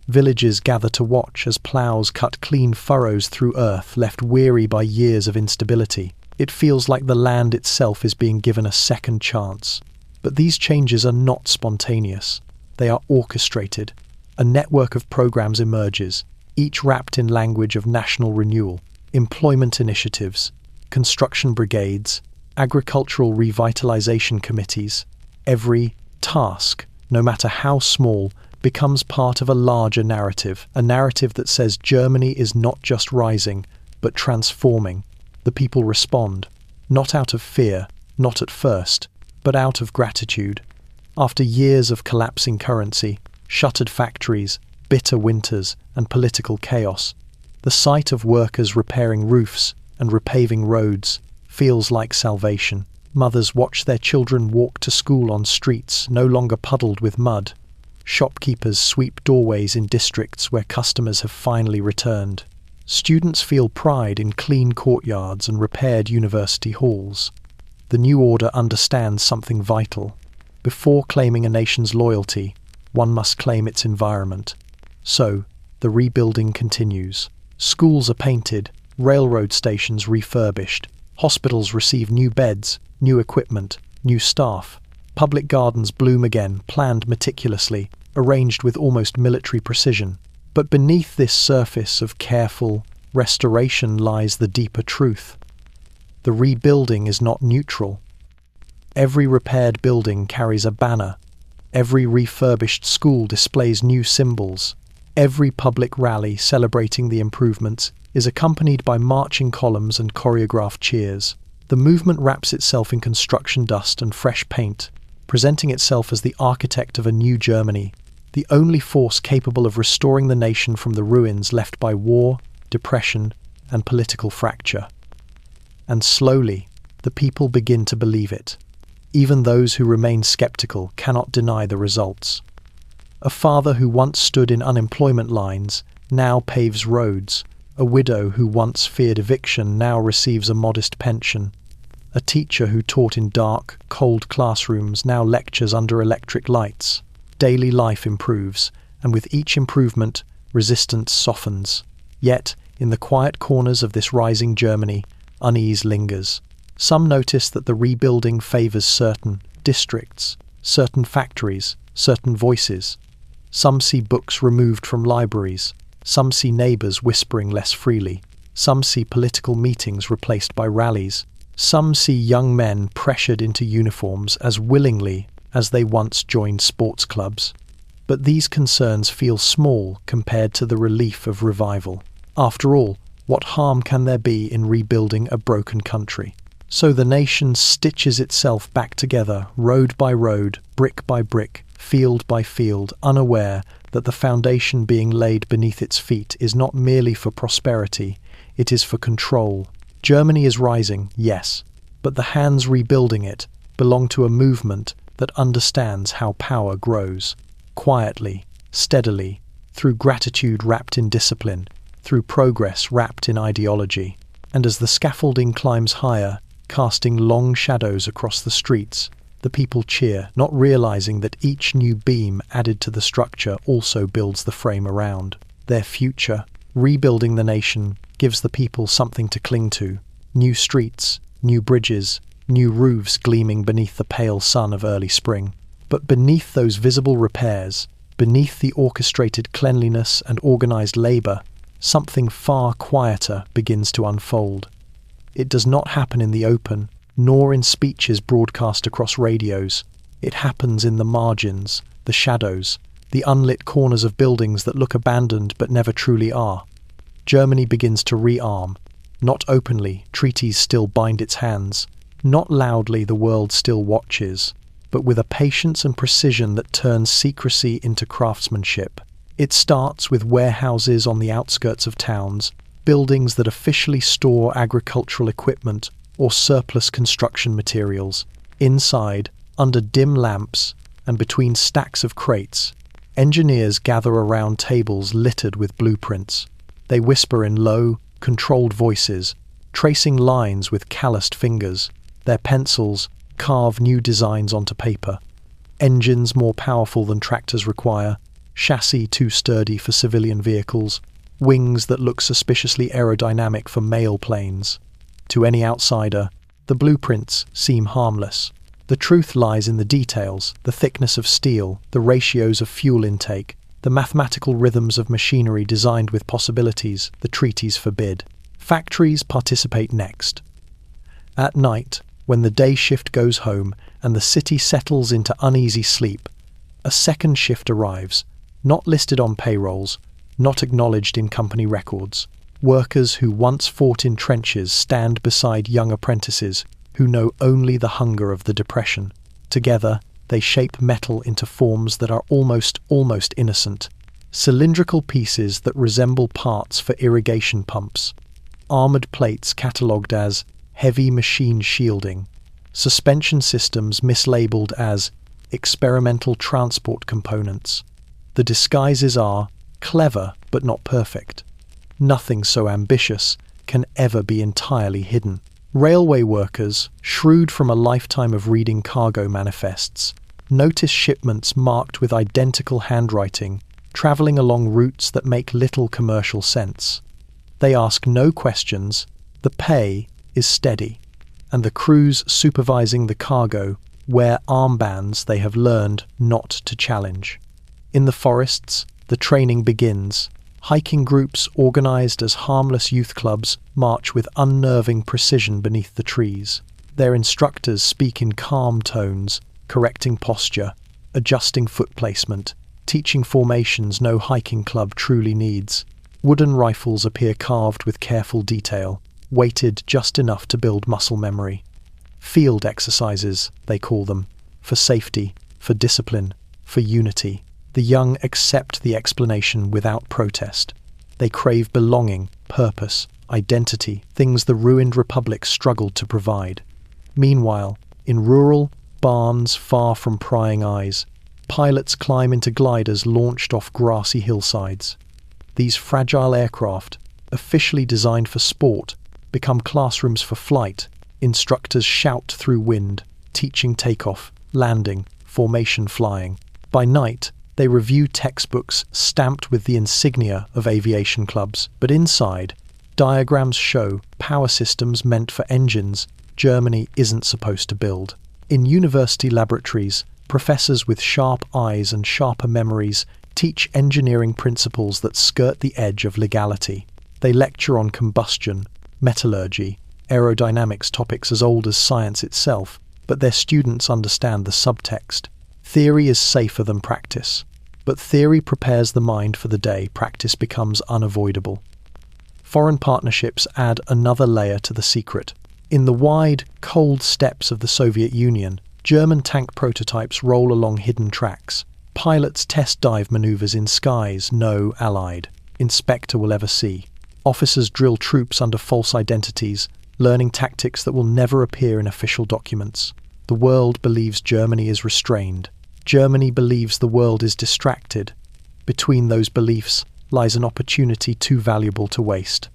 Villages gather to watch as plows cut clean furrows through earth left weary by years of instability. It feels like the land itself is being given a second chance. But these changes are not spontaneous. They are orchestrated. A network of programs emerges, each wrapped in language of national renewal, employment initiatives, construction brigades, agricultural revitalization committees. Every task, no matter how small, becomes part of a larger narrative, a narrative that says Germany is not just rising, but transforming. The people respond, not out of fear, not at first, but out of gratitude. After years of collapsing currency, shuttered factories, bitter winters, and political chaos, the sight of workers repairing roofs and repaving roads feels like salvation. Mothers watch their children walk to school on streets no longer puddled with mud. Shopkeepers sweep doorways in districts where customers have finally returned. Students feel pride in clean courtyards and repaired university halls. The new order understands something vital. Before claiming a nation's loyalty, one must claim its environment. So, the rebuilding continues. Schools are painted, railroad stations refurbished, hospitals receive new beds, new equipment, new staff. Public gardens bloom again, planned meticulously, arranged with almost military precision. But beneath this surface of careful restoration lies the deeper truth. The rebuilding is not neutral. Every repaired building carries a banner. Every refurbished school displays new symbols. Every public rally celebrating the improvements is accompanied by marching columns and choreographed cheers. The movement wraps itself in construction dust and fresh paint, presenting itself as the architect of a new Germany, the only force capable of restoring the nation from the ruins left by war, depression, and political fracture. And slowly, the people begin to believe it. Even those who remain skeptical cannot deny the results. A father who once stood in unemployment lines now paves roads. A widow who once feared eviction now receives a modest pension. A teacher who taught in dark, cold classrooms now lectures under electric lights. Daily life improves, and with each improvement, resistance softens. Yet, in the quiet corners of this rising Germany, unease lingers. Some notice that the rebuilding favours certain districts, certain factories, certain voices. Some see books removed from libraries. Some see neighbours whispering less freely. Some see political meetings replaced by rallies. Some see young men pressured into uniforms as willingly as they once joined sports clubs. But these concerns feel small compared to the relief of revival. After all, what harm can there be in rebuilding a broken country? So the nation stitches itself back together, road by road, brick by brick, field by field, unaware that the foundation being laid beneath its feet is not merely for prosperity, it is for control. Germany is rising, yes, but the hands rebuilding it belong to a movement that understands how power grows. Quietly, steadily, through gratitude wrapped in discipline, through progress wrapped in ideology. And as the scaffolding climbs higher, casting long shadows across the streets, the people cheer, not realizing that each new beam added to the structure also builds the frame around. Their future, rebuilding the nation, gives the people something to cling to. New streets, new bridges, new roofs gleaming beneath the pale sun of early spring. But beneath those visible repairs, beneath the orchestrated cleanliness and organized labor, something far quieter begins to unfold. It does not happen in the open, nor in speeches broadcast across radios. It happens in the margins, the shadows, the unlit corners of buildings that look abandoned but never truly are. Germany begins to rearm. Not openly, treaties still bind its hands. Not loudly, the world still watches, but with a patience and precision that turns secrecy into craftsmanship. It starts with warehouses on the outskirts of towns, buildings that officially store agricultural equipment or surplus construction materials. Inside, under dim lamps and between stacks of crates, engineers gather around tables littered with blueprints. They whisper in low, controlled voices, tracing lines with calloused fingers. Their pencils carve new designs onto paper. Engines more powerful than tractors require, chassis too sturdy for civilian vehicles, wings that look suspiciously aerodynamic for mail planes. To any outsider, the blueprints seem harmless. The truth lies in the details, the thickness of steel, the ratios of fuel intake, the mathematical rhythms of machinery designed with possibilities the treaties forbid. Factories participate next. At night, when the day shift goes home and the city settles into uneasy sleep, a second shift arrives, not listed on payrolls, not acknowledged in company records. Workers who once fought in trenches stand beside young apprentices who know only the hunger of the depression. Together, they shape metal into forms that are almost innocent. Cylindrical pieces that resemble parts for irrigation pumps. Armored plates catalogued as heavy machine shielding. Suspension systems mislabeled as experimental transport components. The disguises are clever but not perfect. Nothing so ambitious can ever be entirely hidden. Railway workers, shrewd from a lifetime of reading cargo manifests, notice shipments marked with identical handwriting, travelling along routes that make little commercial sense. They ask no questions, the pay is steady, and the crews supervising the cargo wear armbands they have learned not to challenge. In the forests, the training begins. Hiking groups organised as harmless youth clubs march with unnerving precision beneath the trees. Their instructors speak in calm tones, correcting posture, adjusting foot placement, teaching formations no hiking club truly needs. Wooden rifles appear carved with careful detail, weighted just enough to build muscle memory. Field exercises, they call them, for safety, for discipline, for unity. The young accept the explanation without protest. They crave belonging, purpose, identity, things the ruined republic struggled to provide. Meanwhile, in rural barns far from prying eyes, pilots climb into gliders launched off grassy hillsides. These fragile aircraft, officially designed for sport, become classrooms for flight. Instructors shout through wind, teaching takeoff, landing, formation flying. By night, they review textbooks stamped with the insignia of aviation clubs. But inside, diagrams show power systems meant for engines Germany isn't supposed to build. In university laboratories, professors with sharp eyes and sharper memories teach engineering principles that skirt the edge of legality. They lecture on combustion, metallurgy, aerodynamics, topics as old as science itself, but their students understand the subtext. Theory is safer than practice, but theory prepares the mind for the day practice becomes unavoidable. Foreign partnerships add another layer to the secret. In the wide, cold steppes of the Soviet Union, German tank prototypes roll along hidden tracks. Pilots test dive maneuvers in skies no Allied inspector will ever see. Officers drill troops under false identities, learning tactics that will never appear in official documents. The world believes Germany is restrained. Germany believes the world is distracted. Between those beliefs lies an opportunity too valuable to waste.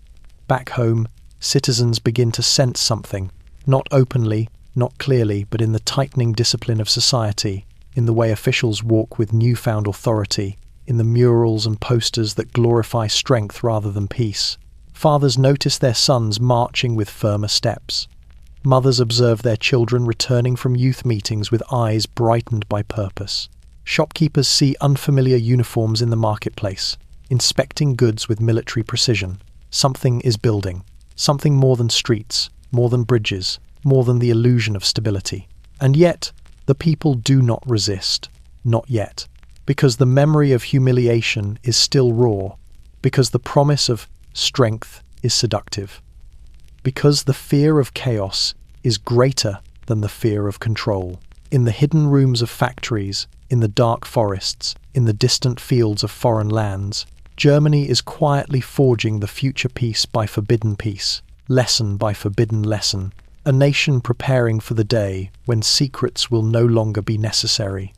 Back home, citizens begin to sense something, not openly, not clearly, but in the tightening discipline of society, in the way officials walk with newfound authority, in the murals and posters that glorify strength rather than peace. Fathers notice their sons marching with firmer steps. Mothers observe their children returning from youth meetings with eyes brightened by purpose. Shopkeepers see unfamiliar uniforms in the marketplace, inspecting goods with military precision. Something is building. Something more than streets, more than bridges, more than the illusion of stability. And yet, the people do not resist. Not yet. Because the memory of humiliation is still raw. Because the promise of strength is seductive. Because the fear of chaos is greater than the fear of control. In the hidden rooms of factories, in the dark forests, in the distant fields of foreign lands, Germany is quietly forging the future peace by forbidden peace, lesson by forbidden lesson, a nation preparing for the day when secrets will no longer be necessary,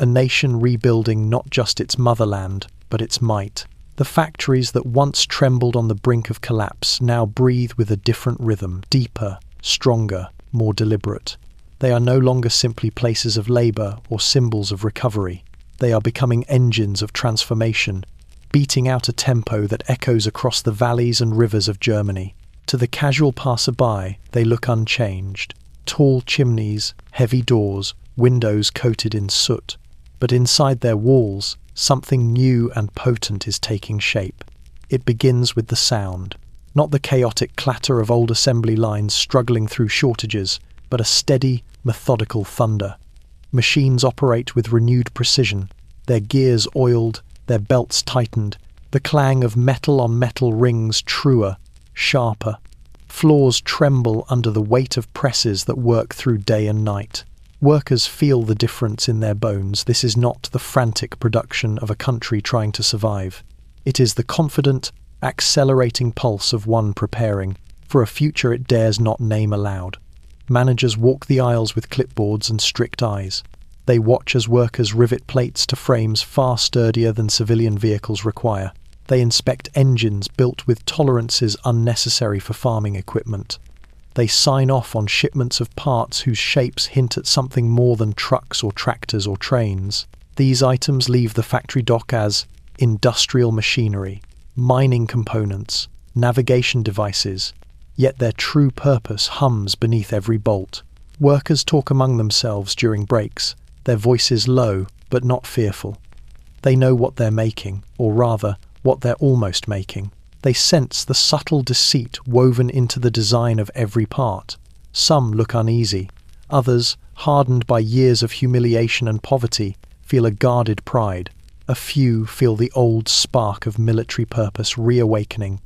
a nation rebuilding not just its motherland, but its might. The factories that once trembled on the brink of collapse now breathe with a different rhythm, deeper, stronger, more deliberate. They are no longer simply places of labor or symbols of recovery. They are becoming engines of transformation, beating out a tempo that echoes across the valleys and rivers of Germany. To the casual passerby, they look unchanged. Tall chimneys, heavy doors, windows coated in soot. But inside their walls, something new and potent is taking shape. It begins with the sound. Not the chaotic clatter of old assembly lines struggling through shortages, but a steady, methodical thunder. Machines operate with renewed precision, their gears oiled, their belts tightened. The clang of metal on metal rings truer, sharper. Floors tremble under the weight of presses that work through day and night. Workers feel the difference in their bones. This is not the frantic production of a country trying to survive. It is the confident, accelerating pulse of one preparing for a future it dares not name aloud. Managers walk the aisles with clipboards and strict eyes. They watch as workers rivet plates to frames far sturdier than civilian vehicles require. They inspect engines built with tolerances unnecessary for farming equipment. They sign off on shipments of parts whose shapes hint at something more than trucks or tractors or trains. These items leave the factory dock as industrial machinery, mining components, navigation devices, yet their true purpose hums beneath every bolt. Workers talk among themselves during breaks, their voices low but not fearful. They know what they're making, or rather, what they're almost making. They sense the subtle deceit woven into the design of every part. Some look uneasy. Others, hardened by years of humiliation and poverty, feel a guarded pride. A few feel the old spark of military purpose reawakening,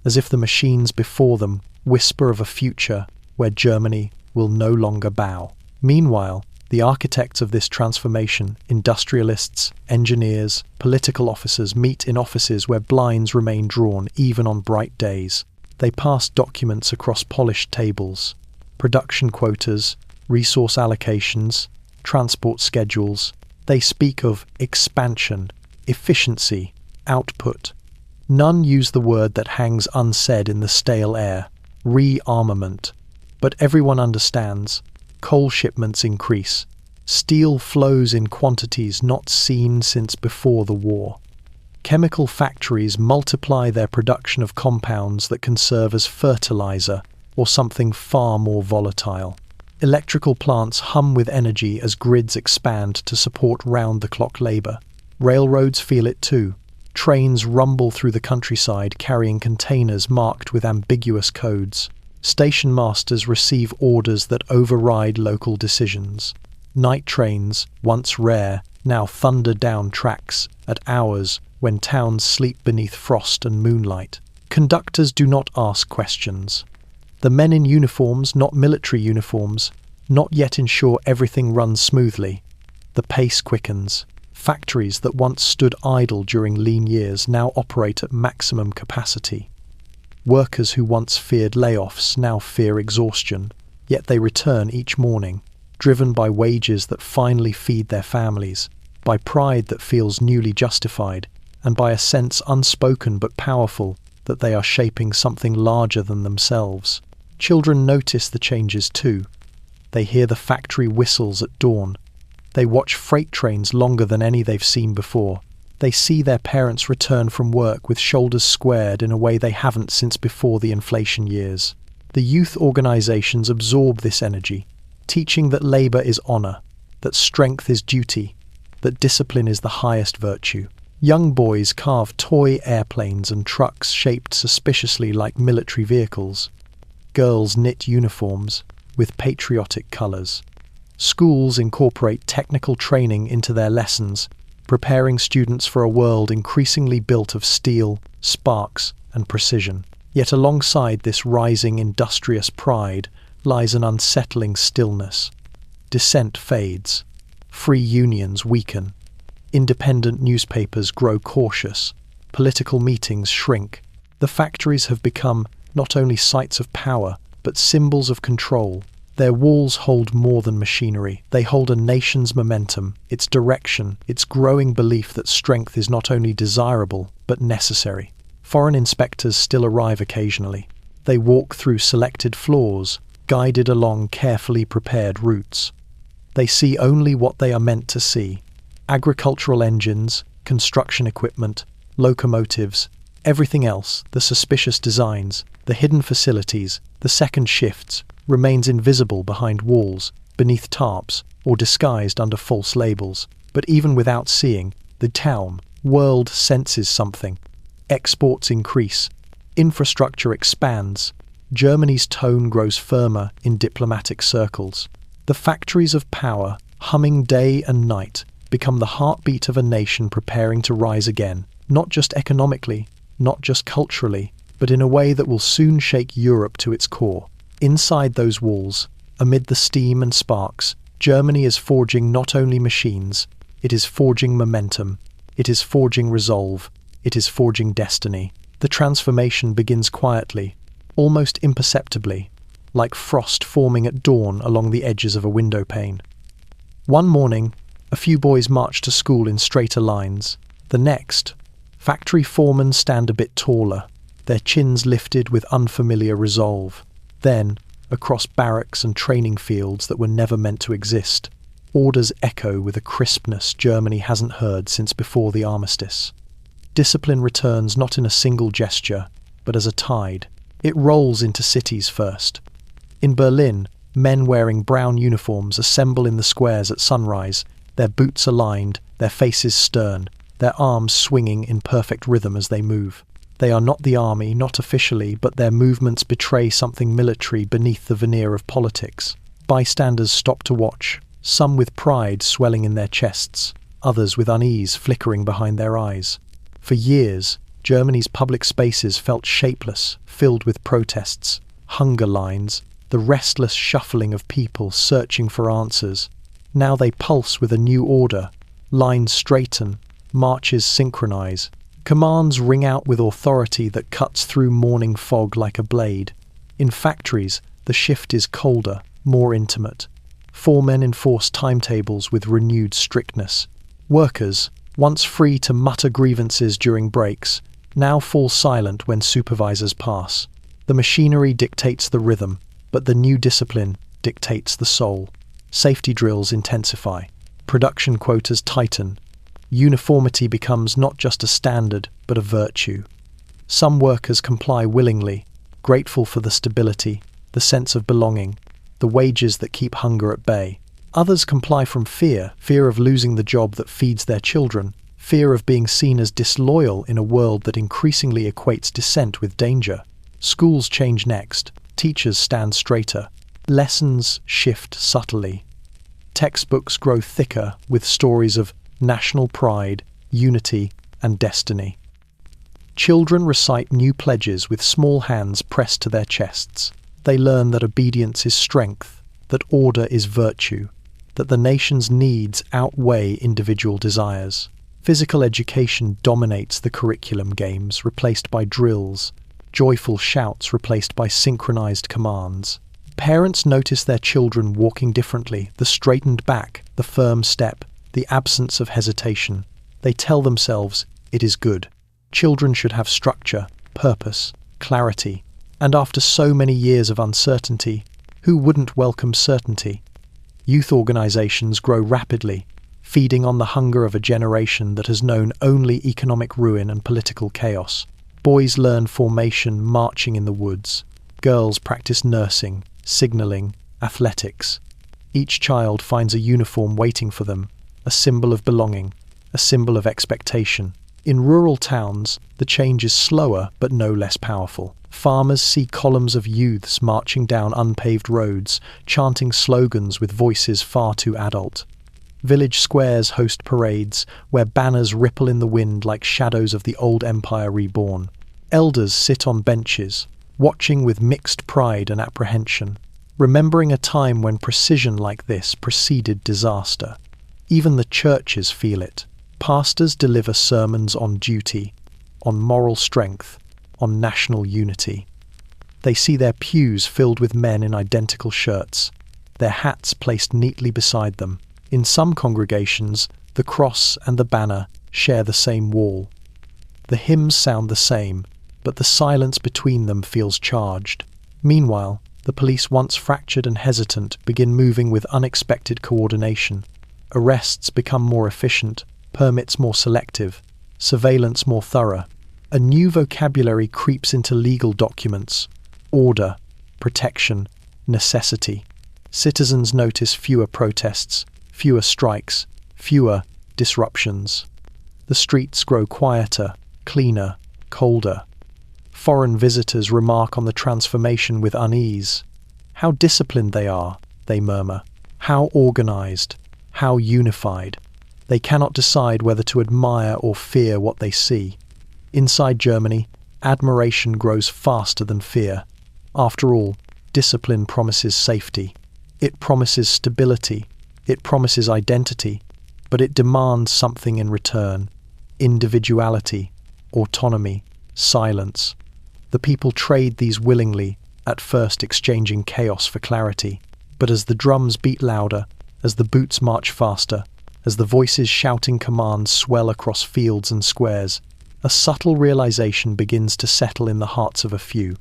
as if the machines before them whisper of a future where Germany will no longer bow. Meanwhile, the architects of this transformation, industrialists, engineers, political officers, meet in offices where blinds remain drawn even on bright days. They pass documents across polished tables, production quotas, resource allocations, transport schedules. They speak of expansion, efficiency, output. None use the word that hangs unsaid in the stale air, rearmament. But everyone understands. Coal shipments increase. Steel flows in quantities not seen since before the war. Chemical factories multiply their production of compounds that can serve as fertilizer or something far more volatile. Electrical plants hum with energy as grids expand to support round-the-clock labor. Railroads feel it too. Trains rumble through the countryside carrying containers marked with ambiguous codes. Station masters receive orders that override local decisions. Night trains, once rare, now thunder down tracks at hours when towns sleep beneath frost and moonlight. Conductors do not ask questions. The men in uniforms, not military uniforms, not yet ensure everything runs smoothly. The pace quickens. Factories that once stood idle during lean years now operate at maximum capacity. Workers who once feared layoffs now fear exhaustion, yet they return each morning, driven by wages that finally feed their families, by pride that feels newly justified, and by a sense unspoken but powerful that they are shaping something larger than themselves. Children notice the changes too. They hear the factory whistles at dawn. They watch freight trains longer than any they've seen before. They see their parents return from work with shoulders squared in a way they haven't since before the inflation years. The youth organizations absorb this energy, teaching that labor is honor, that strength is duty, that discipline is the highest virtue. Young boys carve toy airplanes and trucks shaped suspiciously like military vehicles. Girls knit uniforms with patriotic colors. Schools incorporate technical training into their lessons, preparing students for a world increasingly built of steel, sparks, and precision. Yet alongside this rising industrious pride lies an unsettling stillness. Dissent fades. Free unions weaken. Independent newspapers grow cautious. Political meetings shrink. The factories have become not only sites of power, but symbols of control. Their walls hold more than machinery. They hold a nation's momentum, its direction, its growing belief that strength is not only desirable, but necessary. Foreign inspectors still arrive occasionally. They walk through selected floors, guided along carefully prepared routes. They see only what they are meant to see. Agricultural engines, construction equipment, locomotives, everything else, the suspicious designs, the hidden facilities, the second shifts, remains invisible behind walls, beneath tarps, or disguised under false labels. But even without seeing, the world senses something. Exports increase. Infrastructure expands. Germany's tone grows firmer in diplomatic circles. The factories of power, humming day and night, become the heartbeat of a nation preparing to rise again, not just economically, not just culturally, but in a way that will soon shake Europe to its core. Inside those walls, amid the steam and sparks, Germany is forging not only machines, it is forging momentum, it is forging resolve, it is forging destiny. The transformation begins quietly, almost imperceptibly, like frost forming at dawn along the edges of a window pane. One morning, a few boys march to school in straighter lines. The next, factory foremen stand a bit taller, their chins lifted with unfamiliar resolve. Then, across barracks and training fields that were never meant to exist, orders echo with a crispness Germany hasn't heard since before the armistice. Discipline returns not in a single gesture, but as a tide. It rolls into cities first. In Berlin, men wearing brown uniforms assemble in the squares at sunrise, their boots aligned, their faces stern, their arms swinging in perfect rhythm as they move. They are not the army, not officially, but their movements betray something military beneath the veneer of politics. Bystanders stop to watch, some with pride swelling in their chests, others with unease flickering behind their eyes. For years, Germany's public spaces felt shapeless, filled with protests, hunger lines, the restless shuffling of people searching for answers. Now they pulse with a new order. Lines straighten, marches synchronize. Commands ring out with authority that cuts through morning fog like a blade. In factories, the shift is colder, more intimate. Foremen enforce timetables with renewed strictness. Workers, once free to mutter grievances during breaks, now fall silent when supervisors pass. The machinery dictates the rhythm, but the new discipline dictates the soul. Safety drills intensify. Production quotas tighten. Uniformity becomes not just a standard, but a virtue. Some workers comply willingly, grateful for the stability, the sense of belonging, the wages that keep hunger at bay. Others comply from fear of losing the job that feeds their children, fear of being seen as disloyal in a world that increasingly equates dissent with danger. Schools change next. Teachers stand straighter. Lessons shift subtly. Textbooks grow thicker with stories of national pride, unity, and destiny. Children recite new pledges with small hands pressed to their chests. They learn that obedience is strength, that order is virtue, that the nation's needs outweigh individual desires. Physical education dominates the curriculum, games replaced by drills, joyful shouts replaced by synchronized commands. Parents notice their children walking differently, the straightened back, the firm step, the absence of hesitation. They tell themselves, it is good. Children should have structure, purpose, clarity. And after so many years of uncertainty, who wouldn't welcome certainty? Youth organizations grow rapidly, feeding on the hunger of a generation that has known only economic ruin and political chaos. Boys learn formation marching in the woods. Girls practice nursing, signaling, athletics. Each child finds a uniform waiting for them, a symbol of belonging, a symbol of expectation. In rural towns, the change is slower but no less powerful. Farmers see columns of youths marching down unpaved roads, chanting slogans with voices far too adult. Village squares host parades, where banners ripple in the wind like shadows of the old empire reborn. Elders sit on benches, watching with mixed pride and apprehension, remembering a time when precision like this preceded disaster. Even the churches feel it. Pastors deliver sermons on duty, on moral strength, on national unity. They see their pews filled with men in identical shirts, their hats placed neatly beside them. In some congregations, the cross and the banner share the same wall. The hymns sound the same, but the silence between them feels charged. Meanwhile, the police, once fractured and hesitant, begin moving with unexpected coordination. Arrests become more efficient, permits more selective, surveillance more thorough. A new vocabulary creeps into legal documents: order, protection, necessity. Citizens notice fewer protests, fewer strikes, fewer disruptions. The streets grow quieter, cleaner, colder. Foreign visitors remark on the transformation with unease. How disciplined they are, they murmur. How organized, how unified. They cannot decide whether to admire or fear what they see. Inside Germany, admiration grows faster than fear. After all, discipline promises safety. It promises stability. It promises identity. But it demands something in return: individuality, autonomy, silence. The people trade these willingly, at first exchanging chaos for clarity. But as the drums beat louder, as the boots march faster, as the voices shouting commands swell across fields and squares, a subtle realization begins to settle in the hearts of a few.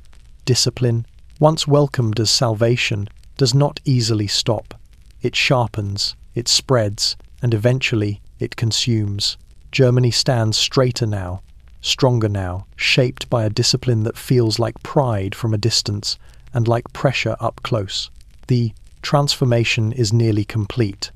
Discipline, once welcomed as salvation, does not easily stop. It sharpens, it spreads, and eventually it consumes. Germany stands straighter now, stronger now, shaped by a discipline that feels like pride from a distance and like pressure up close. The transformation is nearly complete,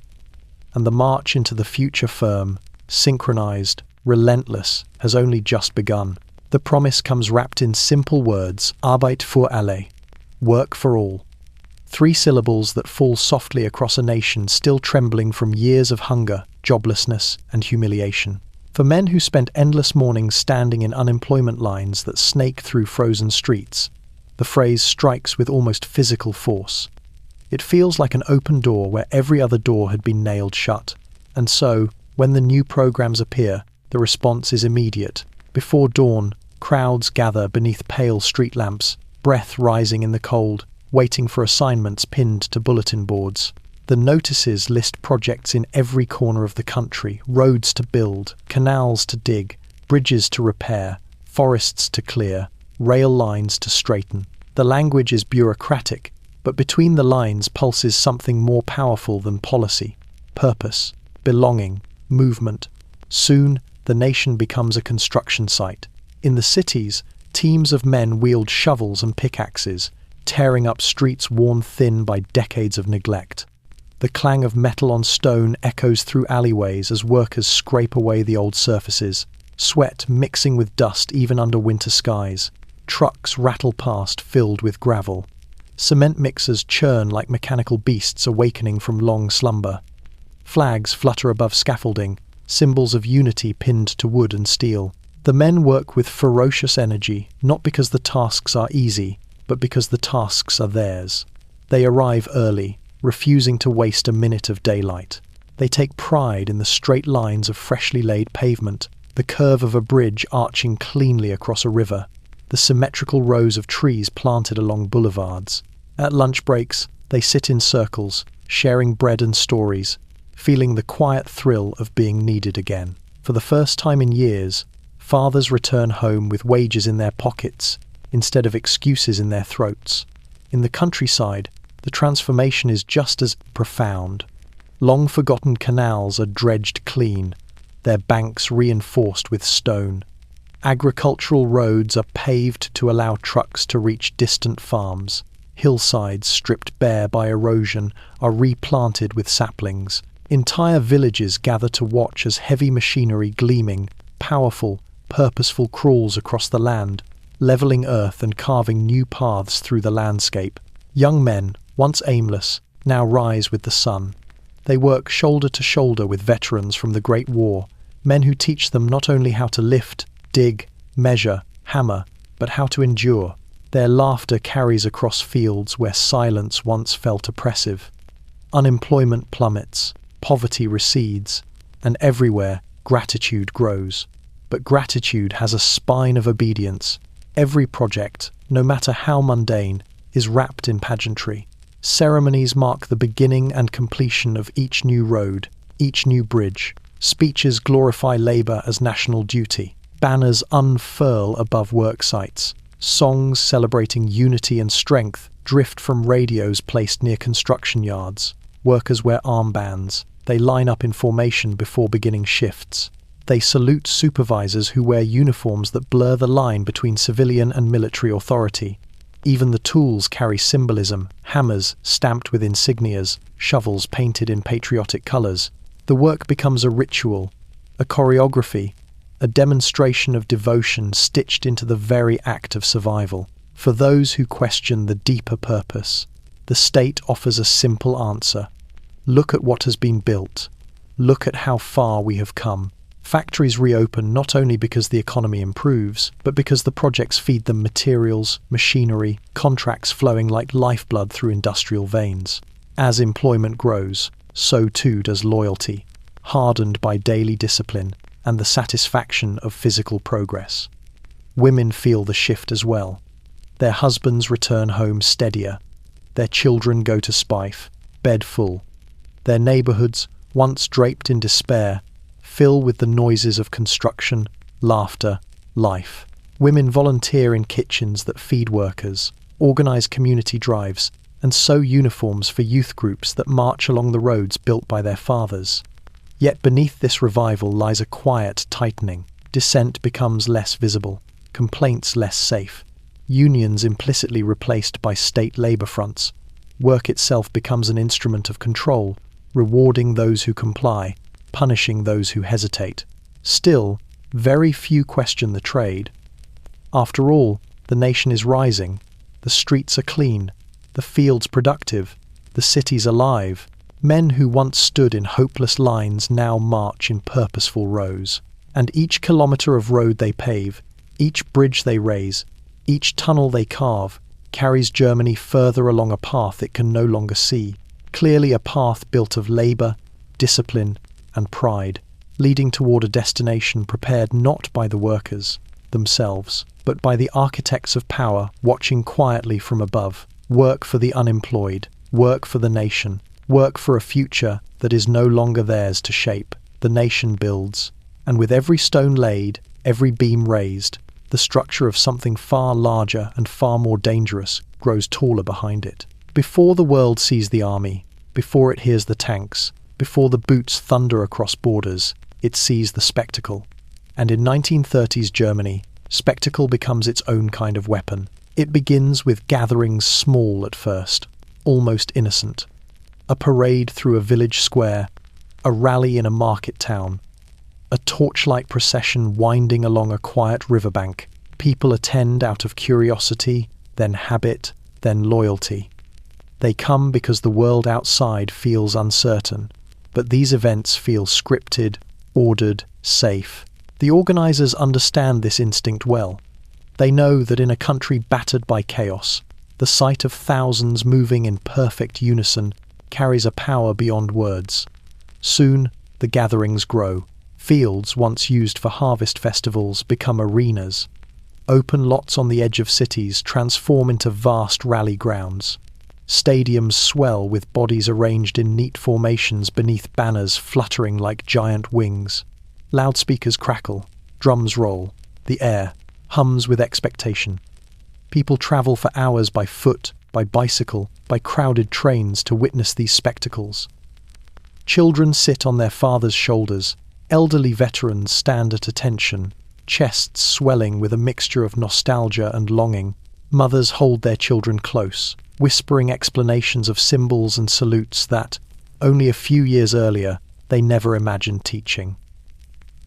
and the march into the future firm, synchronized, relentless, has only just begun. The promise comes wrapped in simple words: Arbeit für alle, work for all. 3 syllables that fall softly across a nation still trembling from years of hunger, joblessness, and humiliation. For men who spent endless mornings standing in unemployment lines that snake through frozen streets, the phrase strikes with almost physical force. It feels like an open door where every other door had been nailed shut. And so, when the new programs appear, the response is immediate. Before dawn, crowds gather beneath pale street lamps, breath rising in the cold, waiting for assignments pinned to bulletin boards. The notices list projects in every corner of the country: roads to build, canals to dig, bridges to repair, forests to clear, rail lines to straighten. The language is bureaucratic, but between the lines pulses something more powerful than policy: purpose, belonging, movement. Soon, the nation becomes a construction site. In the cities, teams of men wield shovels and pickaxes, tearing up streets worn thin by decades of neglect. The clang of metal on stone echoes through alleyways as workers scrape away the old surfaces, sweat mixing with dust even under winter skies. Trucks rattle past filled with gravel. Cement mixers churn like mechanical beasts awakening from long slumber. Flags flutter above scaffolding, symbols of unity pinned to wood and steel. The men work with ferocious energy, not because the tasks are easy, but because the tasks are theirs. They arrive early, refusing to waste a minute of daylight. They take pride in the straight lines of freshly laid pavement, the curve of a bridge arching cleanly across a river, the symmetrical rows of trees planted along boulevards. At lunch breaks, they sit in circles, sharing bread and stories, feeling the quiet thrill of being needed again. For the first time in years, fathers return home with wages in their pockets instead of excuses in their throats. In the countryside, the transformation is just as profound. Long-forgotten canals are dredged clean, their banks reinforced with stone. Agricultural roads are paved to allow trucks to reach distant farms. Hillsides, stripped bare by erosion, are replanted with saplings. Entire villages gather to watch as heavy machinery gleaming, powerful, purposeful crawls across the land, leveling earth and carving new paths through the landscape. Young men, once aimless, now rise with the sun. They work shoulder to shoulder with veterans from the Great War, men who teach them not only how to lift, dig, measure, hammer, but how to endure. Their laughter carries across fields where silence once felt oppressive. Unemployment plummets, poverty recedes, and everywhere gratitude grows. But gratitude has a spine of obedience. Every project, no matter how mundane, is wrapped in pageantry. Ceremonies mark the beginning and completion of each new road, each new bridge. Speeches glorify labor as national duty. Banners unfurl above work sites. Songs celebrating unity and strength drift from radios placed near construction yards. Workers wear armbands. They line up in formation before beginning shifts. They salute supervisors who wear uniforms that blur the line between civilian and military authority. Even the tools carry symbolism: hammers stamped with insignias, shovels painted in patriotic colors. The work becomes a ritual, a choreography, a demonstration of devotion stitched into the very act of survival. For those who question the deeper purpose, the state offers a simple answer. Look at what has been built. Look at how far we have come. Factories reopen not only because the economy improves, but because the projects feed them materials, machinery, contracts flowing like lifeblood through industrial veins. As employment grows, so too does loyalty, hardened by daily discipline and the satisfaction of physical progress. Women feel the shift as well. Their husbands return home steadier. Their children go to Spife, bed full. Their neighborhoods, once draped in despair, fill with the noises of construction, laughter, life. Women volunteer in kitchens that feed workers, organize community drives, and sew uniforms for youth groups that march along the roads built by their fathers. Yet beneath this revival lies a quiet tightening. Dissent becomes less visible, complaints less safe, unions implicitly replaced by state labor fronts. Work itself becomes an instrument of control, rewarding those who comply, punishing those who hesitate. Still, very few question the trade. After all, the nation is rising, the streets are clean, the fields productive, the cities alive. Men who once stood in hopeless lines now march in purposeful rows. And each kilometer of road they pave, each bridge they raise, each tunnel they carve, carries Germany further along a path it can no longer see. Clearly a path built of labor, discipline, and pride, leading toward a destination prepared not by the workers themselves, but by the architects of power watching quietly from above. Work for the unemployed, work for the nation, work for a future that is no longer theirs to shape. The nation builds, and with every stone laid, every beam raised, the structure of something far larger and far more dangerous grows taller behind it. Before the world sees the army, before it hears the tanks, before the boots thunder across borders, it sees the spectacle. And in 1930s Germany, spectacle becomes its own kind of weapon. It begins with gatherings small at first, almost innocent. A parade through a village square, a rally in a market town, a torchlight procession winding along a quiet riverbank. People attend out of curiosity, then habit, then loyalty. They come because the world outside feels uncertain, but these events feel scripted, ordered, safe. The organizers understand this instinct well. They know that in a country battered by chaos, the sight of thousands moving in perfect unison carries a power beyond words. Soon, the gatherings grow. Fields once used for harvest festivals become arenas. Open lots on the edge of cities transform into vast rally grounds. Stadiums swell with bodies arranged in neat formations beneath banners fluttering like giant wings. Loudspeakers crackle, drums roll, the air hums with expectation. People travel for hours by foot, by bicycle, by crowded trains to witness these spectacles. Children sit on their fathers' shoulders, elderly veterans stand at attention, chests swelling with a mixture of nostalgia and longing. Mothers hold their children close, whispering explanations of symbols and salutes that, only a few years earlier, they never imagined teaching.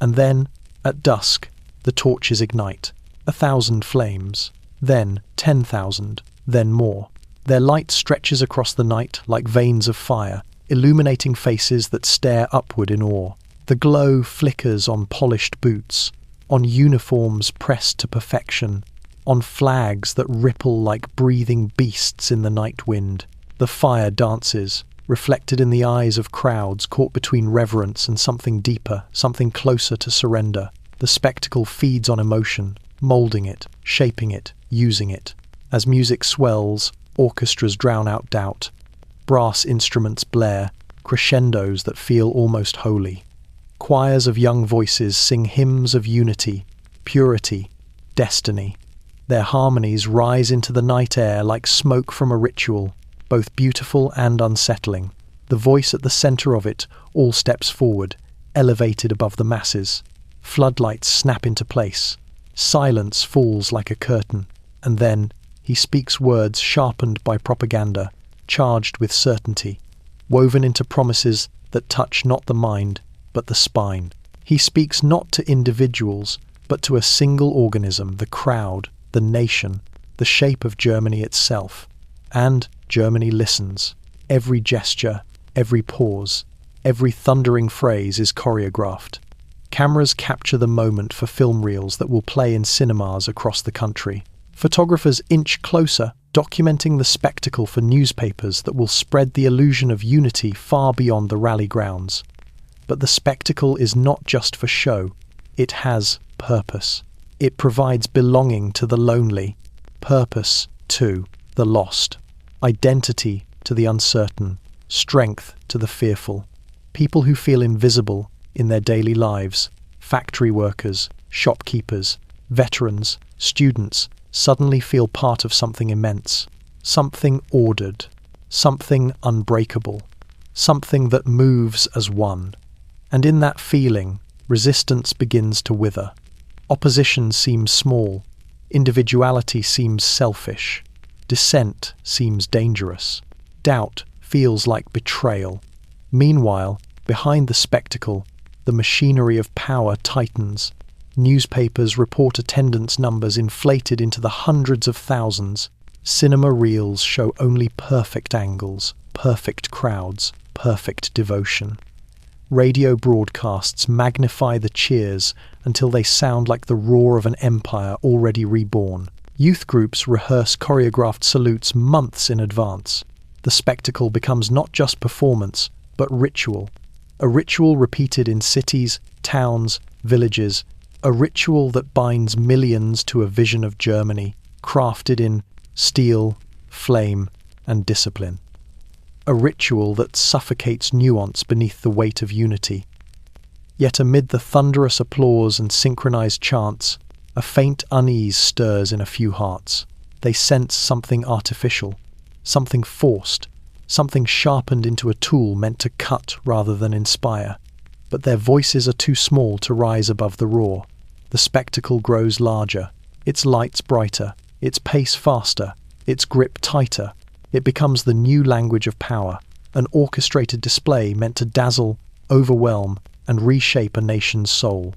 And then, at dusk, the torches ignite. 1,000 flames, then 10,000, then more. Their light stretches across the night like veins of fire, illuminating faces that stare upward in awe. The glow flickers on polished boots, on uniforms pressed to perfection, on flags that ripple like breathing beasts in the night wind. The fire dances, reflected in the eyes of crowds caught between reverence and something deeper, something closer to surrender. The spectacle feeds on emotion, moulding it, shaping it, using it. As music swells, orchestras drown out doubt. Brass instruments blare, crescendos that feel almost holy. Choirs of young voices sing hymns of unity, purity, destiny. Their harmonies rise into the night air like smoke from a ritual, both beautiful and unsettling. The voice at the center of it all steps forward, elevated above the masses. Floodlights snap into place. Silence falls like a curtain. And then he speaks words sharpened by propaganda, charged with certainty, woven into promises that touch not the mind, but the spine. He speaks not to individuals, but to a single organism, the crowd, the nation, the shape of Germany itself. And Germany listens. Every gesture, every pause, every thundering phrase is choreographed. Cameras capture the moment for film reels that will play in cinemas across the country. Photographers inch closer, documenting the spectacle for newspapers that will spread the illusion of unity far beyond the rally grounds. But the spectacle is not just for show. It has purpose. It provides belonging to the lonely, purpose to the lost, identity to the uncertain, strength to the fearful. People who feel invisible in their daily lives, factory workers, shopkeepers, veterans, students, suddenly feel part of something immense, something ordered, something unbreakable, something that moves as one. And in that feeling, resistance begins to wither. Opposition seems small, individuality seems selfish, dissent seems dangerous, doubt feels like betrayal. Meanwhile, behind the spectacle, the machinery of power tightens. Newspapers report attendance numbers inflated into the hundreds of thousands. Cinema reels show only perfect angles, perfect crowds, perfect devotion. Radio broadcasts magnify the cheers until they sound like the roar of an empire already reborn. Youth groups rehearse choreographed salutes months in advance. The spectacle becomes not just performance, but ritual. A ritual repeated in cities, towns, villages. A ritual that binds millions to a vision of Germany, crafted in steel, flame, and discipline. A ritual that suffocates nuance beneath the weight of unity. Yet amid the thunderous applause and synchronized chants, A faint unease stirs in a few hearts. They sense something artificial, something forced, something sharpened into a tool meant to cut rather than inspire. But their voices are too small to rise above the roar. The spectacle grows larger, its lights brighter, its pace faster, its grip tighter. It becomes the new language of power, an orchestrated display meant to dazzle, overwhelm, and reshape a nation's soul.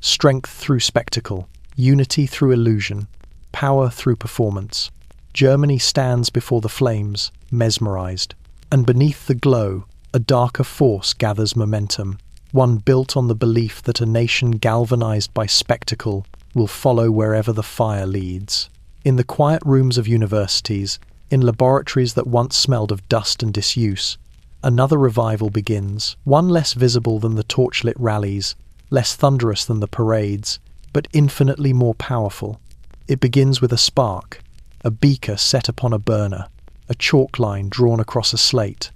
Strength through spectacle, unity through illusion, power through performance. Germany stands before the flames, mesmerized. And beneath the glow, a darker force gathers momentum, one built on the belief that a nation galvanized by spectacle will follow wherever the fire leads. In the quiet rooms of universities, in laboratories that once smelled of dust and disuse, another revival begins, one less visible than the torchlit rallies, less thunderous than the parades, but infinitely more powerful. It begins with a spark, a beaker set upon a burner, a chalk line drawn across a slate,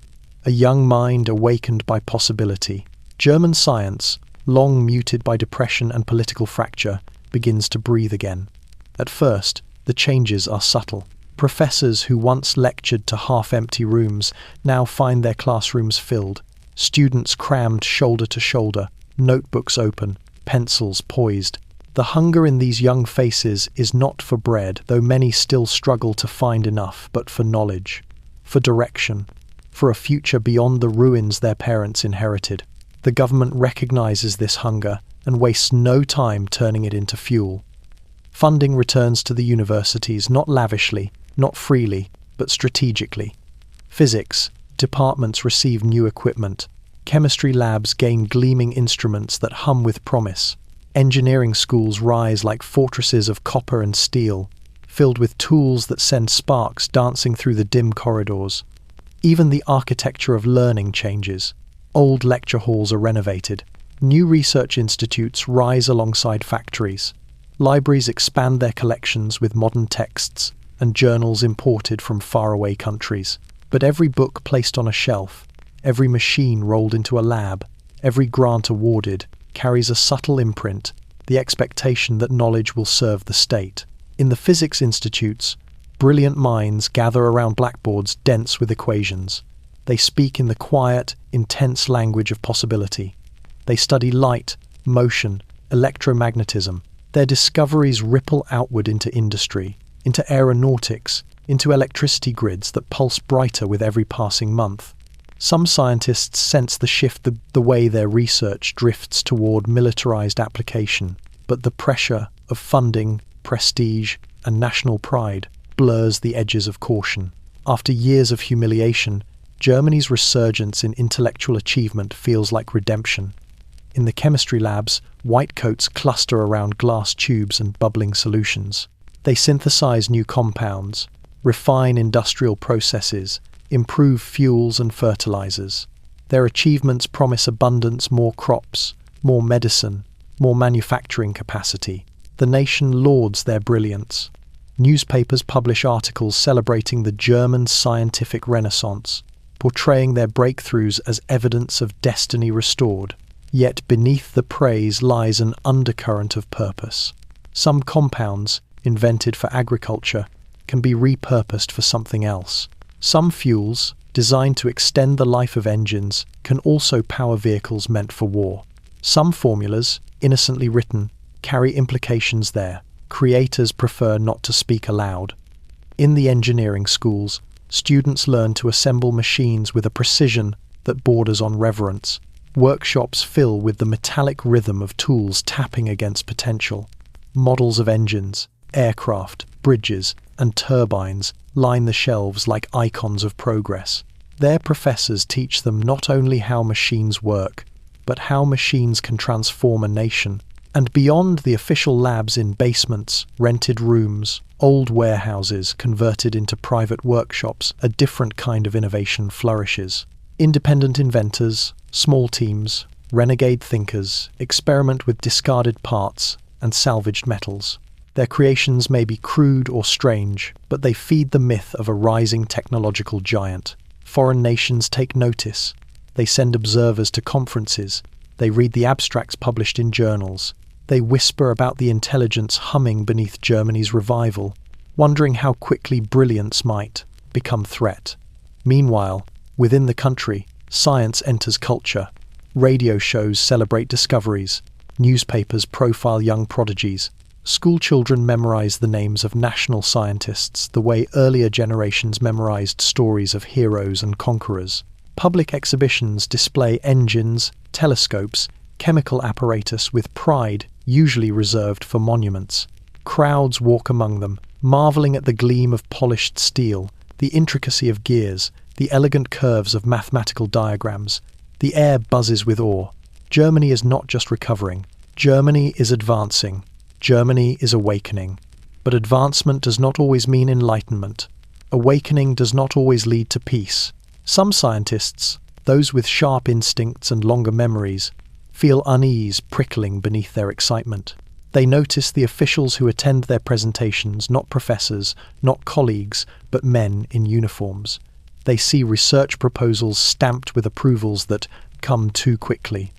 a young mind awakened by possibility. German science, long muted by depression and political fracture, begins to breathe again. At first, the changes are subtle. Professors who once lectured to half-empty rooms now find their classrooms filled, students crammed shoulder to shoulder, notebooks open, pencils poised. The hunger in these young faces is not for bread, though many still struggle to find enough, but for knowledge, for direction, for a future beyond the ruins their parents inherited. The government recognizes this hunger and wastes no time turning it into fuel. Funding returns to the universities not lavishly, not freely, but strategically. Physics departments receive new equipment. Chemistry labs gain gleaming instruments that hum with promise. Engineering schools rise like fortresses of copper and steel, filled with tools that send sparks dancing through the dim corridors. Even the architecture of learning changes. Old lecture halls are renovated. New research institutes rise alongside factories. Libraries expand their collections with modern texts and journals imported from faraway countries. But every book placed on a shelf, every machine rolled into a lab, every grant awarded, carries a subtle imprint, the expectation that knowledge will serve the state. In the physics institutes, brilliant minds gather around blackboards dense with equations. They speak in the quiet, intense language of possibility. They study light, motion, electromagnetism. Their discoveries ripple outward into industry, into aeronautics, into electricity grids that pulse brighter with every passing month. Some scientists sense the shift the way their research drifts toward militarized application, but the pressure of funding, prestige, and national pride blurs the edges of caution. After years of humiliation, Germany's resurgence in intellectual achievement feels like redemption. In the chemistry labs, whitecoats cluster around glass tubes and bubbling solutions. They synthesize new compounds, refine industrial processes, improve fuels and fertilizers. Their achievements promise abundance, more crops, more medicine, more manufacturing capacity. The nation lauds their brilliance. Newspapers publish articles celebrating the German scientific renaissance, portraying their breakthroughs as evidence of destiny restored. Yet beneath the praise lies an undercurrent of purpose. Some compounds, invented for agriculture, can be repurposed for something else. Some fuels, designed to extend the life of engines, can also power vehicles meant for war. Some formulas, innocently written, carry implications there. Creators prefer not to speak aloud. In the engineering schools, students learn to assemble machines with a precision that borders on reverence. Workshops fill with the metallic rhythm of tools tapping against potential. Models of engines, aircraft, bridges, and turbines line the shelves like icons of progress. Their professors teach them not only how machines work, but how machines can transform a nation. And beyond the official labs in basements, rented rooms, old warehouses converted into private workshops, a different kind of innovation flourishes. Independent inventors, small teams, renegade thinkers experiment with discarded parts and salvaged metals. Their creations may be crude or strange, but they feed the myth of a rising technological giant. Foreign nations take notice. They send observers to conferences. They read the abstracts published in journals. They whisper about the intelligence humming beneath Germany's revival, wondering how quickly brilliance might become threat. Meanwhile, within the country, science enters culture. Radio shows celebrate discoveries, newspapers profile young prodigies, school children memorize the names of national scientists the way earlier generations memorized stories of heroes and conquerors. Public exhibitions display engines, telescopes, chemical apparatus with pride usually reserved for monuments. Crowds walk among them, marveling at the gleam of polished steel, the intricacy of gears, the elegant curves of mathematical diagrams. The air buzzes with awe. Germany is not just recovering. Germany is advancing. Germany is awakening. But advancement does not always mean enlightenment. Awakening does not always lead to peace. Some scientists, those with sharp instincts and longer memories, feel unease prickling beneath their excitement. They notice the officials who attend their presentations, not professors, not colleagues, but men in uniforms. They see research proposals stamped with approvals that come too quickly.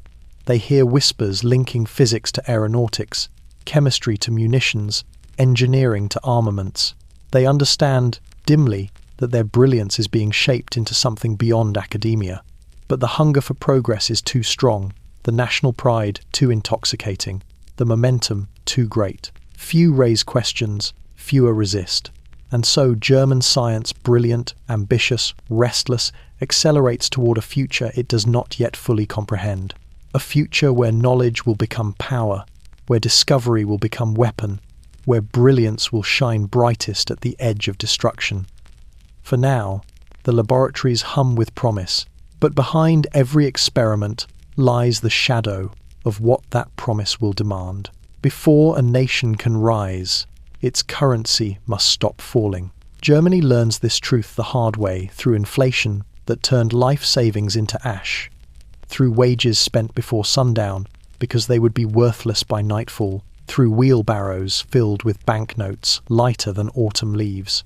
They hear whispers linking physics to aeronautics, chemistry to munitions, engineering to armaments. They understand, dimly, that their brilliance is being shaped into something beyond academia. But the hunger for progress is too strong, the national pride too intoxicating, the momentum too great. Few raise questions, fewer resist. And so German science, brilliant, ambitious, restless, accelerates toward a future it does not yet fully comprehend. A future where knowledge will become power, where discovery will become weapon, where brilliance will shine brightest at the edge of destruction. For now, the laboratories hum with promise, but behind every experiment lies the shadow of what that promise will demand. Before a nation can rise, its currency must stop falling. Germany learns this truth the hard way through inflation that turned life savings into ash, through wages spent before sundown because they would be worthless by nightfall, through wheelbarrows filled with banknotes lighter than autumn leaves.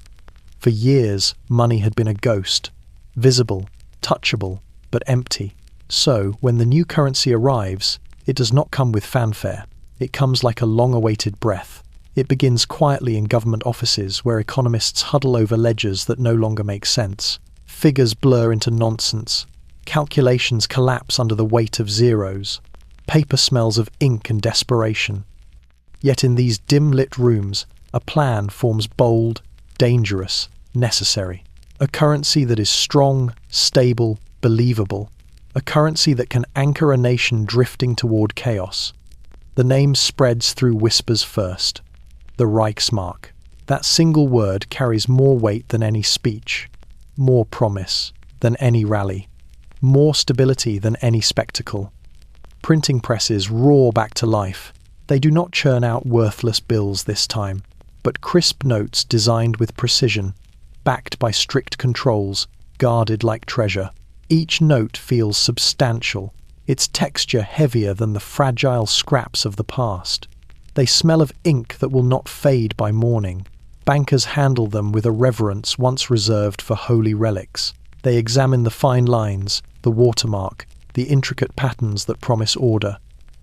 For years, money had been a ghost, visible, touchable, but empty. So, when the new currency arrives, it does not come with fanfare. It comes like a long-awaited breath. It begins quietly in government offices where economists huddle over ledgers that no longer make sense. Figures blur into nonsense. Calculations collapse under the weight of zeros. Paper smells of ink and desperation. Yet in these dim-lit rooms, a plan forms bold, dangerous, necessary. A currency that is strong, stable, believable. A currency that can anchor a nation drifting toward chaos. The name spreads through whispers first. The Reichsmark. That single word carries more weight than any speech, more promise than any rally, more stability than any spectacle. Printing presses roar back to life. They do not churn out worthless bills this time, but crisp notes designed with precision, backed by strict controls, guarded like treasure. Each note feels substantial, its texture heavier than the fragile scraps of the past. They smell of ink that will not fade by morning. Bankers handle them with a reverence once reserved for holy relics. They examine the fine lines, the watermark, the intricate patterns that promise order.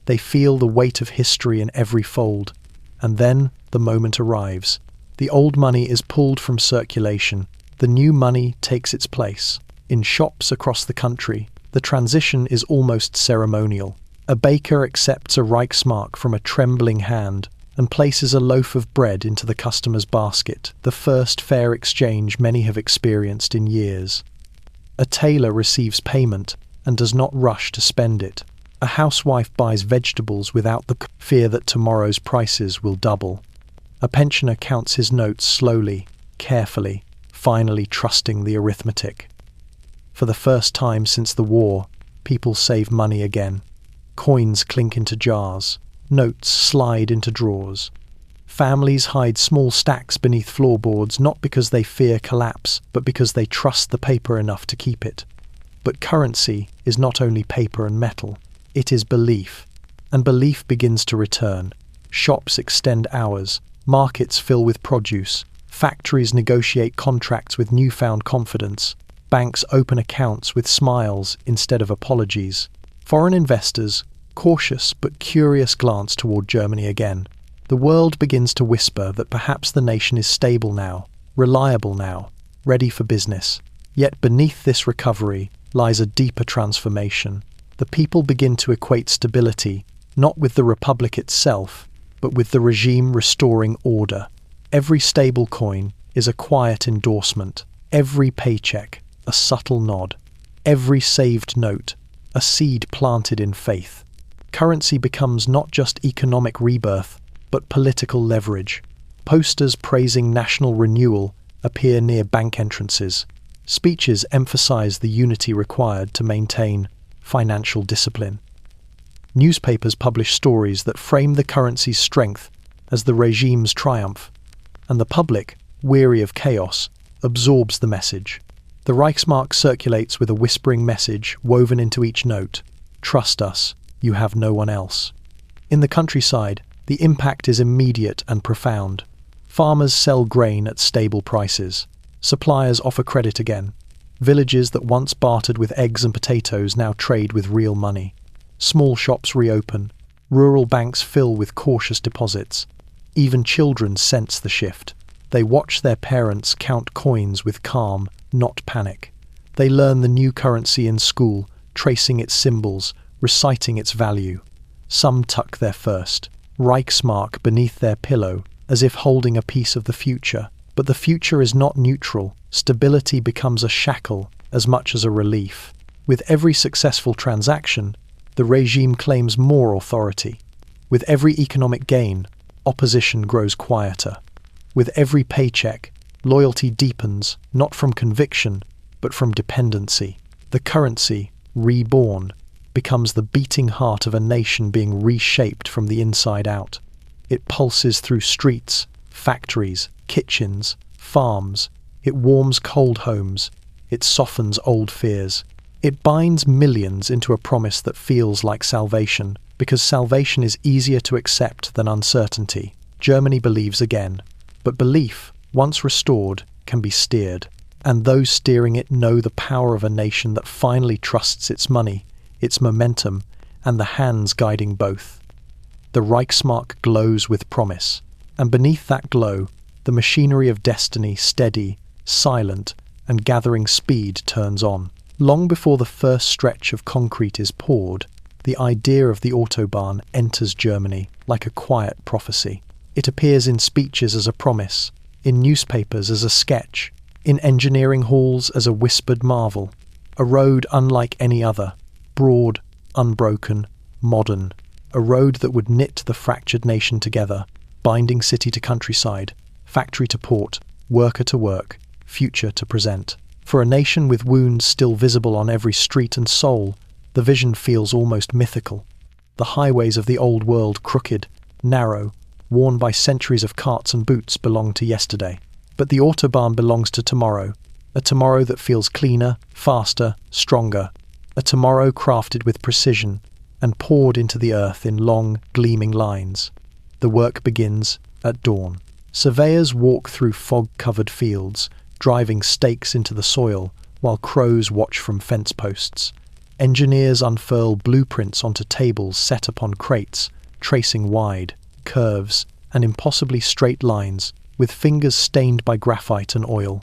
They feel the weight of history in every fold. And then the moment arrives. The old money is pulled from circulation. The new money takes its place. In shops across the country, the transition is almost ceremonial. A baker accepts a Reichsmark from a trembling hand and places a loaf of bread into the customer's basket, the first fair exchange many have experienced in years. A tailor receives payment and does not rush to spend it. A housewife buys vegetables without the fear that tomorrow's prices will double. A pensioner counts his notes slowly, carefully, finally trusting the arithmetic. For the first time since the war, people save money again. Coins clink into jars. Notes slide into drawers. Families hide small stacks beneath floorboards not because they fear collapse, but because they trust the paper enough to keep it. But currency is not only paper and metal. It is belief. And belief begins to return. Shops extend hours. Markets fill with produce. Factories negotiate contracts with newfound confidence. Banks open accounts with smiles instead of apologies. Foreign investors, cautious but curious glance toward Germany again. The world begins to whisper that perhaps the nation is stable now, reliable now, ready for business. Yet beneath this recovery lies a deeper transformation. The people begin to equate stability not with the republic itself, but with the regime restoring order. Every stable coin is a quiet endorsement, every paycheck a subtle nod, every saved note a seed planted in faith. Currency becomes not just economic rebirth, but political leverage. Posters praising national renewal appear near bank entrances. Speeches emphasize the unity required to maintain financial discipline. Newspapers publish stories that frame the currency's strength as the regime's triumph, and the public, weary of chaos, absorbs the message. The Reichsmark circulates with a whispering message woven into each note: "Trust us, you have no one else." In the countryside, the impact is immediate and profound. Farmers sell grain at stable prices. Suppliers offer credit again. Villages that once bartered with eggs and potatoes now trade with real money. Small shops reopen. Rural banks fill with cautious deposits. Even children sense the shift. They watch their parents count coins with calm, not panic. They learn the new currency in school, tracing its symbols, reciting its value. Some tuck their first Reichsmark beneath their pillow, as if holding a piece of the future. But the future is not neutral. Stability becomes a shackle as much as a relief. With every successful transaction, the regime claims more authority. With every economic gain, opposition grows quieter. With every paycheck, loyalty deepens, not from conviction, but from dependency. The currency, reborn, becomes the beating heart of a nation being reshaped from the inside out. It pulses through streets, factories, kitchens, farms. It warms cold homes. It softens old fears. It binds millions into a promise that feels like salvation, because salvation is easier to accept than uncertainty. Germany believes again. But belief, once restored, can be steered. And those steering it know the power of a nation that finally trusts its money, its momentum, and the hands guiding both. The Reichsmark glows with promise, and beneath that glow, the machinery of destiny, steady, silent, and gathering speed, turns on. Long before the first stretch of concrete is poured, the idea of the Autobahn enters Germany like a quiet prophecy. It appears in speeches as a promise, in newspapers as a sketch, in engineering halls as a whispered marvel. A road unlike any other, broad, unbroken, modern. A road that would knit the fractured nation together, binding city to countryside, factory to port, worker to work, future to present. For a nation with wounds still visible on every street and soul, the vision feels almost mythical. The highways of the old world, crooked, narrow, worn by centuries of carts and boots, belong to yesterday. But the Autobahn belongs to tomorrow, a tomorrow that feels cleaner, faster, stronger, a tomorrow crafted with precision and poured into the earth in long, gleaming lines. The work begins at dawn. Surveyors walk through fog-covered fields, driving stakes into the soil while crows watch from fence posts. Engineers unfurl blueprints onto tables set upon crates, tracing wide curves and impossibly straight lines with fingers stained by graphite and oil.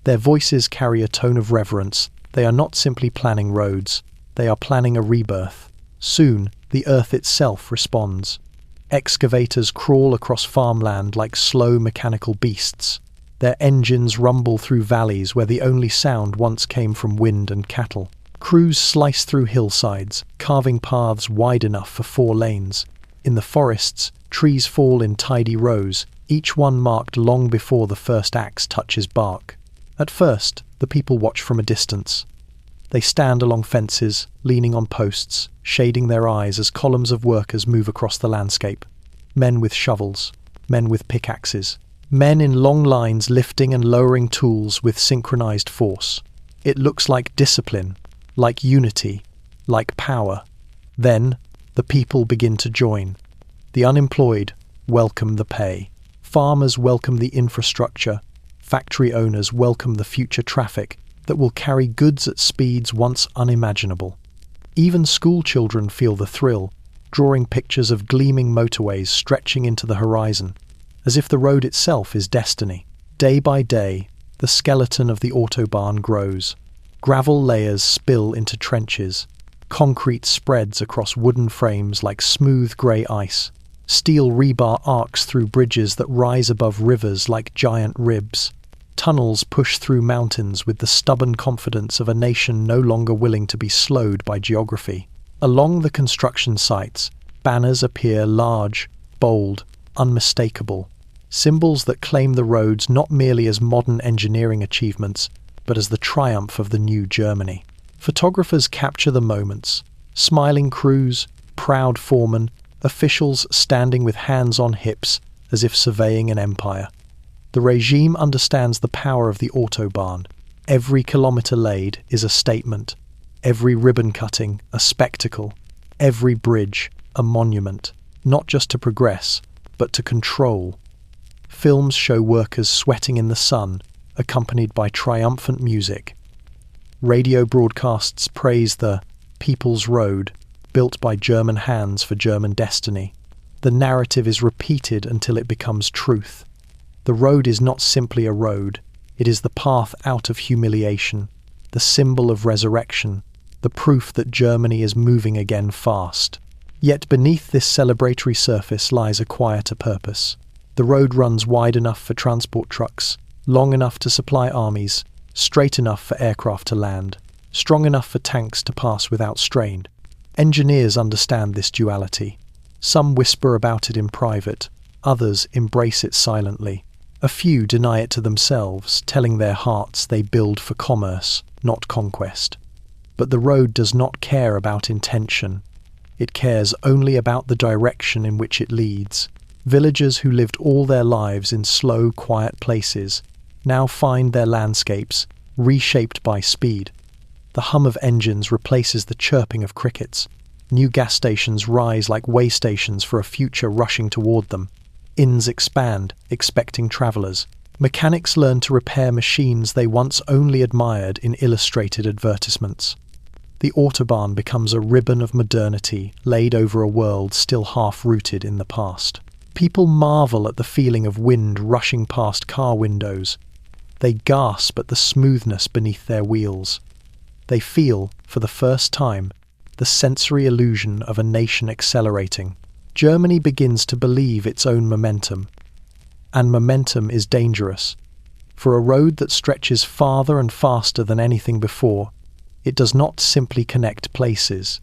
Their voices carry a tone of reverence. They are not simply planning roads, they are planning a rebirth. Soon, the earth itself responds. Excavators crawl across farmland like slow mechanical beasts. Their engines rumble through valleys where the only sound once came from wind and cattle. Crews slice through hillsides, carving paths wide enough for 4 lanes. In the forests, trees fall in tidy rows, each one marked long before the first axe touches bark. At first, the people watch from a distance. They stand along fences, leaning on posts, shading their eyes as columns of workers move across the landscape. Men with shovels, men with pickaxes, men in long lines lifting and lowering tools with synchronized force. It looks like discipline, like unity, like power. Then, the people begin to join. The unemployed welcome the pay. Farmers welcome the infrastructure. Factory owners welcome the future traffic that will carry goods at speeds once unimaginable. Even school children feel the thrill. drawing pictures of gleaming motorways stretching into the horizon, as if the road itself is destiny. Day by day, the skeleton of the autobahn grows. Gravel layers spill into trenches. Concrete spreads across wooden frames like smooth grey ice. Steel rebar arcs through bridges that rise above rivers like giant ribs. Tunnels push through mountains with the stubborn confidence of a nation no longer willing to be slowed by geography. Along the construction sites, banners appear large, bold, unmistakable. Symbols that claim the roads not merely as modern engineering achievements, but as the triumph of the new Germany. Photographers capture the moments. Smiling crews, proud foremen, officials standing with hands on hips as if surveying an empire. The regime understands the power of the autobahn. Every kilometre laid is a statement. Every ribbon cutting, a spectacle. Every bridge, a monument. Not just to progress, but to control. Films show workers sweating in the sun, accompanied by triumphant music. Radio broadcasts praise the People's Road, built by German hands for German destiny. The narrative is repeated until it becomes truth. The road is not simply a road, it is the path out of humiliation, the symbol of resurrection, the proof that Germany is moving again fast. Yet beneath this celebratory surface lies a quieter purpose. The road runs wide enough for transport trucks, long enough to supply armies, straight enough for aircraft to land, strong enough for tanks to pass without strain. Engineers understand this duality. Some whisper about it in private, others embrace it silently. A few deny it to themselves, telling their hearts they build for commerce, not conquest. But the road does not care about intention. It cares only about the direction in which it leads. Villagers who lived all their lives in slow, quiet places now find their landscapes reshaped by speed. The hum of engines replaces the chirping of crickets. New gas stations rise like way stations for a future rushing toward them. Inns expand, expecting travellers. Mechanics learn to repair machines they once only admired in illustrated advertisements. The autobahn becomes a ribbon of modernity laid over a world still half-rooted in the past. People marvel at the feeling of wind rushing past car windows. They gasp at the smoothness beneath their wheels. They feel, for the first time, the sensory illusion of a nation accelerating. Germany begins to believe its own momentum. And momentum is dangerous. For a road that stretches farther and faster than anything before, it does not simply connect places.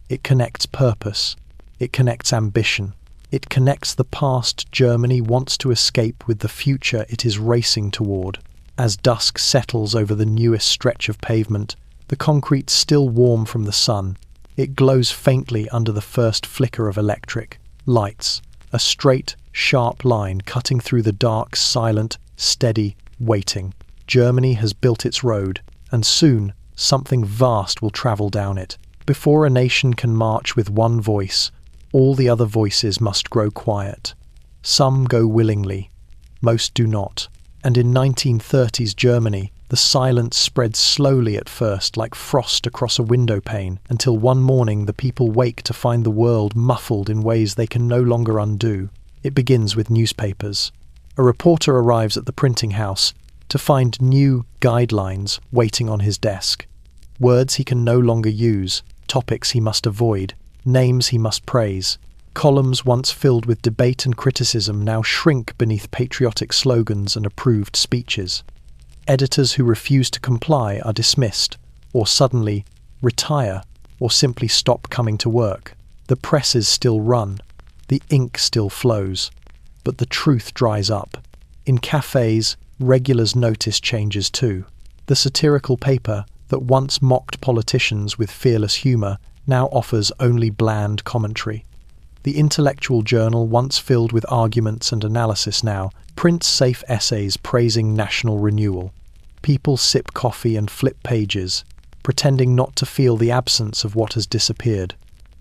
It connects purpose. It connects ambition. It connects the past Germany wants to escape with the future it is racing toward. As dusk settles over the newest stretch of pavement, the concrete still warm from the sun, it glows faintly under the first flicker of electric lights, a straight, sharp line cutting through the dark, silent, steady, waiting. Germany has built its road, and soon something vast will travel down it. Before a nation can march with one voice, all the other voices must grow quiet. Some go willingly, most do not. And in 1930s Germany, the silence spread slowly at first like frost across a window pane, until one morning the people wake to find the world muffled in ways they can no longer undo. It begins with newspapers. A reporter arrives at the printing house to find new guidelines waiting on his desk. Words he can no longer use, topics he must avoid, names he must praise. Columns once filled with debate and criticism now shrink beneath patriotic slogans and approved speeches. Editors who refuse to comply are dismissed, or suddenly retire, or simply stop coming to work. The presses still run, the ink still flows, but the truth dries up. In cafes, regulars notice changes too. The satirical paper that once mocked politicians with fearless humour now offers only bland commentary. The intellectual journal, once filled with arguments and analysis, now prints safe essays praising national renewal. People sip coffee and flip pages, pretending not to feel the absence of what has disappeared.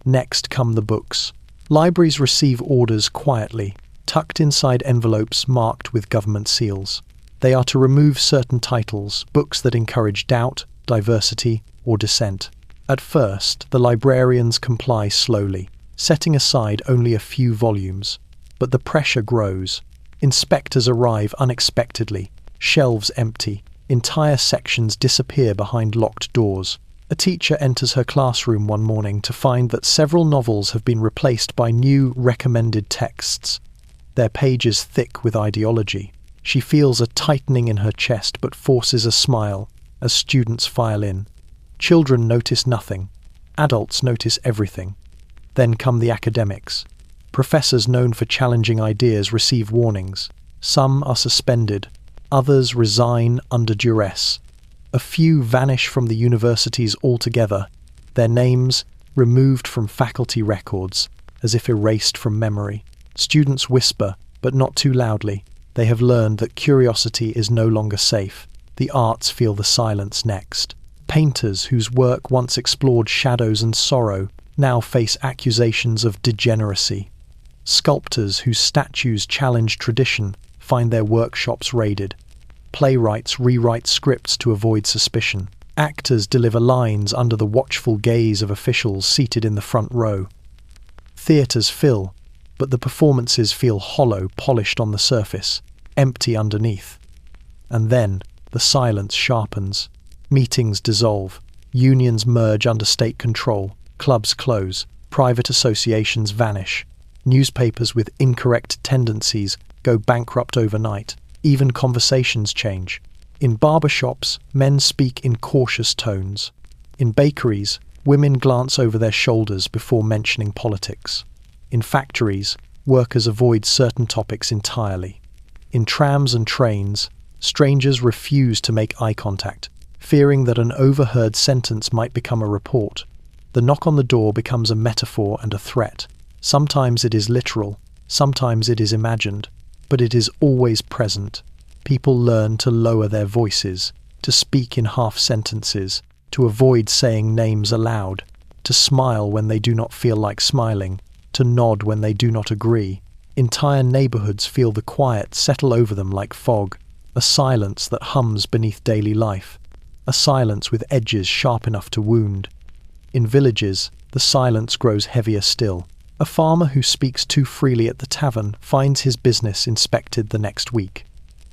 Next come the books. Libraries receive orders quietly, tucked inside envelopes marked with government seals. They are to remove certain titles, books that encourage doubt, diversity, or dissent. At first, the librarians comply slowly. setting aside only a few volumes. But the pressure grows. Inspectors arrive unexpectedly, shelves empty, entire sections disappear behind locked doors. A teacher enters her classroom one morning to find that several novels have been replaced by new recommended texts, their pages thick with ideology. She feels a tightening in her chest but forces a smile as students file in. Children notice nothing. Adults notice everything. Then come the academics. Professors known for challenging ideas receive warnings. Some are suspended. Others resign under duress. A few vanish from the universities altogether, their names removed from faculty records, as if erased from memory. Students whisper, but not too loudly. They have learned that curiosity is no longer safe. The arts feel the silence next. Painters whose work once explored shadows and sorrow now face accusations of degeneracy. Sculptors whose statues challenge tradition find their workshops raided. Playwrights rewrite scripts to avoid suspicion. Actors deliver lines under the watchful gaze of officials seated in the front row. Theatres fill, but the performances feel hollow, polished on the surface, empty underneath. And then the silence sharpens. Meetings dissolve. Unions merge under state control. Clubs close. Private associations vanish. Newspapers with incorrect tendencies go bankrupt overnight. Even conversations change. In barbershops, men speak in cautious tones. In bakeries, women glance over their shoulders before mentioning politics. In factories, workers avoid certain topics entirely. In trams and trains, strangers refuse to make eye contact, fearing that an overheard sentence might become a report. The knock on the door becomes a metaphor and a threat. Sometimes it is literal, sometimes it is imagined, but it is always present. People learn to lower their voices, to speak in half sentences, to avoid saying names aloud, to smile when they do not feel like smiling, to nod when they do not agree. Entire neighborhoods feel the quiet settle over them like fog, a silence that hums beneath daily life, a silence with edges sharp enough to wound. In villages, the silence grows heavier still. A farmer who speaks too freely at the tavern finds his business inspected the next week.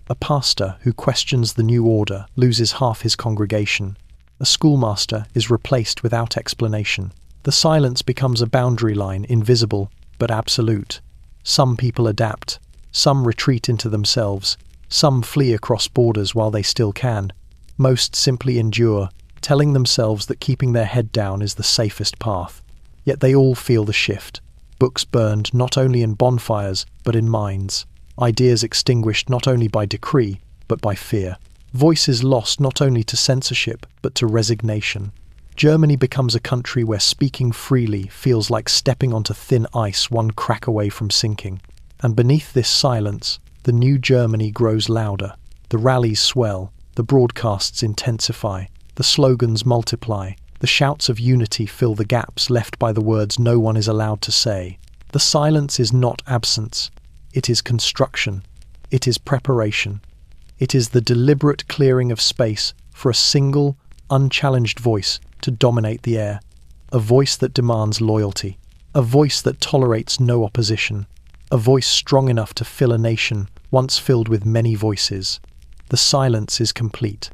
A pastor who questions the new order loses half his congregation. A schoolmaster is replaced without explanation. The silence becomes a boundary line, invisible but absolute. Some people adapt, some retreat into themselves, some flee across borders while they still can. Most simply endure, telling themselves that keeping their head down is the safest path. Yet they all feel the shift. Books burned not only in bonfires but in minds. Ideas extinguished not only by decree but by fear. Voices lost not only to censorship but to resignation. Germany becomes a country where speaking freely feels like stepping onto thin ice one crack away from sinking. And beneath this silence, the new Germany grows louder. The rallies swell, the broadcasts intensify, the slogans multiply. The shouts of unity fill the gaps left by the words no one is allowed to say. The silence is not absence. It is construction. It is preparation. It is the deliberate clearing of space for a single, unchallenged voice to dominate the air. A voice that demands loyalty. A voice that tolerates no opposition. A voice strong enough to fill a nation once filled with many voices. The silence is complete.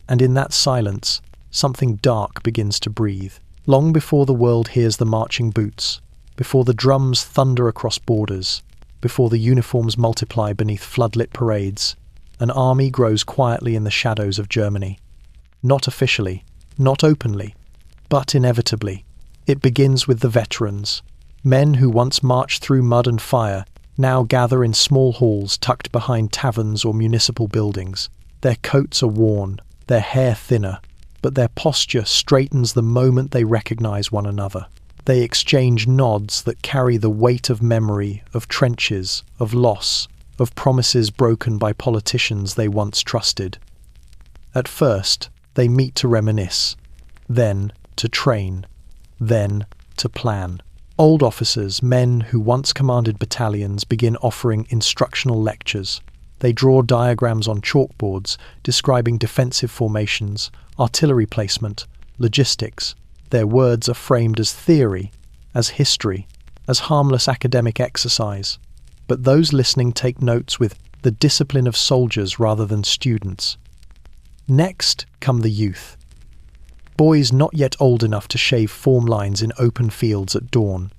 And in that silence, something dark begins to breathe. Long before the world hears the marching boots, before the drums thunder across borders, before the uniforms multiply beneath floodlit parades, an army grows quietly in the shadows of Germany. Not officially, not openly, but inevitably. It begins with the veterans. Men who once marched through mud and fire now gather in small halls tucked behind taverns or municipal buildings. Their coats are worn, their hair thinner, but their posture straightens the moment they recognize one another. They exchange nods that carry the weight of memory, of trenches, of loss, of promises broken by politicians they once trusted. At first, they meet to reminisce, then to train, then to plan. Old officers, men who once commanded battalions, begin offering instructional lectures. They draw diagrams on chalkboards describing defensive formations, artillery placement, logistics. Their words are framed as theory, as history, as harmless academic exercise. But those listening take notes with the discipline of soldiers rather than students. Next come the youth. Boys not yet old enough to shave form lines in open fields at dawn.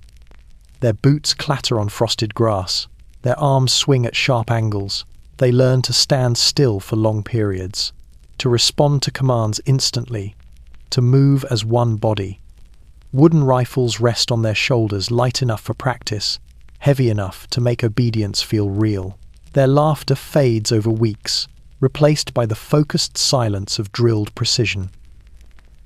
Their boots clatter on frosted grass. Their arms swing at sharp angles. They learn to stand still for long periods, to respond to commands instantly, to move as one body. Wooden rifles rest on their shoulders, light enough for practice, heavy enough to make obedience feel real. Their laughter fades over weeks, replaced by the focused silence of drilled precision.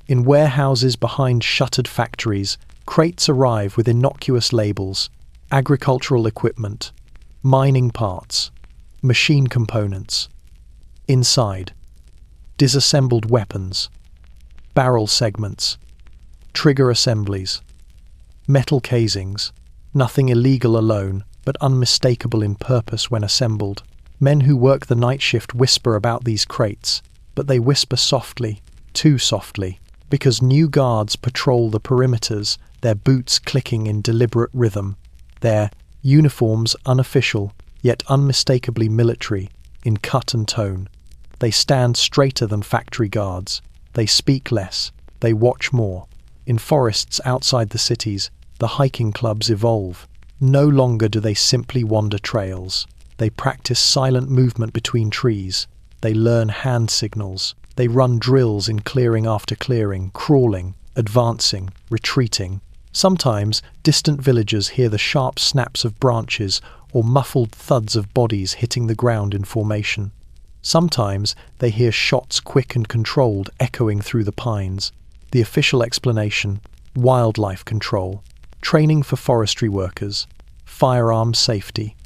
In warehouses behind shuttered factories, crates arrive with innocuous labels: agricultural equipment, mining parts, machine components. Inside, disassembled weapons, barrel segments, trigger assemblies, metal casings, nothing illegal alone, but unmistakable in purpose when assembled. Men who work the night shift whisper about these crates, but they whisper softly, too softly, because new guards patrol the perimeters, their boots clicking in deliberate rhythm, their uniforms unofficial, yet unmistakably military, in cut and tone. They stand straighter than factory guards. They speak less. They watch more. In forests outside the cities, the hiking clubs evolve. No longer do they simply wander trails. They practice silent movement between trees. They learn hand signals. They run drills in clearing after clearing, crawling, advancing, retreating. Sometimes distant villagers hear the sharp snaps of branches or muffled thuds of bodies hitting the ground in formation. Sometimes they hear shots quick and controlled echoing through the pines. The official explanation: wildlife control, training for forestry workers, firearm safety.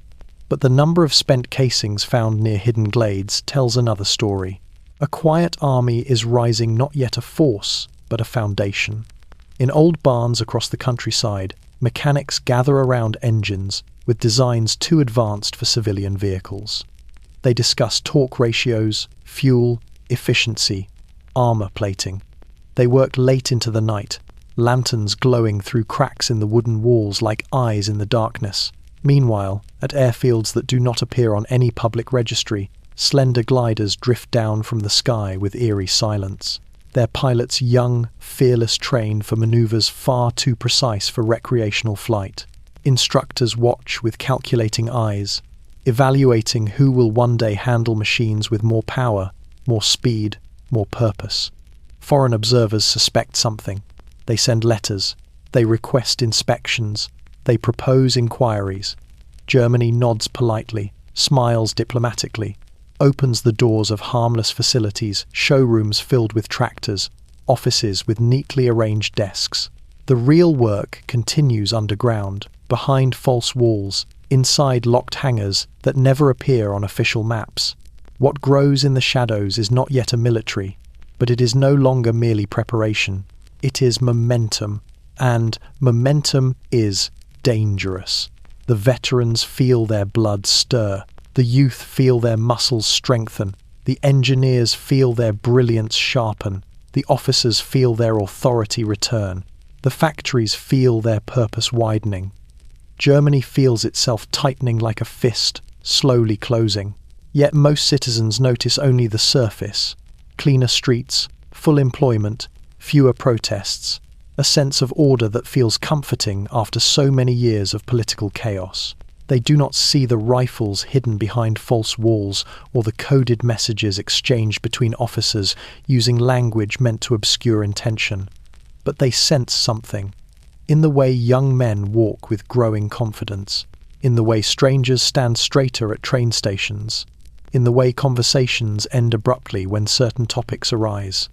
But the number of spent casings found near hidden glades tells another story. A quiet army is rising, not yet a force, but a foundation. In old barns across the countryside, mechanics gather around engines with designs too advanced for civilian vehicles. They discuss torque ratios, fuel, efficiency, armor plating. They work late into the night, lanterns glowing through cracks in the wooden walls like eyes in the darkness. Meanwhile, at airfields that do not appear on any public registry, slender gliders drift down from the sky with eerie silence. Their pilots young, fearless, trained for maneuvers far too precise for recreational flight. Instructors watch with calculating eyes, evaluating who will one day handle machines with more power, more speed, more purpose. Foreign observers suspect something. They send letters. They request inspections. They propose inquiries. Germany nods politely, smiles diplomatically, opens the doors of harmless facilities, showrooms filled with tractors, offices with neatly arranged desks. The real work continues underground, behind false walls, inside locked hangars that never appear on official maps. What grows in the shadows is not yet a military, but it is no longer merely preparation. It is momentum, and momentum is dangerous. The veterans feel their blood stir. The youth feel their muscles strengthen. The engineers feel their brilliance sharpen. The officers feel their authority return. The factories feel their purpose widening. Germany feels itself tightening like a fist, slowly closing. Yet most citizens notice only the surface. Cleaner streets, full employment, fewer protests. A sense of order that feels comforting after so many years of political chaos. They do not see the rifles hidden behind false walls or the coded messages exchanged between officers using language meant to obscure intention. But they sense something. In the way young men walk with growing confidence. In the way strangers stand straighter at train stations. In the way conversations end abruptly when certain topics arise.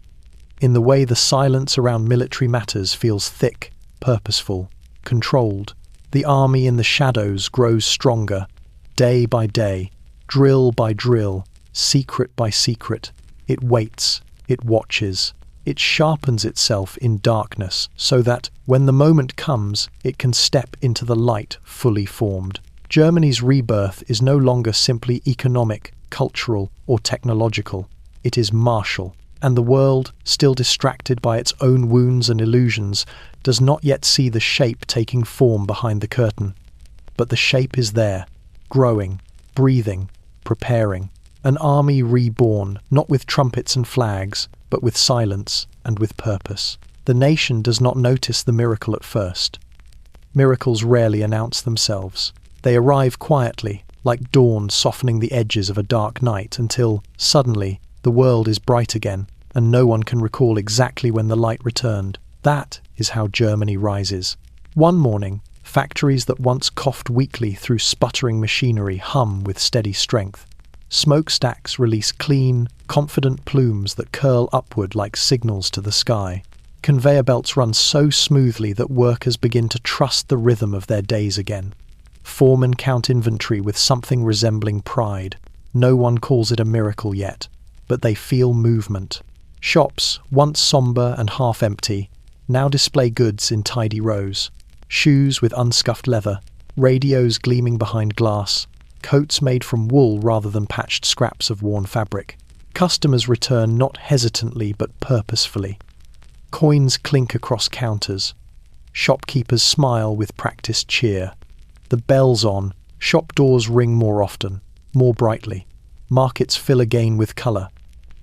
In the way the silence around military matters feels thick, purposeful, controlled. The army in the shadows grows stronger, day by day, drill by drill, secret by secret. It waits, it watches, it sharpens itself in darkness so that, when the moment comes, it can step into the light fully formed. Germany's rebirth is no longer simply economic, cultural, or technological. It is martial. And the world, still distracted by its own wounds and illusions, does not yet see the shape taking form behind the curtain. But the shape is there, growing, breathing, preparing. An army reborn, not with trumpets and flags, but with silence and with purpose. The nation does not notice the miracle at first. Miracles rarely announce themselves. They arrive quietly, like dawn softening the edges of a dark night, until, suddenly, the world is bright again, and no one can recall exactly when the light returned. That is how Germany rises. One morning, factories that once coughed weakly through sputtering machinery hum with steady strength. Smokestacks release clean, confident plumes that curl upward like signals to the sky. Conveyor belts run so smoothly that workers begin to trust the rhythm of their days again. Foremen count inventory with something resembling pride. No one calls it a miracle yet, but they feel movement. Shops, once somber and half empty, now display goods in tidy rows. Shoes with unscuffed leather, radios gleaming behind glass, coats made from wool rather than patched scraps of worn fabric. Customers return not hesitantly but purposefully. Coins clink across counters. Shopkeepers smile with practiced cheer. The bell's on, shop doors ring more often, more brightly. Markets fill again with colour.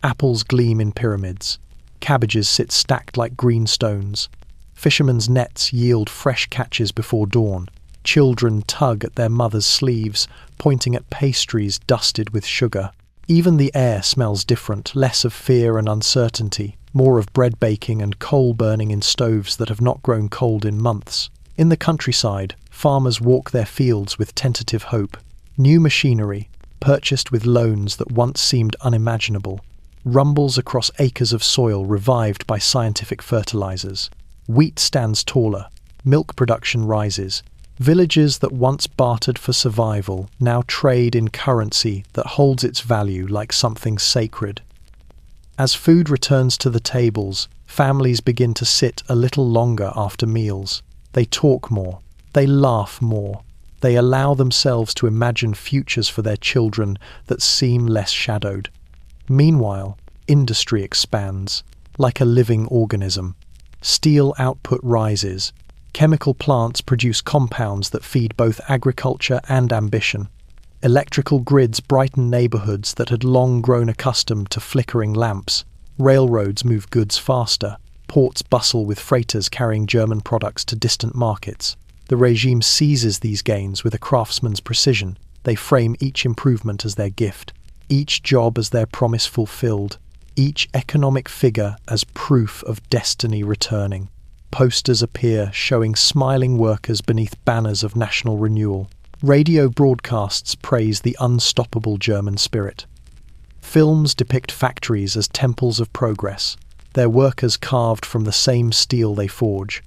Apples gleam in pyramids. Cabbages sit stacked like green stones. Fishermen's nets yield fresh catches before dawn. Children tug at their mothers' sleeves, pointing at pastries dusted with sugar. Even the air smells different, less of fear and uncertainty, more of bread baking and coal burning in stoves that have not grown cold in months. In the countryside, farmers walk their fields with tentative hope. New machinery, purchased with loans that once seemed unimaginable, rumbles across acres of soil revived by scientific fertilizers. Wheat stands taller, milk production rises. Villages that once bartered for survival now trade in currency that holds its value like something sacred. As food returns to the tables, families begin to sit a little longer after meals. They talk more. They laugh more. They allow themselves to imagine futures for their children that seem less shadowed. Meanwhile, industry expands, like a living organism. Steel output rises. Chemical plants produce compounds that feed both agriculture and ambition. Electrical grids brighten neighborhoods that had long grown accustomed to flickering lamps. Railroads move goods faster. Ports bustle with freighters carrying German products to distant markets. The regime seizes these gains with a craftsman's precision. They frame each improvement as their gift, each job as their promise fulfilled, each economic figure as proof of destiny returning. Posters appear showing smiling workers beneath banners of national renewal. Radio broadcasts praise the unstoppable German spirit. Films depict factories as temples of progress, their workers carved from the same steel they forge.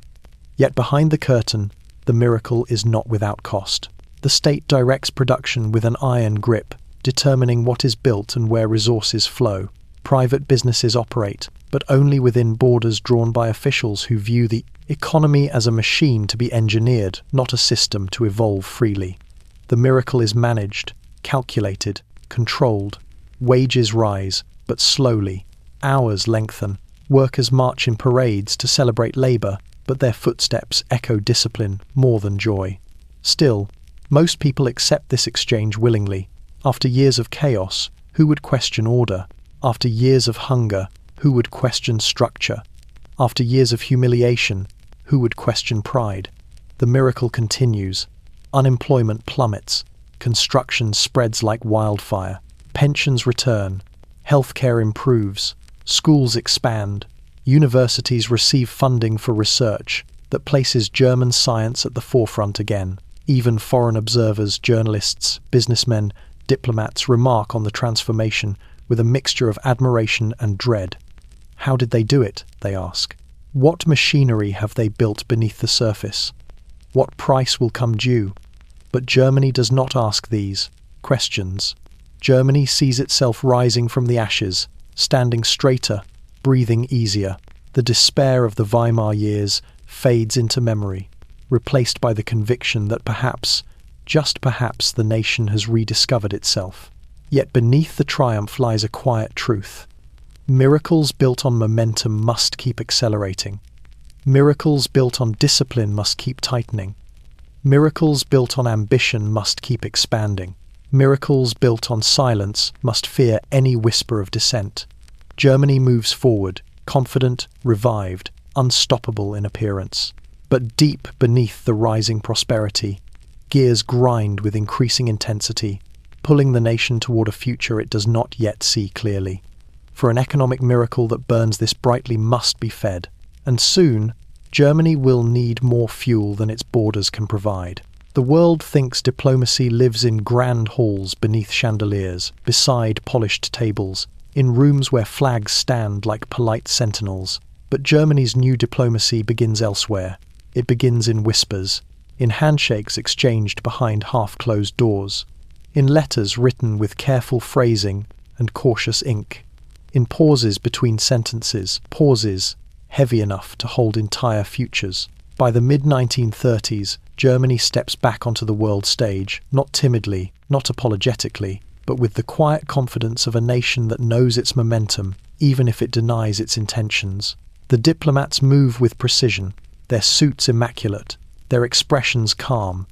Yet behind the curtain, the miracle is not without cost. The state directs production with an iron grip, determining what is built and where resources flow. Private businesses operate, but only within borders drawn by officials who view the economy as a machine to be engineered, not a system to evolve freely. The miracle is managed, calculated, controlled. Wages rise, but slowly. Hours lengthen. Workers march in parades to celebrate labor, but their footsteps echo discipline more than joy. Still, most people accept this exchange willingly. After years of chaos, who would question order? After years of hunger, who would question structure? After years of humiliation, who would question pride? The miracle continues. Unemployment plummets. Construction spreads like wildfire. Pensions return. Healthcare improves. Schools expand. Universities receive funding for research that places German science at the forefront again. Even foreign observers, journalists, businessmen, diplomats remark on the transformation with a mixture of admiration and dread. How did they do it, they ask. What machinery have they built beneath the surface? What price will come due? But Germany does not ask these questions. Germany sees itself rising from the ashes, standing straighter, breathing easier. The despair of the Weimar years fades into memory, replaced by the conviction that perhaps, just perhaps, the nation has rediscovered itself. Yet beneath the triumph lies a quiet truth. Miracles built on momentum must keep accelerating. Miracles built on discipline must keep tightening. Miracles built on ambition must keep expanding. Miracles built on silence must fear any whisper of dissent. Germany moves forward, confident, revived, unstoppable in appearance. But deep beneath the rising prosperity, gears grind with increasing intensity, pulling the nation toward a future it does not yet see clearly. For an economic miracle that burns this brightly must be fed, and soon, Germany will need more fuel than its borders can provide. The world thinks diplomacy lives in grand halls beneath chandeliers, beside polished tables, in rooms where flags stand like polite sentinels. But Germany's new diplomacy begins elsewhere. It begins in whispers, in handshakes exchanged behind half-closed doors, in letters written with careful phrasing and cautious ink, in pauses between sentences, pauses heavy enough to hold entire futures. By the mid-1930s, Germany steps back onto the world stage, not timidly, not apologetically, but with the quiet confidence of a nation that knows its momentum, even if it denies its intentions. The diplomats move with precision, their suits immaculate, their expressions calm.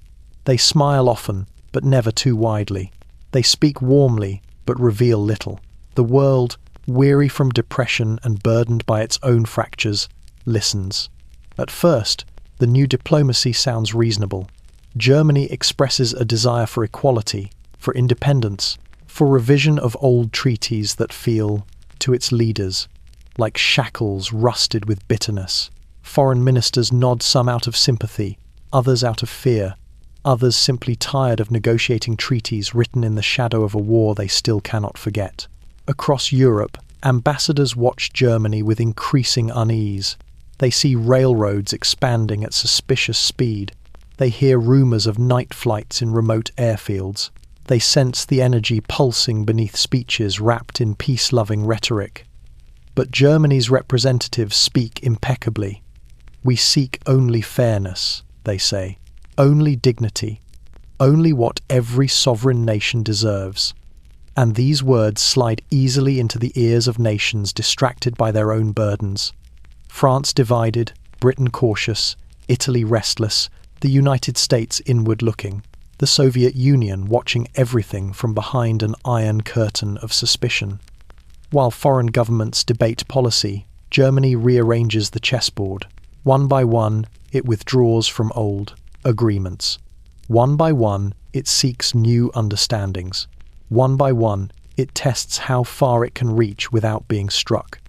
They smile often, but never too widely. They speak warmly, but reveal little. The world, weary from depression and burdened by its own fractures, listens. At first, the new diplomacy sounds reasonable. Germany expresses a desire for equality, for independence, for revision of old treaties that feel, to its leaders, like shackles rusted with bitterness. Foreign ministers nod, some out of sympathy, others out of fear, others simply tired of negotiating treaties written in the shadow of a war they still cannot forget. Across Europe, ambassadors watch Germany with increasing unease. They see railroads expanding at suspicious speed. They hear rumors of night flights in remote airfields. They sense the energy pulsing beneath speeches wrapped in peace-loving rhetoric. But Germany's representatives speak impeccably. We seek only fairness, they say, only dignity, only what every sovereign nation deserves. And these words slide easily into the ears of nations distracted by their own burdens. France divided, Britain cautious, Italy restless, the United States inward-looking, the Soviet Union watching everything from behind an iron curtain of suspicion. While foreign governments debate policy, Germany rearranges the chessboard. One by one, it withdraws from old agreements. One by one, it seeks new understandings. One by one, it tests how far it can reach without being struck.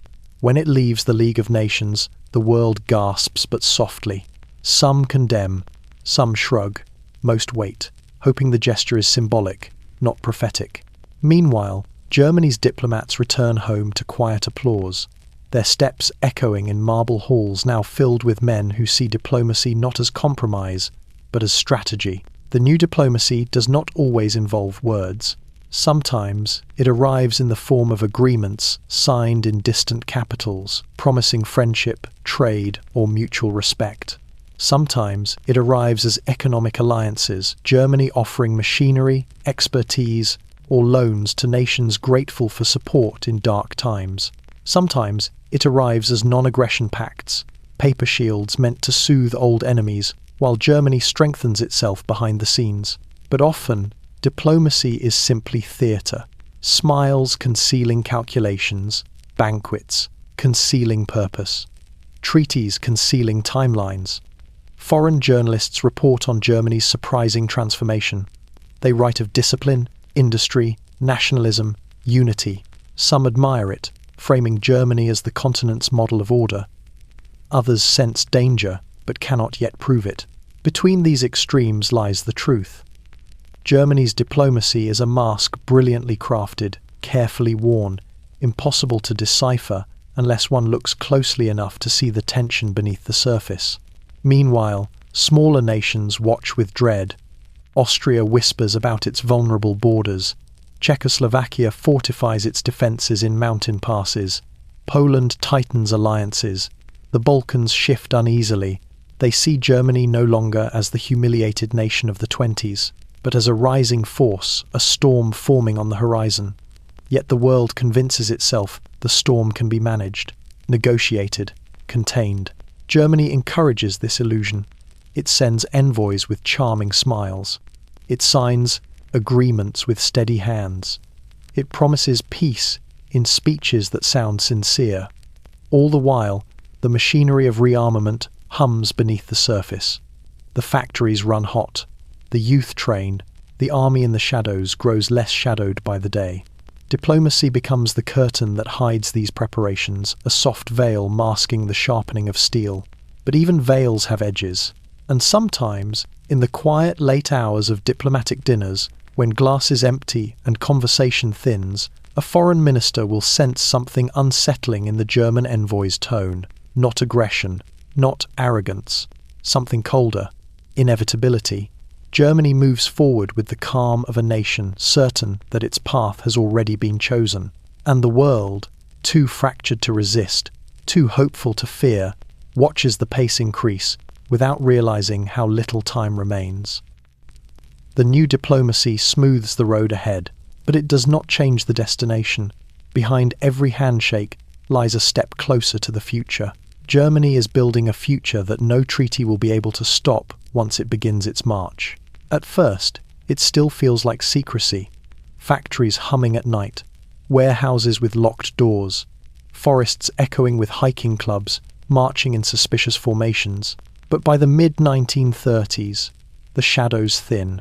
When it leaves the League of Nations, the world gasps but softly. Some condemn, some shrug, most wait, hoping the gesture is symbolic, not prophetic. Meanwhile, Germany's diplomats return home to quiet applause, their steps echoing in marble halls now filled with men who see diplomacy not as compromise, but as strategy. The new diplomacy does not always involve words. Sometimes it arrives in the form of agreements signed in distant capitals, promising friendship, trade, or mutual respect. Sometimes it arrives as economic alliances, Germany offering machinery, expertise, or loans to nations grateful for support in dark times. Sometimes it arrives as non-aggression pacts, paper shields meant to soothe old enemies, while Germany strengthens itself behind the scenes. But often, diplomacy is simply theatre, smiles concealing calculations, banquets concealing purpose, treaties concealing timelines. Foreign journalists report on Germany's surprising transformation. They write of discipline, industry, nationalism, unity. Some admire it, framing Germany as the continent's model of order. Others sense danger, but cannot yet prove it. Between these extremes lies the truth. Germany's diplomacy is a mask brilliantly crafted, carefully worn, impossible to decipher unless one looks closely enough to see the tension beneath the surface. Meanwhile, smaller nations watch with dread. Austria whispers about its vulnerable borders. Czechoslovakia fortifies its defences in mountain passes. Poland tightens alliances. The Balkans shift uneasily. They see Germany no longer as the humiliated nation of the 20s, but as a rising force, a storm forming on the horizon. Yet the world convinces itself the storm can be managed, negotiated, contained. Germany encourages this illusion. It sends envoys with charming smiles. It signs agreements with steady hands. It promises peace in speeches that sound sincere. All the while, the machinery of rearmament hums beneath the surface. The factories run hot. The youth train. The army in the shadows grows less shadowed by the day. Diplomacy becomes the curtain that hides these preparations, a soft veil masking the sharpening of steel. But even veils have edges. And sometimes, in the quiet late hours of diplomatic dinners, when glass is empty and conversation thins, a foreign minister will sense something unsettling in the German envoy's tone. Not aggression, not arrogance, something colder, inevitability. Germany moves forward with the calm of a nation certain that its path has already been chosen. And the world, too fractured to resist, too hopeful to fear, watches the pace increase without realizing how little time remains. The new diplomacy smooths the road ahead, but it does not change the destination. Behind every handshake lies a step closer to the future. Germany is building a future that no treaty will be able to stop once it begins its march. At first, it still feels like secrecy. Factories humming at night, warehouses with locked doors, forests echoing with hiking clubs, marching in suspicious formations. But by the mid-1930s, the shadows thin.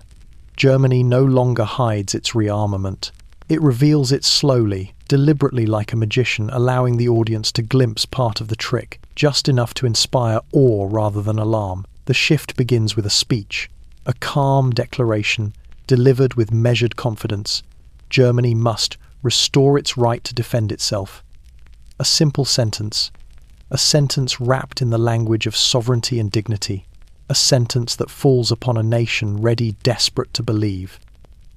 Germany no longer hides its rearmament. It reveals it slowly, deliberately like a magician, allowing the audience to glimpse part of the trick, just enough to inspire awe rather than alarm. The shift begins with a speech, a calm declaration, delivered with measured confidence. Germany must restore its right to defend itself. A simple sentence, a sentence wrapped in the language of sovereignty and dignity, a sentence that falls upon a nation ready, desperate to believe.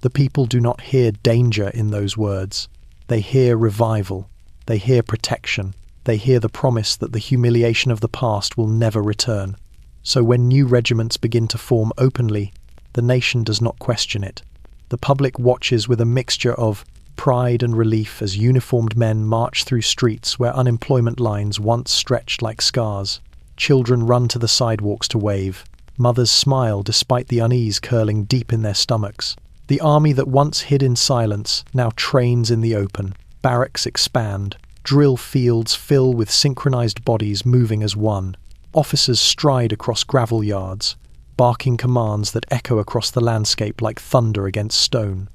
The people do not hear danger in those words. They hear revival. They hear protection. They hear the promise that the humiliation of the past will never return. So when new regiments begin to form openly, the nation does not question it. The public watches with a mixture of pride and relief as uniformed men march through streets where unemployment lines once stretched like scars. Children run to the sidewalks to wave. Mothers smile despite the unease curling deep in their stomachs. The army that once hid in silence now trains in the open. Barracks expand. Drill fields fill with synchronized bodies moving as one. Officers stride across gravel yards, barking commands that echo across the landscape like thunder against stone.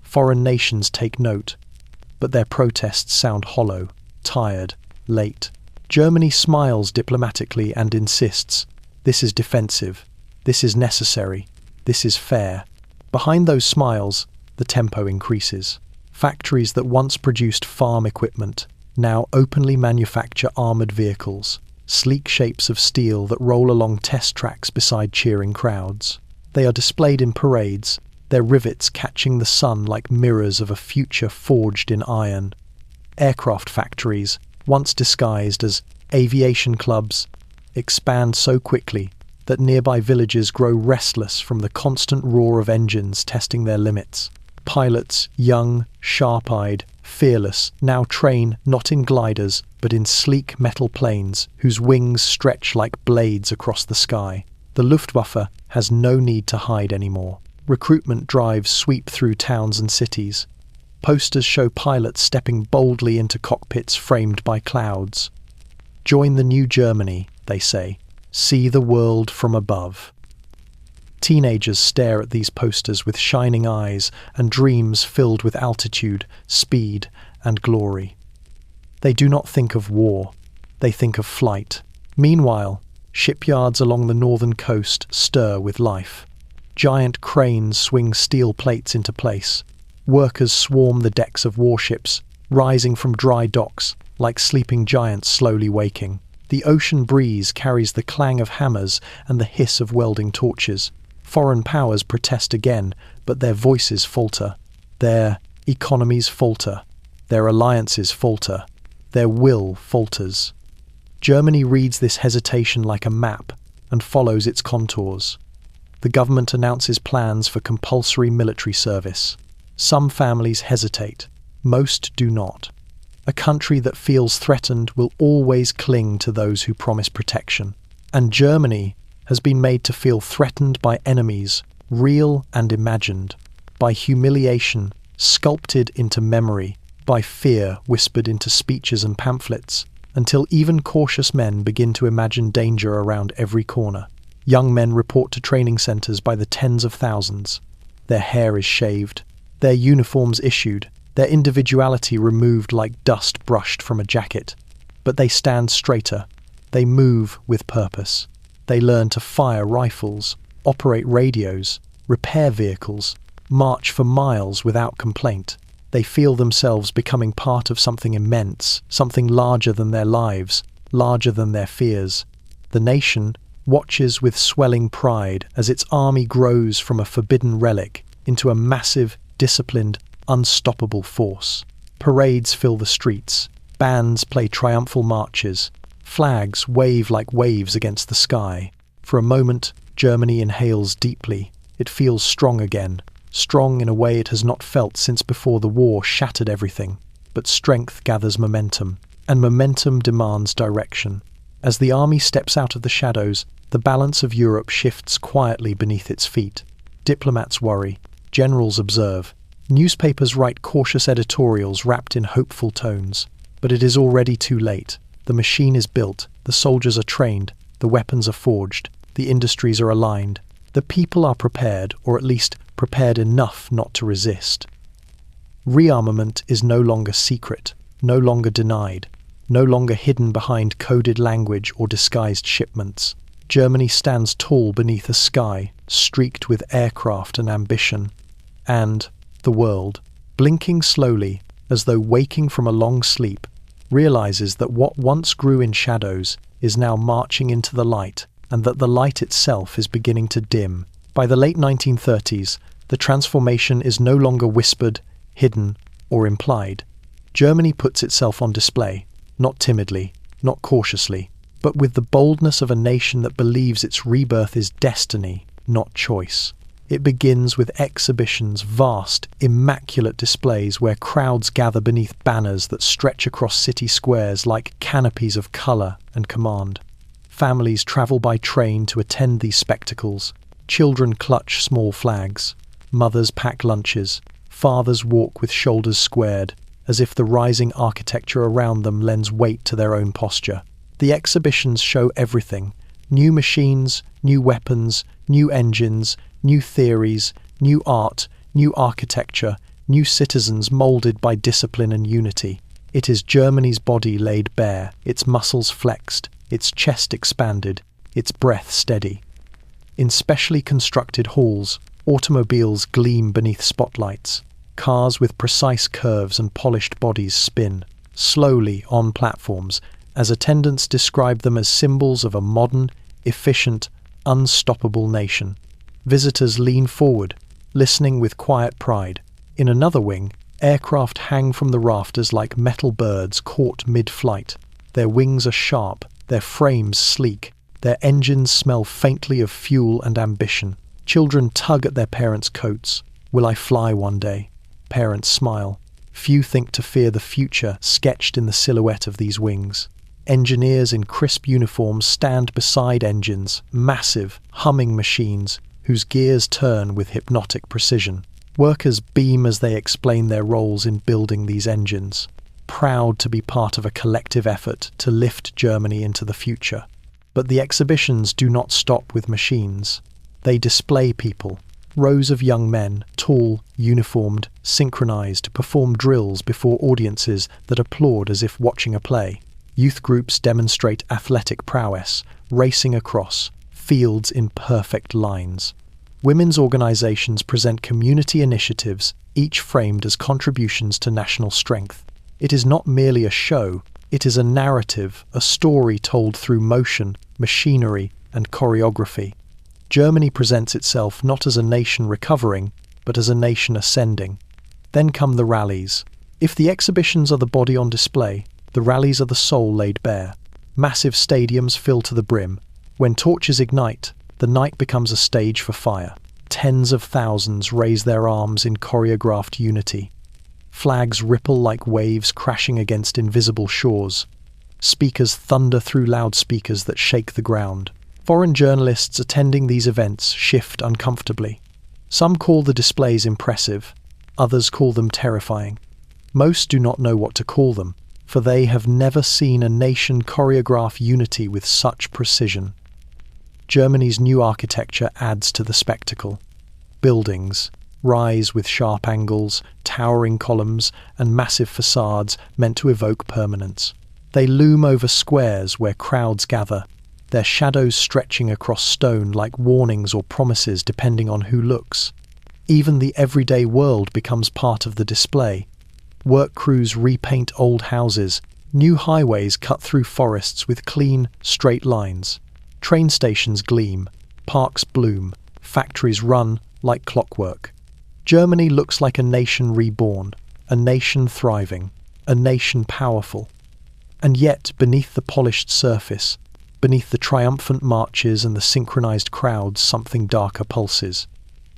Foreign nations take note, but their protests sound hollow, tired, late. Germany smiles diplomatically and insists, this is defensive, this is necessary, this is fair. Behind those smiles, the tempo increases. Factories that once produced farm equipment now openly manufacture armored vehicles. Sleek shapes of steel that roll along test tracks beside cheering crowds. They are displayed in parades, their rivets catching the sun like mirrors of a future forged in iron. Aircraft factories, once disguised as aviation clubs, expand so quickly that nearby villages grow restless from the constant roar of engines testing their limits. Pilots, young, sharp-eyed, fearless, now train not in gliders but in sleek metal planes whose wings stretch like blades across the sky. The Luftwaffe has no need to hide anymore. Recruitment drives sweep through towns and cities. Posters show pilots stepping boldly into cockpits framed by clouds. Join the new Germany, they say. See the world from above. Teenagers stare at these posters with shining eyes and dreams filled with altitude, speed, and glory. They do not think of war, they think of flight. Meanwhile, shipyards along the northern coast stir with life. Giant cranes swing steel plates into place. Workers swarm the decks of warships, rising from dry docks like sleeping giants slowly waking. The ocean breeze carries the clang of hammers and the hiss of welding torches. Foreign powers protest again, but their voices falter. Their economies falter. Their alliances falter. Their will falters. Germany reads this hesitation like a map and follows its contours. The government announces plans for compulsory military service. Some families hesitate. Most do not. A country that feels threatened will always cling to those who promise protection. And Germany has been made to feel threatened by enemies, real and imagined, by humiliation sculpted into memory, by fear whispered into speeches and pamphlets, until even cautious men begin to imagine danger around every corner. Young men report to training centres by the tens of thousands. Their hair is shaved, their uniforms issued, their individuality removed like dust brushed from a jacket. But they stand straighter. They move with purpose. They learn to fire rifles, operate radios, repair vehicles, march for miles without complaint. They feel themselves becoming part of something immense, something larger than their lives, larger than their fears. The nation watches with swelling pride as its army grows from a forbidden relic into a massive, disciplined, unstoppable force. Parades fill the streets, bands play triumphal marches, flags wave like waves against the sky. For a moment, Germany inhales deeply. It feels strong again, strong in a way it has not felt since before the war shattered everything. But strength gathers momentum, and momentum demands direction. As the army steps out of the shadows, the balance of Europe shifts quietly beneath its feet. Diplomats worry, generals observe, newspapers write cautious editorials wrapped in hopeful tones. But it is already too late. The machine is built, the soldiers are trained, the weapons are forged, the industries are aligned. The people are prepared, or at least prepared enough not to resist. Rearmament is no longer secret, no longer denied, no longer hidden behind coded language or disguised shipments. Germany stands tall beneath a sky streaked with aircraft and ambition. And the world, blinking slowly, as though waking from a long sleep, realizes that what once grew in shadows is now marching into the light, and that the light itself is beginning to dim. By the late 1930s, the transformation is no longer whispered, hidden, or implied. Germany puts itself on display, not timidly, not cautiously, but with the boldness of a nation that believes its rebirth is destiny, not choice. It begins with exhibitions, vast, immaculate displays where crowds gather beneath banners that stretch across city squares like canopies of colour and command. Families travel by train to attend these spectacles. Children clutch small flags. Mothers pack lunches. Fathers walk with shoulders squared, as if the rising architecture around them lends weight to their own posture. The exhibitions show everything: new machines, new weapons, new engines, new theories, new art, new architecture, new citizens moulded by discipline and unity. It is Germany's body laid bare, its muscles flexed, its chest expanded, its breath steady. In specially constructed halls, automobiles gleam beneath spotlights. Cars with precise curves and polished bodies spin, slowly on platforms, as attendants describe them as symbols of a modern, efficient, unstoppable nation. Visitors lean forward, listening with quiet pride. In another wing, aircraft hang from the rafters like metal birds caught mid-flight. Their wings are sharp, their frames sleek, their engines smell faintly of fuel and ambition. Children tug at their parents' coats. Will I fly one day? Parents smile. Few think to fear the future sketched in the silhouette of these wings. Engineers in crisp uniforms stand beside engines, massive, humming machines whose gears turn with hypnotic precision. Workers beam as they explain their roles in building these engines, proud to be part of a collective effort to lift Germany into the future. But the exhibitions do not stop with machines. They display people. Rows of young men, tall, uniformed, synchronized, perform drills before audiences that applaud as if watching a play. Youth groups demonstrate athletic prowess, racing across fields in perfect lines. Women's organizations present community initiatives, each framed as contributions to national strength. It is not merely a show, it is a narrative, a story told through motion, machinery, and choreography. Germany presents itself not as a nation recovering, but as a nation ascending. Then come the rallies. If the exhibitions are the body on display, the rallies are the soul laid bare. Massive stadiums fill to the brim. When torches ignite, the night becomes a stage for fire. Tens of thousands raise their arms in choreographed unity. Flags ripple like waves crashing against invisible shores. Speakers thunder through loudspeakers that shake the ground. Foreign journalists attending these events shift uncomfortably. Some call the displays impressive, others call them terrifying. Most do not know what to call them, for they have never seen a nation choreograph unity with such precision. Germany's new architecture adds to the spectacle. Buildings rise with sharp angles, towering columns, and massive facades meant to evoke permanence. They loom over squares where crowds gather, their shadows stretching across stone like warnings or promises depending on who looks. Even the everyday world becomes part of the display. Work crews repaint old houses, new highways cut through forests with clean, straight lines. Train stations gleam, parks bloom, factories run like clockwork. Germany looks like a nation reborn, a nation thriving, a nation powerful. And yet, beneath the polished surface, beneath the triumphant marches and the synchronized crowds, something darker pulses.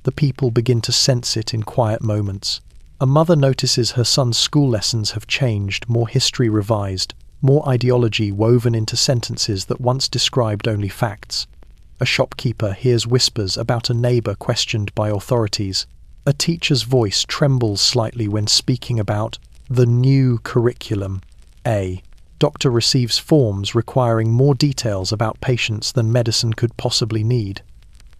The people begin to sense it in quiet moments. A mother notices her son's school lessons have changed, more history revised, more ideology woven into sentences that once described only facts. A shopkeeper hears whispers about a neighbor questioned by authorities. A teacher's voice trembles slightly when speaking about the new curriculum. A doctor receives forms requiring more details about patients than medicine could possibly need.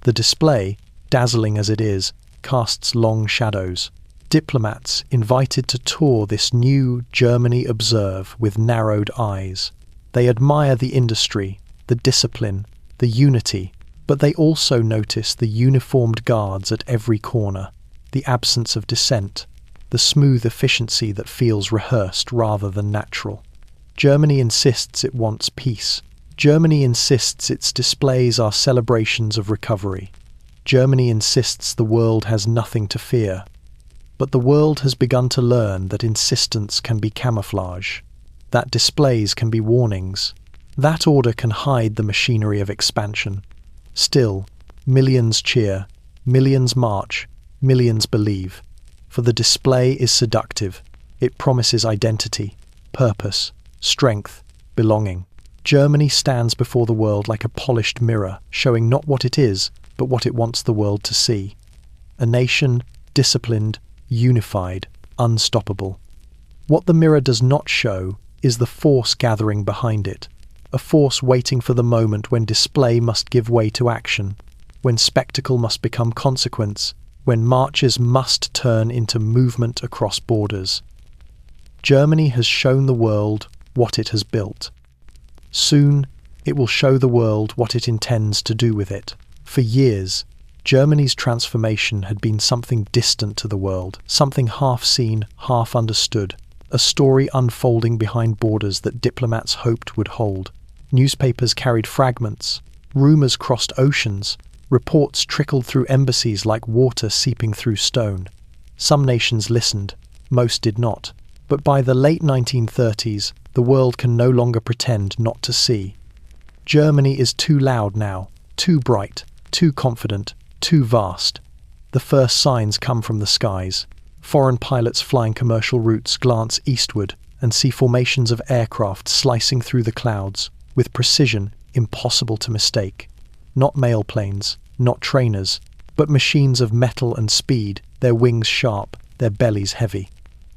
The display, dazzling as it is, casts long shadows. Diplomats invited to tour this new Germany observe with narrowed eyes. They admire the industry, the discipline, the unity, but they also notice the uniformed guards at every corner, the absence of dissent, the smooth efficiency that feels rehearsed rather than natural. Germany insists it wants peace. Germany insists its displays are celebrations of recovery. Germany insists the world has nothing to fear. But the world has begun to learn that insistence can be camouflage, that displays can be warnings, that order can hide the machinery of expansion. Still, millions cheer, millions march, millions believe. For the display is seductive. It promises identity, purpose, strength, belonging. Germany stands before the world like a polished mirror, showing not what it is, but what it wants the world to see. A nation disciplined, unified, unstoppable. What the mirror does not show is the force gathering behind it, a force waiting for the moment when display must give way to action, when spectacle must become consequence, when marches must turn into movement across borders. Germany has shown the world what it has built. Soon, it will show the world what it intends to do with it. For years, Germany's transformation had been something distant to the world, something half seen, half understood, a story unfolding behind borders that diplomats hoped would hold. Newspapers carried fragments, rumors crossed oceans, reports trickled through embassies like water seeping through stone. Some nations listened, most did not. But by the late 1930s, the world can no longer pretend not to see. Germany is too loud now, too bright, too confident, too vast. The first signs come from the skies. Foreign pilots flying commercial routes glance eastward and see formations of aircraft slicing through the clouds, with precision impossible to mistake. Not mail planes, not trainers, but machines of metal and speed, their wings sharp, their bellies heavy.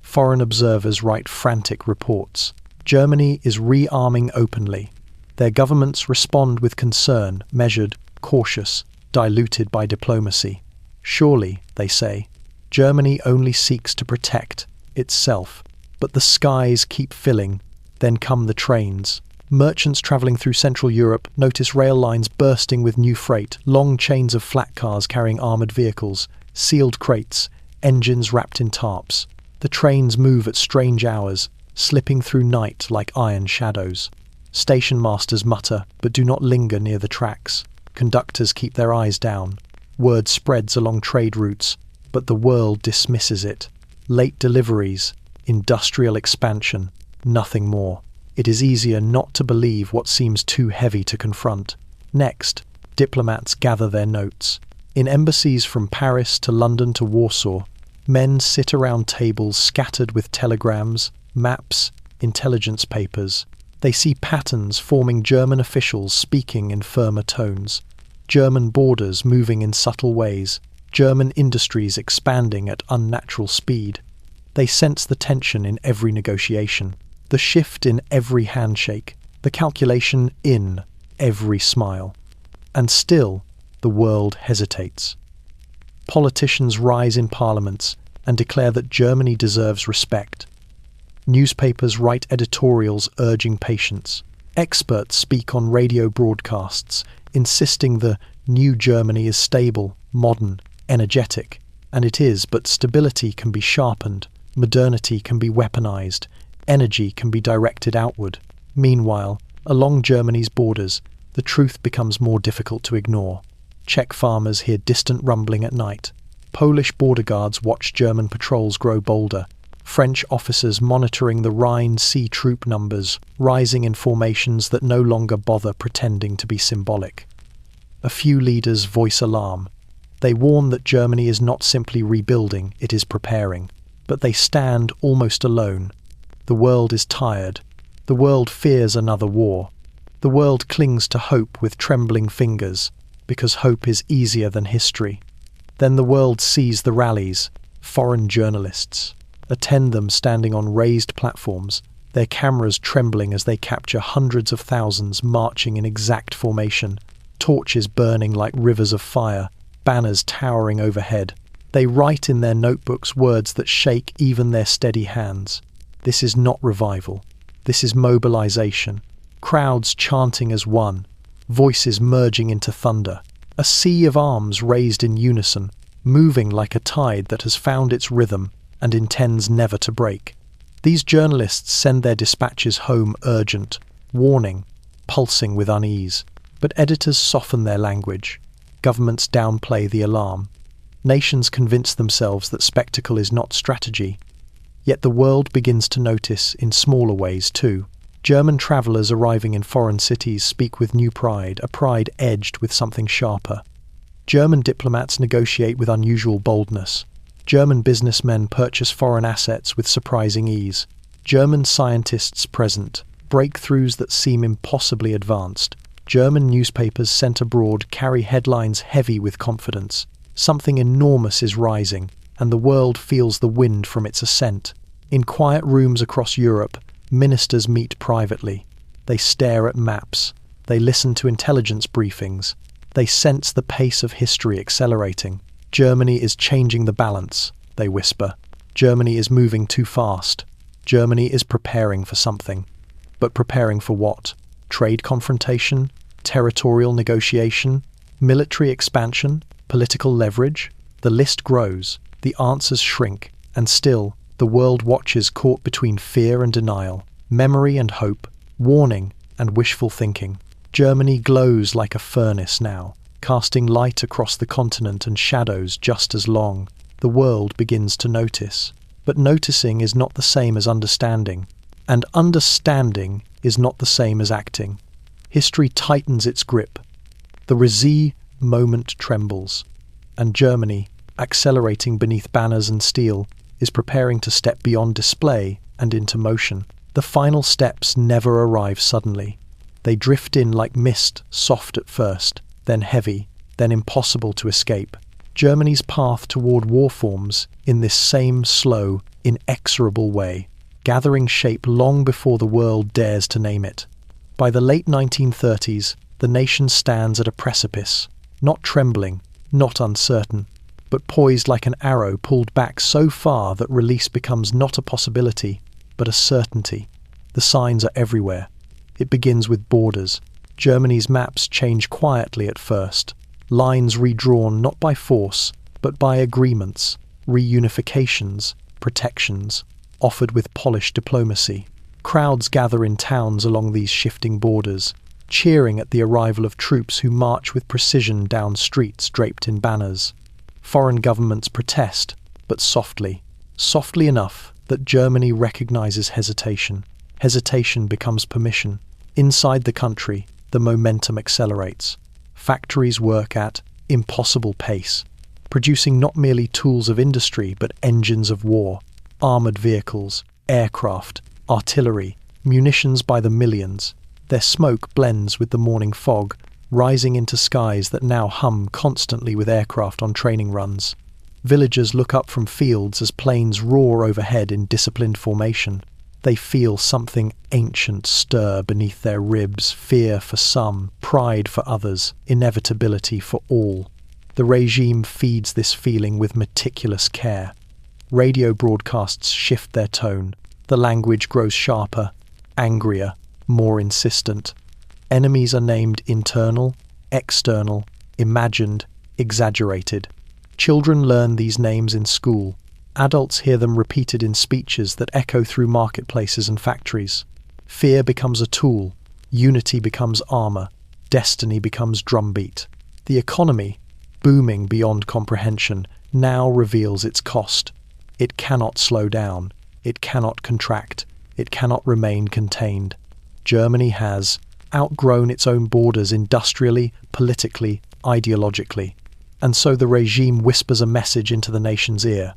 Foreign observers write frantic reports. Germany is rearming openly. Their governments respond with concern, measured, cautious, diluted by diplomacy. Surely, they say, Germany only seeks to protect itself. But the skies keep filling. Then come the trains. Merchants travelling through Central Europe notice rail lines bursting with new freight, long chains of flat cars carrying armoured vehicles, sealed crates, engines wrapped in tarps. The trains move at strange hours, slipping through night like iron shadows. Station masters mutter, but do not linger near the tracks. Conductors keep their eyes down. Word spreads along trade routes, but the world dismisses it. Late deliveries, industrial expansion, nothing more. It is easier not to believe what seems too heavy to confront. Next, diplomats gather their notes. In embassies from Paris to London to Warsaw, Men sit around tables scattered with telegrams, maps, intelligence papers. They see patterns forming, German officials speaking in firmer tones, German borders moving in subtle ways, German industries expanding at unnatural speed. They sense the tension in every negotiation, the shift in every handshake, the calculation in every smile. And still, the world hesitates. Politicians rise in parliaments and declare that Germany deserves respect. Newspapers write editorials urging patience. Experts speak on radio broadcasts, insisting the new Germany is stable, modern, energetic. And it is, but stability can be sharpened, modernity can be weaponized, energy can be directed outward. Meanwhile, along Germany's borders, the truth becomes more difficult to ignore. Czech farmers hear distant rumbling at night. Polish border guards watch German patrols grow bolder. French officers monitoring the Rhine Sea troop numbers, rising in formations that no longer bother pretending to be symbolic. A few leaders voice alarm. They warn that Germany is not simply rebuilding, it is preparing. But they stand almost alone. The world is tired. The world fears another war. The world clings to hope with trembling fingers, because hope is easier than history. Then the world sees the rallies. Foreign journalists attend them standing on raised platforms, their cameras trembling as they capture hundreds of thousands marching in exact formation, torches burning like rivers of fire, banners towering overhead. They write in their notebooks words that shake even their steady hands. This is not revival. This is mobilization. Crowds chanting as one, voices merging into thunder. A sea of arms raised in unison, moving like a tide that has found its rhythm and intends never to break. These journalists send their dispatches home urgent, warning, pulsing with unease. But editors soften their language. Governments downplay the alarm. Nations convince themselves that spectacle is not strategy. Yet the world begins to notice in smaller ways too. German travelers arriving in foreign cities speak with new pride, a pride edged with something sharper. German diplomats negotiate with unusual boldness. German businessmen purchase foreign assets with surprising ease. German scientists present, breakthroughs that seem impossibly advanced. German newspapers sent abroad carry headlines heavy with confidence. Something enormous is rising, and the world feels the wind from its ascent. In quiet rooms across Europe, ministers meet privately. They stare at maps. They listen to intelligence briefings. They sense the pace of history accelerating. Germany is changing the balance, they whisper. Germany is moving too fast. Germany is preparing for something. But preparing for what? Trade confrontation? Territorial negotiation? Military expansion? Political leverage? The list grows. The answers shrink. And still, the world watches caught between fear and denial, memory and hope, warning and wishful thinking. Germany glows like a furnace now, casting light across the continent and shadows just as long. The world begins to notice. But noticing is not the same as understanding, and understanding is not the same as acting. History tightens its grip. The Resi moment trembles, and Germany, accelerating beneath banners and steel, is preparing to step beyond display and into motion. The final steps never arrive suddenly. They drift in like mist, soft at first, then heavy, then impossible to escape. Germany's path toward war forms in this same slow, inexorable way, gathering shape long before the world dares to name it. By the late 1930s, the nation stands at a precipice, not trembling, not uncertain, but poised like an arrow pulled back so far that release becomes not a possibility, but a certainty. The signs are everywhere. It begins with borders. Germany's maps change quietly at first, lines redrawn not by force, but by agreements, reunifications, protections, offered with polished diplomacy. Crowds gather in towns along these shifting borders, cheering at the arrival of troops who march with precision down streets draped in banners. Foreign governments protest, but softly, softly enough that Germany recognizes hesitation. Hesitation becomes permission. Inside the country, the momentum accelerates. Factories work at impossible pace. producing not merely tools of industry but engines of war, armoured vehicles, aircraft, artillery, munitions by the millions. Their smoke blends with the morning fog, rising into skies that now hum constantly with aircraft on training runs. Villagers look up from fields as planes roar overhead in disciplined formation. They feel something ancient stir beneath their ribs, fear for some, pride for others, inevitability for all. The regime feeds this feeling with meticulous care. Radio broadcasts shift their tone. The language grows sharper, angrier, more insistent. Enemies are named internal, external, imagined, exaggerated. Children learn these names in school. Adults hear them repeated in speeches that echo through marketplaces and factories. Fear becomes a tool, unity becomes armor, destiny becomes drumbeat. The economy, booming beyond comprehension, now reveals its cost. It cannot slow down, it cannot contract, it cannot remain contained. Germany has outgrown its own borders industrially, politically, ideologically. And so the regime whispers a message into the nation's ear.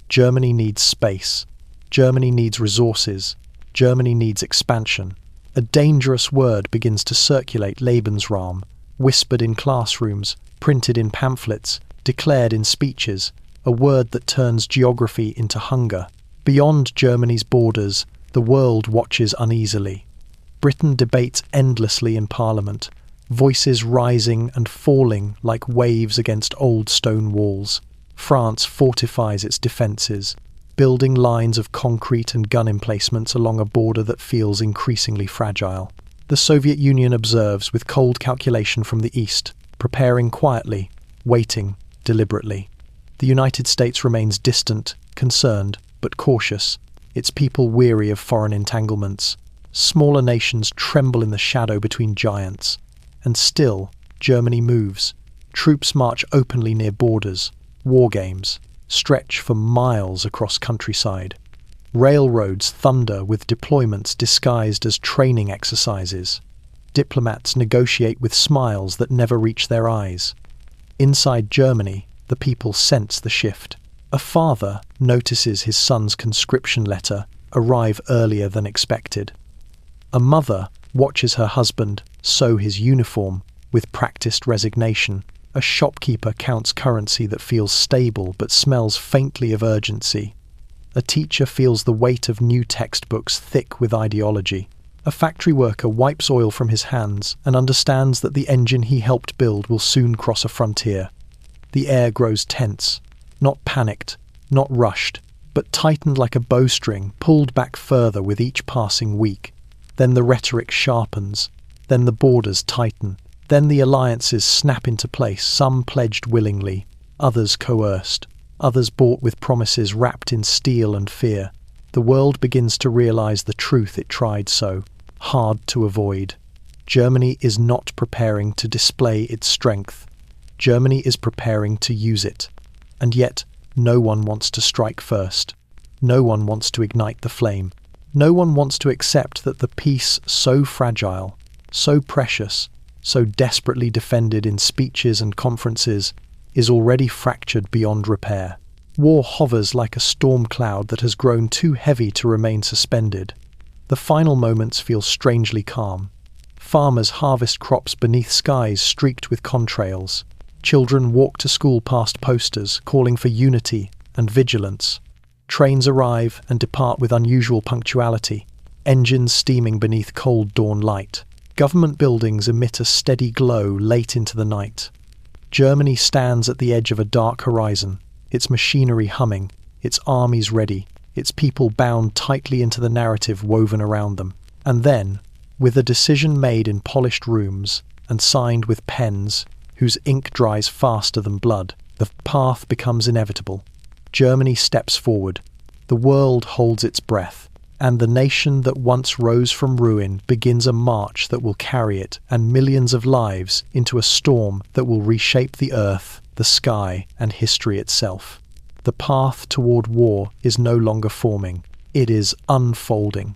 Germany needs space. Germany needs resources. Germany needs expansion. A dangerous word begins to circulate, Lebensraum, whispered in classrooms, printed in pamphlets, declared in speeches, a word that turns geography into hunger. Beyond Germany's borders, the world watches uneasily. Britain debates endlessly in Parliament, voices rising and falling like waves against old stone walls. France fortifies its defences, building lines of concrete and gun emplacements along a border that feels increasingly fragile. The Soviet Union observes with cold calculation from the east, preparing quietly, waiting deliberately. The United States remains distant, concerned, but cautious, its people weary of foreign entanglements. Smaller nations tremble in the shadow between giants. And still, Germany moves. Troops march openly near borders. War games stretch for miles across countryside. Railroads thunder with deployments disguised as training exercises. Diplomats negotiate with smiles that never reach their eyes. Inside Germany, the people sense the shift. A father notices his son's conscription letter arrive earlier than expected. A mother watches her husband sew his uniform with practiced resignation. A shopkeeper counts currency that feels stable but smells faintly of urgency. A teacher feels the weight of new textbooks thick with ideology. A factory worker wipes oil from his hands and understands that the engine he helped build will soon cross a frontier. The air grows tense, not panicked, not rushed, but tightened like a bowstring, pulled back further with each passing week. Then the rhetoric sharpens, then the borders tighten. Then the alliances snap into place, some pledged willingly, others coerced, others bought with promises wrapped in steel and fear. The world begins to realize the truth it tried so hard to avoid. Germany is not preparing to display its strength. Germany is preparing to use it. And yet, no one wants to strike first. No one wants to ignite the flame. No one wants to accept that the peace so fragile, so precious, so desperately defended in speeches and conferences, is already fractured beyond repair. War hovers like a storm cloud that has grown too heavy to remain suspended. The final moments feel strangely calm. Farmers harvest crops beneath skies streaked with contrails. Children walk to school past posters calling for unity and vigilance. Trains arrive and depart with unusual punctuality, engines steaming beneath cold dawn light. Government buildings emit a steady glow late into the night. Germany stands at the edge of a dark horizon, its machinery humming, its armies ready, its people bound tightly into the narrative woven around them. And then, with a decision made in polished rooms and signed with pens whose ink dries faster than blood, the path becomes inevitable. Germany steps forward. The world holds its breath. And the nation that once rose from ruin begins a march that will carry it and millions of lives into a storm that will reshape the earth, the sky, and history itself. The path toward war is no longer forming. It is unfolding.